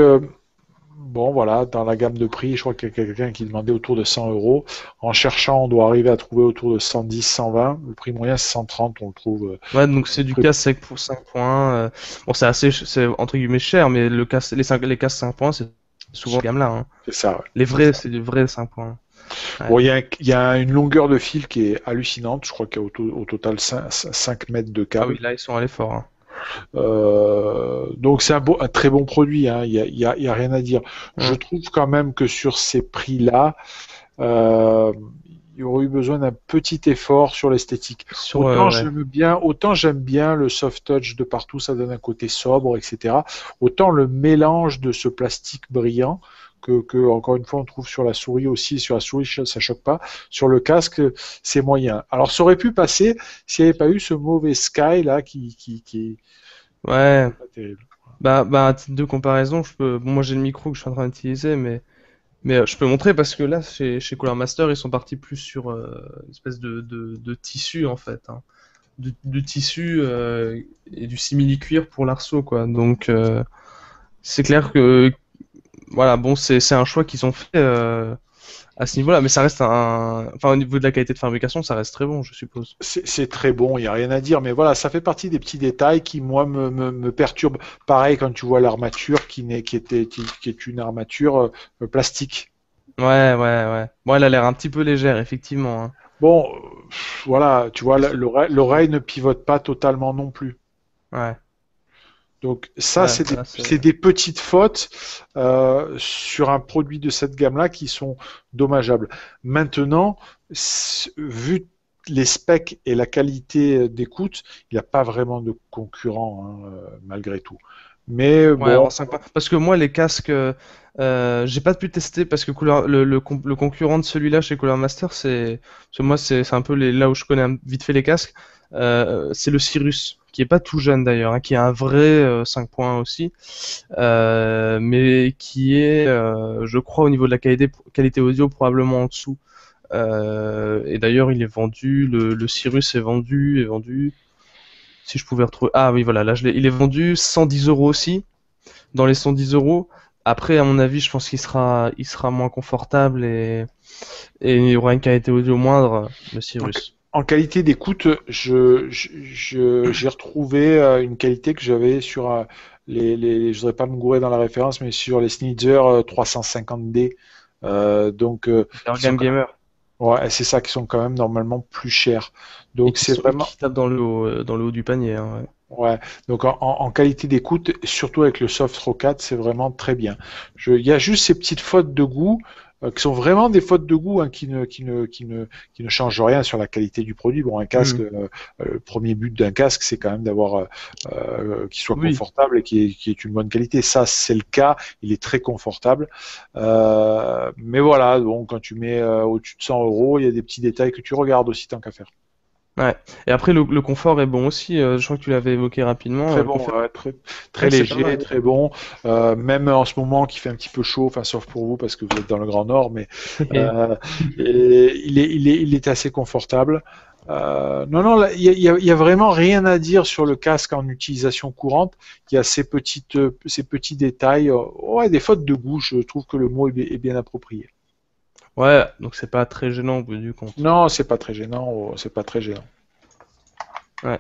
bon, voilà, dans la gamme de prix, je crois qu'il y a quelqu'un qui demandait autour de 100 €. En cherchant, on doit arriver à trouver autour de 110, 120. Le prix moyen, c'est 130, on le trouve. Ouais, donc c'est du casque sec pour 5.1. Bon, c'est entre guillemets cher, mais les casques 5.1, c'est souvent cette gamme-là, hein. C'est ça, ouais. Les vrais, c'est du vrai 5.1. Ouais. Bon, il y a une longueur de fil qui est hallucinante. Je crois qu'il y a au total 5 mètres de Ah câble. oui, là ils sont allés fort, hein. Donc c'est un très bon produit, hein. Il y a rien à dire. Je Mm. trouve quand même que sur ces prix-là, euh, il y aurait eu besoin d'un petit effort sur l'esthétique. Sur ouais. Autant j'aime bien le soft touch de partout, ça donne un côté sobre, etc. Autant le mélange de ce plastique brillant encore une fois on trouve sur la souris aussi, sur la souris ça choque pas, sur le casque c'est moyen. Alors ça aurait pu passer s'il n'y avait pas eu ce mauvais sky là qui Ouais. est pas terrible. Bah, à titre de comparaison, bon, moi j'ai le micro que je suis en train d'utiliser, mais je peux montrer parce que là, chez Cooler Master, ils sont partis plus sur une espèce de tissu en fait, hein. De tissu et du simili-cuir pour l'arceau, quoi. Donc, c'est clair que, voilà, bon, c'est un choix qu'ils ont fait à ce niveau-là, mais ça reste enfin, au niveau de la qualité de fabrication, ça reste très bon, je suppose. C'est très bon, il n'y a rien à dire, mais voilà, ça fait partie des petits détails qui, moi, me perturbent. Pareil, quand tu vois l'armature qui est une armature plastique. Ouais, ouais, ouais. Bon, elle a l'air un petit peu légère, effectivement, hein. Bon, voilà, tu vois, l'oreille ne pivote pas totalement non plus. Ouais, Donc ça, ouais, là, c'est... c'est des petites fautes sur un produit de cette gamme-là qui sont dommageables. Maintenant, vu les specs et la qualité d'écoute, il n'y a pas vraiment de concurrent hein, malgré tout. Mais Ouais, bon, en 5 points. Parce que moi, les casques, j'ai pas pu tester parce que le concurrent de celui-là chez Cooler Master, parce que moi, c'est un peu là où je connais vite fait les casques. C'est le Cirrus, qui est pas tout jeune d'ailleurs, hein, qui est un vrai 5 points aussi, mais qui est, je crois, au niveau de la qualité audio, probablement en dessous. Et d'ailleurs, il est vendu, le Cirrus est vendu. Si je pouvais retrouver. Ah oui, voilà, là, il est vendu 110 euros aussi dans les 110 euros. Après, à mon avis, je pense il sera moins confortable et il y aura une qualité audio moindre, le Cirrus. en qualité d'écoute, j'ai retrouvé une qualité que j'avais sur je voudrais pas me gourer dans la référence, mais sur les Sneezer 350D. Donc, qui sont Organ Gamer. ouais, c'est ça qui sont quand même normalement plus chers. Et Donc c'est vraiment qui tapent dans le haut du panier, hein, ouais. ouais. Donc en qualité d'écoute, surtout avec le Soft Rocade, c'est vraiment très bien. Il y a juste ces petites fautes de goût qui sont vraiment des fautes de goût hein, qui ne changent rien sur la qualité du produit. Bon, un casque, Hmm. le premier but d'un casque, c'est quand même d'avoir qu'il soit Oui. confortable et qui est une bonne qualité. Ça, c'est le cas. Il est très confortable. Mais voilà, bon, quand tu mets au-dessus de 100 euros, il y a des petits détails que tu regardes aussi tant qu'à faire. Ouais. Et après, le confort est bon aussi. Je crois que tu l'avais évoqué rapidement. Très Le bon, confort, ouais, très c'est pas léger, mal. très bon. Même en ce moment qui fait un petit peu chaud, enfin sauf pour vous parce que vous êtes dans le Grand Nord, mais euh, il est assez confortable. Non, non, là, il y a vraiment rien à dire sur le casque en utilisation courante. Il y a ces petits détails, ouais, des fautes de goût. Je trouve que le mot est bien approprié. Ouais, donc c'est pas très gênant au bout du compte. Non, c'est pas très gênant, c'est pas très gênant. Ouais.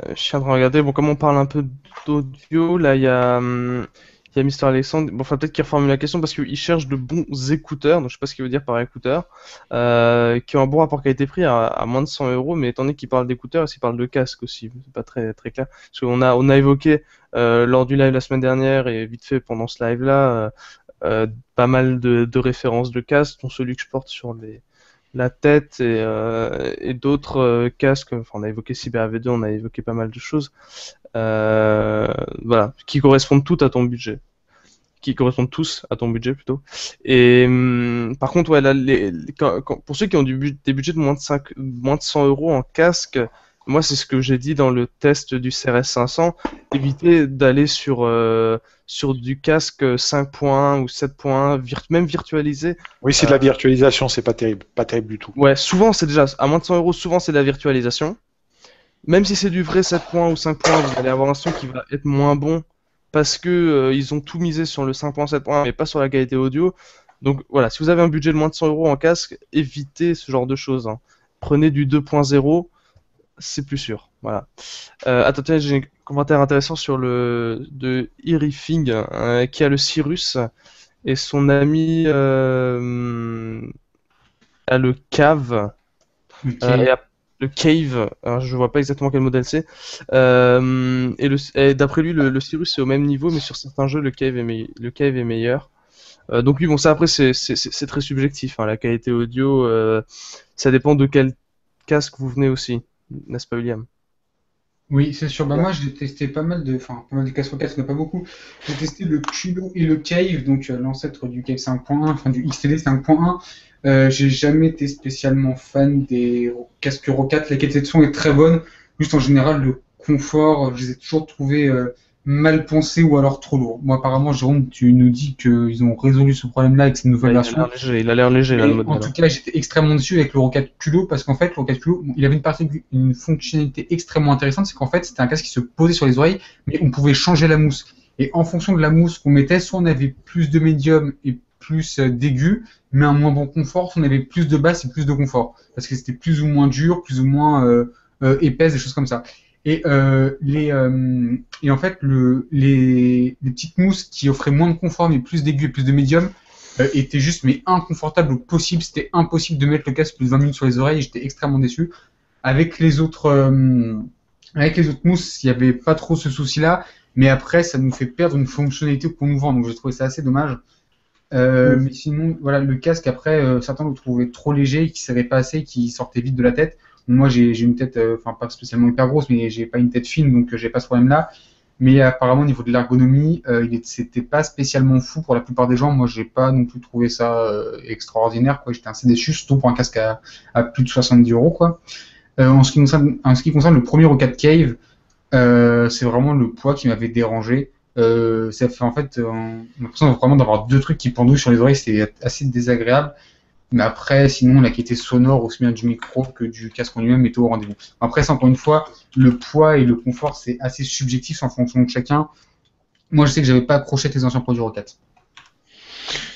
Je suis en train de regarder. Bon, comme on parle un peu d'audio, là, il y a Mister Alexandre. Bon, enfin, peut-être qu'il reformule la question parce qu'il cherche de bons écouteurs. Donc, je sais pas ce qu'il veut dire par écouteur. Qui ont un bon rapport qualité-prix à moins de 100 euros. Mais étant donné qu'il parle d'écouteurs, il parle de casque aussi. C'est pas très, très clair. Parce on a évoqué lors du live la semaine dernière et vite fait pendant ce live-là, pas mal de références de casques, dont celui que je porte sur la tête et d'autres casques. Enfin, on a évoqué CyberAV2, on a évoqué pas mal de choses. Voilà, qui correspondent toutes à ton budget. Qui correspondent tous à ton budget plutôt. Et par contre, ouais, là, pour ceux qui ont des budgets de moins de 100 euros en casque, moi c'est ce que j'ai dit dans le test du CRS 500, éviter d'aller sur du casque 5 points ou 7 points, même virtualisé. Oui, c'est de la virtualisation, c'est pas terrible du tout. Ouais, souvent c'est déjà, à moins de 100 euros, souvent c'est de la virtualisation. Même si c'est du vrai 7 points ou 5 points, vous allez avoir un son qui va être moins bon parce que ils ont tout misé sur le 5 points, 7 points, mais pas sur la qualité audio. Donc voilà, si vous avez un budget de moins de 100 euros en casque, évitez ce genre de choses, hein. Prenez du 2.0, c'est plus sûr. Voilà. Attends, tiens, j'ai un commentaire intéressant sur de Irifing qui a le Cirrus et son ami a le Cave. Ok. Et le Cave, alors je vois pas exactement quel modèle c'est. Et d'après lui, le Cyrus est au même niveau, mais sur certains jeux, le Cave est meilleur. Donc oui, bon, ça après, c'est très subjectif, hein, la qualité audio. Ça dépend de quel casque vous venez aussi, n'est-ce pas, William? Oui, c'est sûr. Bah, moi, j'ai testé pas mal de casques Rocket, mais pas beaucoup. J'ai testé le Culo et le Cave, donc l'ancêtre du Cave 5.1, enfin du XTD 5.1. J'ai jamais été spécialement fan des casques Rocket. La qualité de son est très bonne. Juste en général, le confort, je les ai toujours trouvés mal pensés ou alors trop lourds. Moi, apparemment, Jérôme, tu nous dis qu'ils ont résolu ce problème-là avec cette nouvelle Ouais, version. il a l'air léger là, le Mais en modèle, tout hein. cas, j'étais extrêmement déçu avec le Rocket Culot parce qu'en fait, le Rocket Culot, il avait une fonctionnalité extrêmement intéressante, c'est qu'en fait, c'était un casque qui se posait sur les oreilles, mais on pouvait changer la mousse. Et en fonction de la mousse qu'on mettait, soit on avait plus de médium et plus d'aigu, mais un moins bon confort, soit on avait plus de basse et plus de confort. Parce que c'était plus ou moins dur, plus ou moins épaisse, des choses comme ça. Et, et en fait, les petites mousses qui offraient moins de confort, mais plus d'aigu et plus de médium, était juste mais inconfortable au possible. C'était impossible de mettre le casque plus de 20 minutes sur les oreilles. Et j'étais extrêmement déçu. Avec les autres, euh, avec les autres mousses, il n'y avait pas trop ce souci-là. Mais après, ça nous fait perdre une fonctionnalité qu'on nous vend. Donc j'ai trouvé ça assez dommage. Mm. Mais sinon, voilà, le casque, après, certains le trouvaient trop léger, qui ne servait pas assez, qui sortait vite de la tête. Moi, j'ai une tête, enfin, pas spécialement hyper grosse, mais j'ai pas une tête fine, donc j'ai pas ce problème-là. Mais apparemment, au niveau de l'ergonomie, c'était pas spécialement fou pour la plupart des gens. Moi, j'ai pas non plus trouvé ça extraordinaire, quoi. J'étais assez déçu, surtout pour un casque à plus de 70 euros, quoi. En ce qui concerne le premier Rocket Cave, c'est vraiment le poids qui m'avait dérangé. Ça fait en fait, on a l'impression vraiment d'avoir deux trucs qui pendouillent sur les oreilles, c'est assez désagréable. Mais après, sinon, la qualité sonore, aussi bien du micro que du casque en lui-même, est au rendez-vous. Après, ça, encore une fois, le poids et le confort, c'est assez subjectif en fonction de chacun. Moi, je sais que j'avais pas accroché avec les anciens produits Rocket.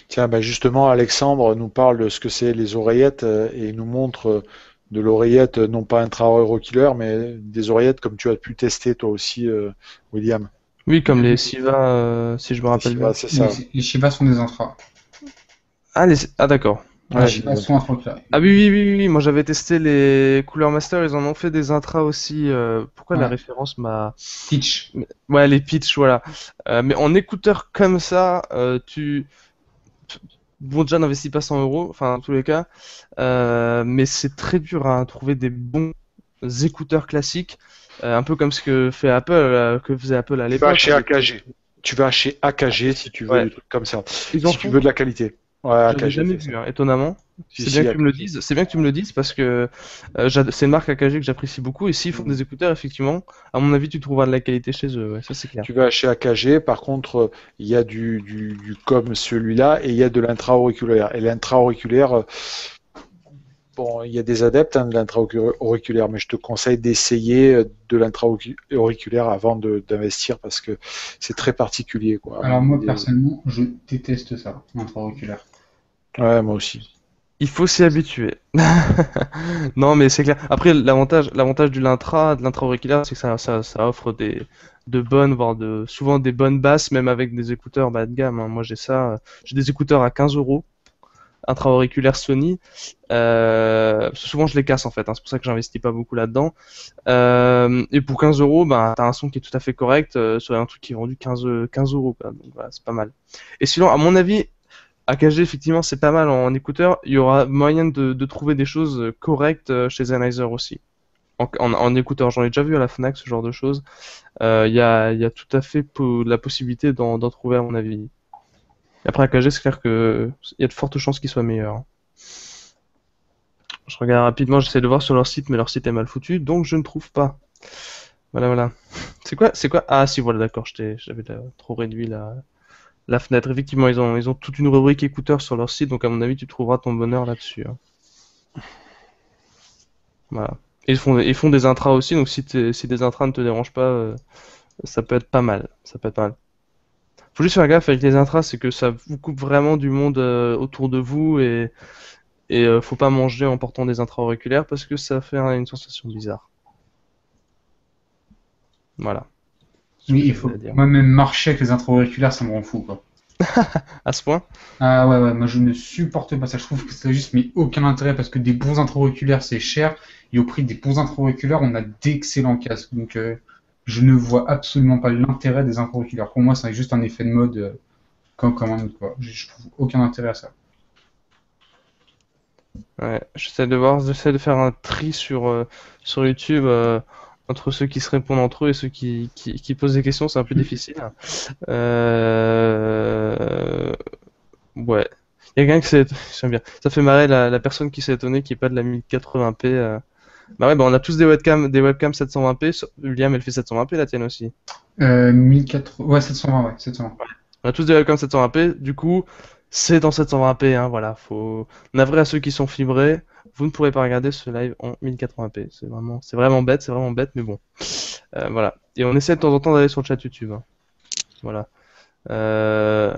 Tiens, ben justement, Alexandre nous parle de ce que c'est les oreillettes et il nous montre de l'oreillette, non pas intra-auriculaire, mais des oreillettes comme tu as pu tester toi aussi, William. Oui, comme les Siva, si je me rappelle bien. C'est ça. Les Shiba sont des intras. Ah d'accord. Les Ouais, Shiba sont intra-auriculaires. Ah oui, oui, oui, oui, oui, moi j'avais testé les Cooler Master, ils en ont fait des intras aussi. Pourquoi la Ouais. référence m'a... Teach. Ouais, les pitch, voilà. Mais en écouteur comme ça, Bon, déjà, n'investis pas 100 euros, enfin, dans tous les cas. Mais c'est très dur à trouver des bons écouteurs classiques. Un peu comme ce que fait Apple, que faisait Apple à tu vas l'époque, chez hein. AKG. Tu vas chez AKG si tu veux Ouais, des trucs comme ça. ils en Si tu font. veux de la qualité. Ouais, J'avais AKG jamais fait ça. vu, hein, étonnamment. Si, C'est bien si, que tu me le AKG. dises. C'est bien que tu me le dises parce que c'est une marque AKG que j'apprécie beaucoup. Et s'ils font des écouteurs, effectivement, à mon avis, tu trouveras de la qualité chez eux. Ouais, ça, c'est clair. Tu vas chez AKG, par contre, il y a du comme celui-là et il y a de l'intra-auriculaire. Et l'intra-auriculaire, bon, il y a des adeptes de l'intra-auriculaire, mais je te conseille d'essayer de l'intra-auriculaire avant d'investir parce que c'est très particulier, quoi. Alors moi, personnellement, je déteste ça, l'intra-auriculaire. Ouais, moi aussi. Il faut s'y habituer. Non, mais c'est clair. Après, l'avantage de l'intra-auriculaire, c'est que ça offre de bonnes, voire souvent des bonnes basses, même avec des écouteurs bas de gamme, hein. Moi, j'ai ça. J'ai des écouteurs à 15 euros, intra-auriculaires Sony. Parce que souvent, je les casse en fait, hein. C'est pour ça que j'investis pas beaucoup là-dedans. Et pour 15 euros, bah, t'as un son qui est tout à fait correct sur un truc qui est vendu 15 euros, quoi. Donc, voilà, c'est pas mal. Et sinon, à mon avis, AKG, effectivement, c'est pas mal en écouteur. Il y aura moyen de trouver des choses correctes chez Sennheiser aussi. En écouteur, j'en ai déjà vu à la Fnac, ce genre de choses. Il y a tout à fait la possibilité d'en trouver, à mon avis. Et après, AKG, c'est clair que il y a de fortes chances qu'il soit meilleur, hein. Je regarde rapidement, j'essaie de voir sur leur site, mais leur site est mal foutu, donc je ne trouve pas. Voilà, voilà. C'est quoi? Ah, si, voilà, d'accord, j'avais trop réduit la fenêtre. Effectivement, ils ont toute une rubrique écouteurs sur leur site, donc à mon avis, tu trouveras ton bonheur là-dessus, hein. Voilà. Et ils font des intras aussi, donc si des intras ne te dérangent pas, ça peut être pas mal. Ça peut être pas mal. Faut juste faire gaffe avec les intras, c'est que ça vous coupe vraiment du monde autour de vous et faut pas manger en portant des intra-auriculaires parce que ça fait une sensation bizarre. Voilà. C'est ce Oui, que il j'avais faut. à dire. Moi, même marcher avec les intra-auriculaires, ça me rend fou, quoi. À ce point? Ah ouais, ouais, moi je ne supporte pas ça. Je trouve que ça n'a juste mais aucun intérêt parce que des bons intra-auriculaires c'est cher et au prix des bons intra-auriculaires on a d'excellents casques. Donc je ne vois absolument pas l'intérêt des intra-auriculaires. Pour moi c'est juste un effet de mode comme un autre quoi. Je trouve aucun intérêt à ça. Ouais, j'essaie de faire un tri sur YouTube entre ceux qui se répondent entre eux et ceux qui posent des questions, c'est un peu difficile. Euh... Ouais. Il y a quelqu'un qui s'est... J'aime bien. Ça fait marrer la personne qui s'est étonnée qu'il n'y ait pas de la 1080p. Bah ouais, bah on a tous des webcams 720p. Liam, elle fait 720p, la tienne aussi. 1080, ouais 720, ouais 720. On a tous des webcams 720p, du coup, c'est dans 720p, hein, voilà. Navré à ceux qui sont fibrés, vous ne pourrez pas regarder ce live en 1080p. C'est vraiment bête, mais bon. Voilà. Et on essaie de temps en temps d'aller sur le chat YouTube, hein. Voilà. Euh...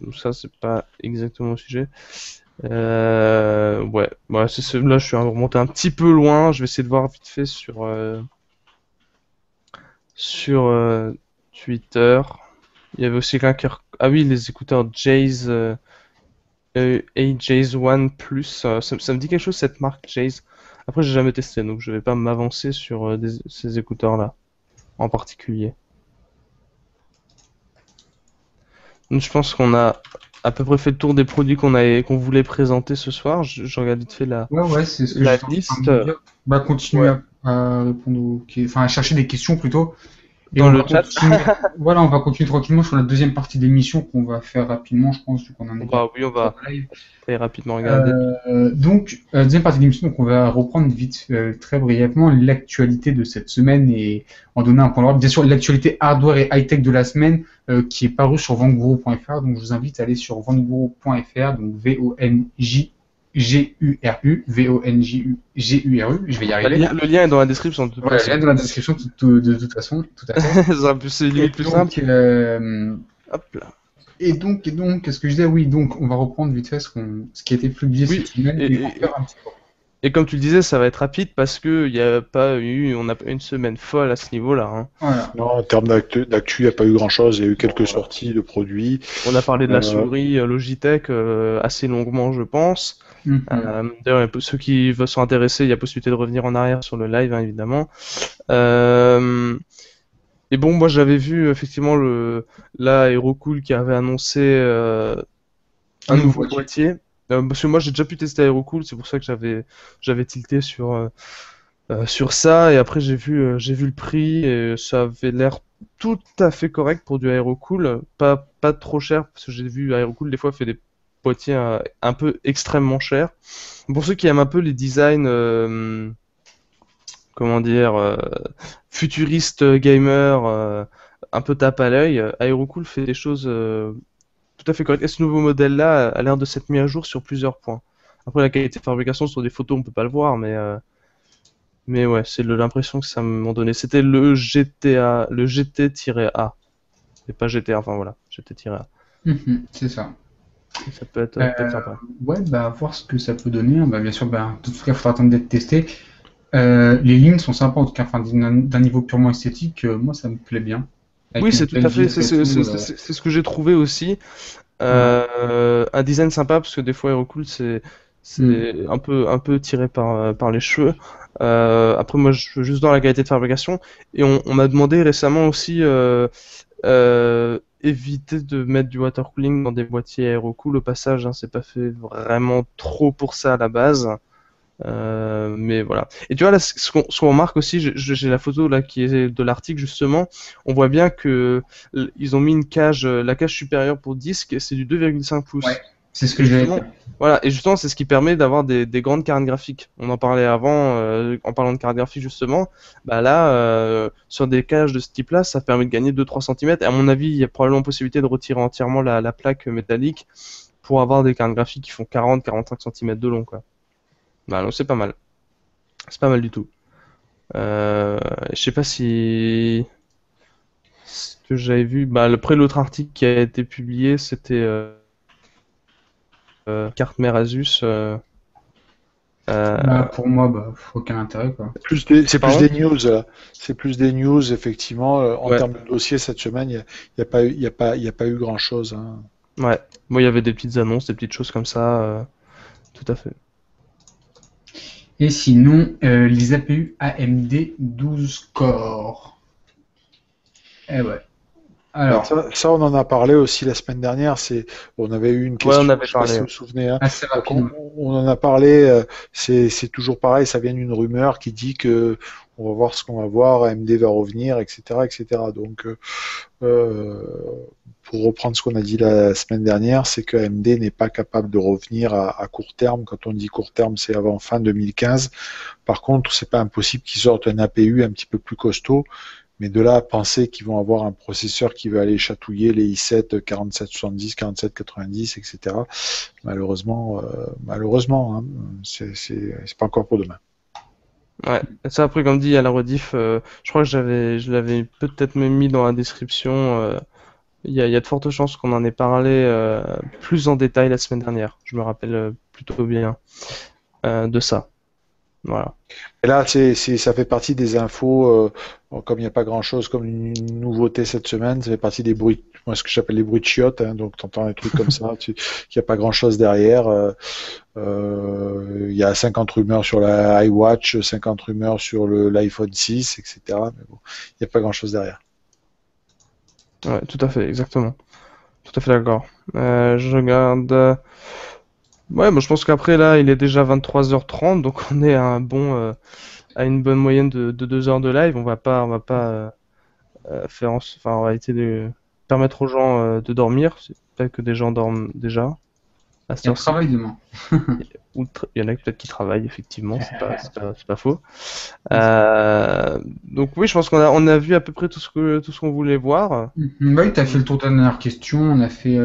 donc ça, c'est pas exactement le sujet. Ouais. Voilà, là, je suis remonté un petit peu loin. Je vais essayer de voir vite fait sur Twitter. Il y avait aussi quelqu'un Ah oui, les écouteurs Jayz, AJ's One Plus. Ça me dit quelque chose cette marque Jayz. Après, j'ai jamais testé, donc je vais pas m'avancer sur ces écouteurs-là en particulier. Donc, je pense qu'on a à peu près fait le tour des produits qu'on voulait présenter ce soir. Je regarde vite fait Ouais, ouais, c'est ce que la j'étais en train liste de me dire. Bah, continuer ouais, à répondre enfin, à chercher des questions plutôt. Et dans on le va chat. continuer. Voilà, on va continuer tranquillement sur la deuxième partie de l'émission qu'on va faire rapidement, je pense, vu qu'on en est déjà Oui, sur le live. on va rapidement regarder. Donc, deuxième partie de l'émission, donc on va reprendre vite, très brièvement l'actualité de cette semaine et en donner un point d'ordre. Bien sûr, l'actualité hardware et high-tech de la semaine qui est parue sur vanguru.fr. Donc, je vous invite à aller sur vanguru.fr, donc V-O-N-J-G-U-R-U, V-O-N-J-U-G-U-R-U. Je vais y Bah, arriver. le lien est dans la description de toute Voilà, façon. lien dans la description de toute façon, tout à fait. C'est Et limite plus simple. donc, Hop là. qu'est-ce que je disais? Oui, donc, on va reprendre vite fait ce qui a été publié cette Oui, semaine et, et en et, faire un petit peu. et comme tu le disais, ça va être rapide parce que on n'a pas eu une semaine folle à ce niveau-là, hein. Voilà. Non, en termes d'actu, il n'y a pas eu grand-chose. Il y a eu quelques Voilà. sorties de produits. On a parlé de la Euh, souris Logitech assez longuement, je pense. Mhm. D'ailleurs, ceux qui sont intéressés, il y a possibilité de revenir en arrière sur le live, hein, évidemment. Euh, et bon, moi j'avais vu effectivement là Aerocool qui avait annoncé Un un nouveau nouveau boîtier. boîtier. Parce que moi j'ai déjà pu tester Aerocool, c'est pour ça que j'avais tilté sur ça. Et après j'ai vu le prix et ça avait l'air tout à fait correct pour du Aerocool, pas trop cher parce que j'ai vu Aerocool des fois fait des boîtiers un peu extrêmement chers. Pour ceux qui aiment un peu les designs, comment dire, futuristes gamer, un peu tape à l'œil, Aerocool fait des choses tout à fait correctes. Et ce nouveau modèle-là a l'air de s'être mis à jour sur plusieurs points. Après, la qualité de fabrication sur des photos, on peut pas le voir, mais ouais, c'est l'impression que ça m'ont donné. C'était le GT-A. Et pas GTA, enfin voilà, GT-A. Mhm, c'est ça. Et ça peut être Euh, sympa. ouais, bah, voir ce que ça peut donner. Bah, bien sûr, bah, de tout cas, il faudra attendre d'être testé. Les lignes sont sympas, en tout cas, enfin, d'un niveau purement esthétique, moi, ça me plaît bien. Avec Oui, une c'est tout belle à fait, vitre et tout. c'est ce que j'ai trouvé aussi. Voilà. Un design sympa parce que des fois Aerocool Mm. c'est un peu tiré par les cheveux. Après moi je veux juste dans la qualité de fabrication et on m'a demandé récemment aussi éviter de mettre du water cooling dans des boîtiers Aerocool au passage, hein, c'est pas fait vraiment trop pour ça à la base. Mais voilà. Et tu vois là, ce qu'on remarque aussi, j'ai la photo là qui est de l'article justement. On voit bien que ils ont mis une cage, la cage supérieure pour disque, c'est du 2,5 Ouais, pouces. c'est ce Et que j'allais justement, dire. voilà. Et justement, c'est ce qui permet d'avoir des grandes cartes graphiques. On en parlait avant, en parlant de cartes graphiques justement. Bah là, sur des cages de ce type-là, ça permet de gagner 2-3 cm. Et à mon avis, il y a probablement possibilité de retirer entièrement la plaque métallique pour avoir des cartes graphiques qui font 40-45 cm de long, quoi. Bah non, c'est pas mal. C'est pas mal du tout. Je sais pas si ce que j'avais vu. Bah, après l'autre article qui a été publié, c'était carte mère Asus. Pour moi, aucun intérêt, quoi. C'est plus Pardon? des news, là. C'est plus des news, effectivement. En Ouais, termes de dossier cette semaine, il y a pas eu, il y a pas eu grand-chose, hein. ouais. Moi, il y avait des petites annonces, des petites choses comme ça, tout à fait. Et sinon, les APU AMD 12 core. Eh ouais. Alors, Ça, on en a parlé aussi la semaine dernière. On avait eu une Ouais, on question, avait je sais pas si parlé. vous vous souvenez, hein. assez Donc, rapidement. on en a parlé. C'est toujours pareil. Ça vient d'une rumeur qui dit que on va voir ce qu'on va voir. AMD va revenir, etc., etc. Donc, euh, pour reprendre ce qu'on a dit la semaine dernière, c'est que AMD n'est pas capable de revenir à court terme. Quand on dit court terme, c'est avant fin 2015. Par contre, c'est pas impossible qu'ils sortent un APU un petit peu plus costaud. Mais de là à penser qu'ils vont avoir un processeur qui va aller chatouiller les i7 4770, 4790, etc. Malheureusement, hein, c'est pas encore pour demain. Ouais. Et ça, après, comme dit, à la rediff, je crois que je l'avais peut-être même mis dans la description. Il y a de fortes chances qu'on en ait parlé plus en détail la semaine dernière. Je me rappelle plutôt bien de ça. Voilà. Et là, ça fait partie des infos, comme il n'y a pas grand-chose comme une nouveauté cette semaine, ça fait partie des bruits, moi ce que j'appelle les bruits de chiottes, hein, donc tu entends des trucs comme ça, il n'y a pas grand-chose derrière. Il y a 50 rumeurs sur la iWatch, 50 rumeurs sur l'iPhone 6, etc. Mais bon, il n'y a pas grand-chose derrière. Ouais, tout à fait, exactement. Tout à fait d'accord. Je regarde. Ouais, moi je pense qu'après là, il est déjà 23h30, donc on est à une bonne moyenne de 2 heures de live. On va pas enfin, en réalité, de permettre aux gens de dormir. Peut-être que des gens dorment déjà à cette Il y a heure-ci. travail demain. Il y en a peut-être qui travaillent, effectivement, c'est pas faux. Donc oui, je pense on a vu à peu près tout ce qu'on voulait voir. Oui, tu as fait le tour de la dernière question. On a fait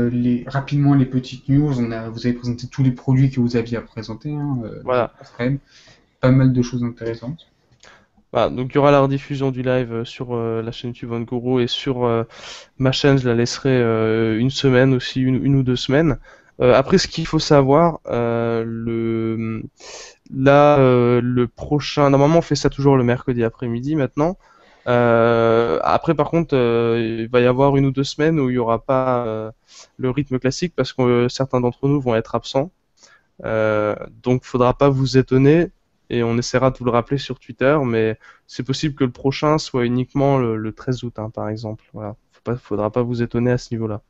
rapidement les petites news. Vous avez présenté tous les produits que vous aviez à présenter, hein, Voilà. quand même. Pas mal de choses intéressantes. Voilà, donc il y aura la rediffusion du live sur la chaîne YouTube Van Guru et sur ma chaîne, je la laisserai une semaine aussi, une ou 2 semaines. Après, ce qu'il faut savoir, le prochain, normalement on fait ça toujours le mercredi après-midi maintenant. Après, par contre, il va y avoir 1 ou 2 semaines où il y aura pas le rythme classique parce que certains d'entre nous vont être absents. Donc, faudra pas vous étonner et on essaiera de vous le rappeler sur Twitter, mais c'est possible que le prochain soit uniquement le 13 août, hein, par exemple. Voilà. Faudra pas vous étonner à ce niveau-là.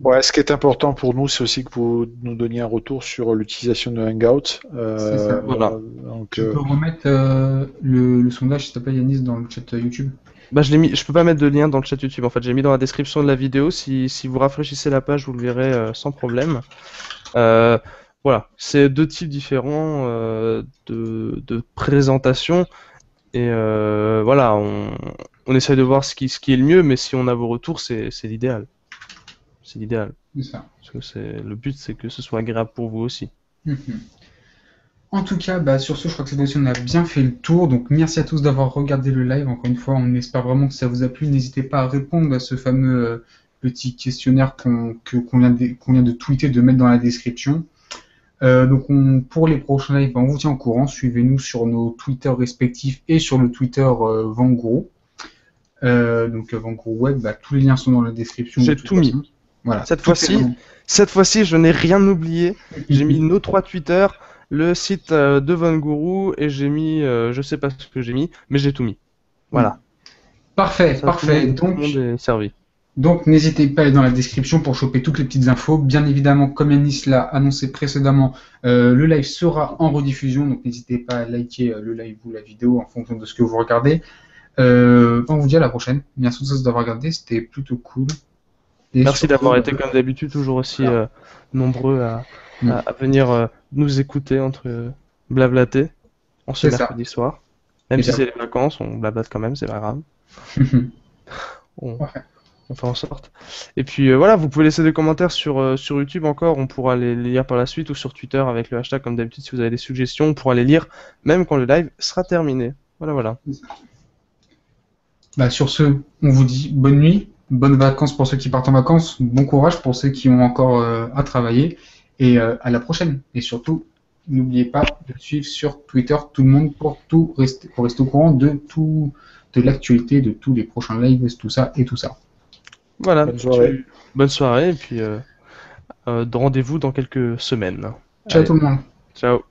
Ouais, ce qui est important pour nous, c'est aussi que vous nous donniez un retour sur l'utilisation de Hangout. C'est ça. Voilà. Donc, Tu peux remettre le sondage, s'il te plaît, Yanis, dans le chat YouTube. Bah, je peux pas mettre de lien dans le chat YouTube. En fait, j'ai mis dans la description de la vidéo. Si vous rafraîchissez la page, vous le verrez sans problème. Euh, voilà, c'est 2 types différents de présentation. Et voilà, on essaye de voir ce qui est le mieux, mais si on a vos retours, c'est l'idéal. C'est l'idéal. C'est ça. Parce que le but, c'est que ce soit agréable pour vous aussi. Mhm. En tout cas, sur ce, je crois que cette fois-ci, on a bien fait le tour. Donc, merci à tous d'avoir regardé le live. Encore une fois, on espère vraiment que ça vous a plu. N'hésitez pas à répondre à ce fameux petit questionnaire qu'on vient de tweeter, de mettre dans la description. Donc, pour les prochains lives, on vous tient au courant. Suivez-nous sur nos Twitter respectifs et sur le Twitter Van Guru. Donc, Van Guru Web, tous les liens sont dans la description. J'ai tout mis. Voilà. Cette fois-ci, je n'ai rien oublié. J'ai mis nos 3 Twitter, le site de Van Guru et j'ai mis, je sais pas ce que j'ai mis, mais j'ai tout mis. Voilà. Parfait, Ça, parfait. Tout le monde est servi. Donc n'hésitez pas à aller dans la description pour choper toutes les petites infos. Bien évidemment, comme Yanis l'a annoncé précédemment, le live sera en rediffusion, donc n'hésitez pas à liker le live ou la vidéo en fonction de ce que vous regardez. On vous dit à la prochaine. Merci à tous d'avoir regardé, c'était plutôt cool. Et Merci surtout, d'avoir été comme d'habitude toujours aussi nombreux à venir nous écouter entre blablater en ce C'est ça. mercredi soir. Même Et si ça. c'est les vacances, on blablate quand même, c'est pas grave. On fait en sorte. Et puis voilà, vous pouvez laisser des commentaires sur YouTube encore, on pourra les lire par la suite, ou sur Twitter avec le hashtag comme d'habitude si vous avez des suggestions, on pourra les lire même quand le live sera terminé. Voilà. Sur ce, on vous dit bonne nuit, bonnes vacances pour ceux qui partent en vacances, bon courage pour ceux qui ont encore à travailler, et à la prochaine. Et surtout, n'oubliez pas de suivre sur Twitter tout le monde pour rester au courant de l'actualité, de tous les prochains lives, tout ça et tout ça. Voilà. Bonne soirée. Bonne soirée et puis rendez-vous dans quelques semaines. Ciao Allez, tout le monde. ciao.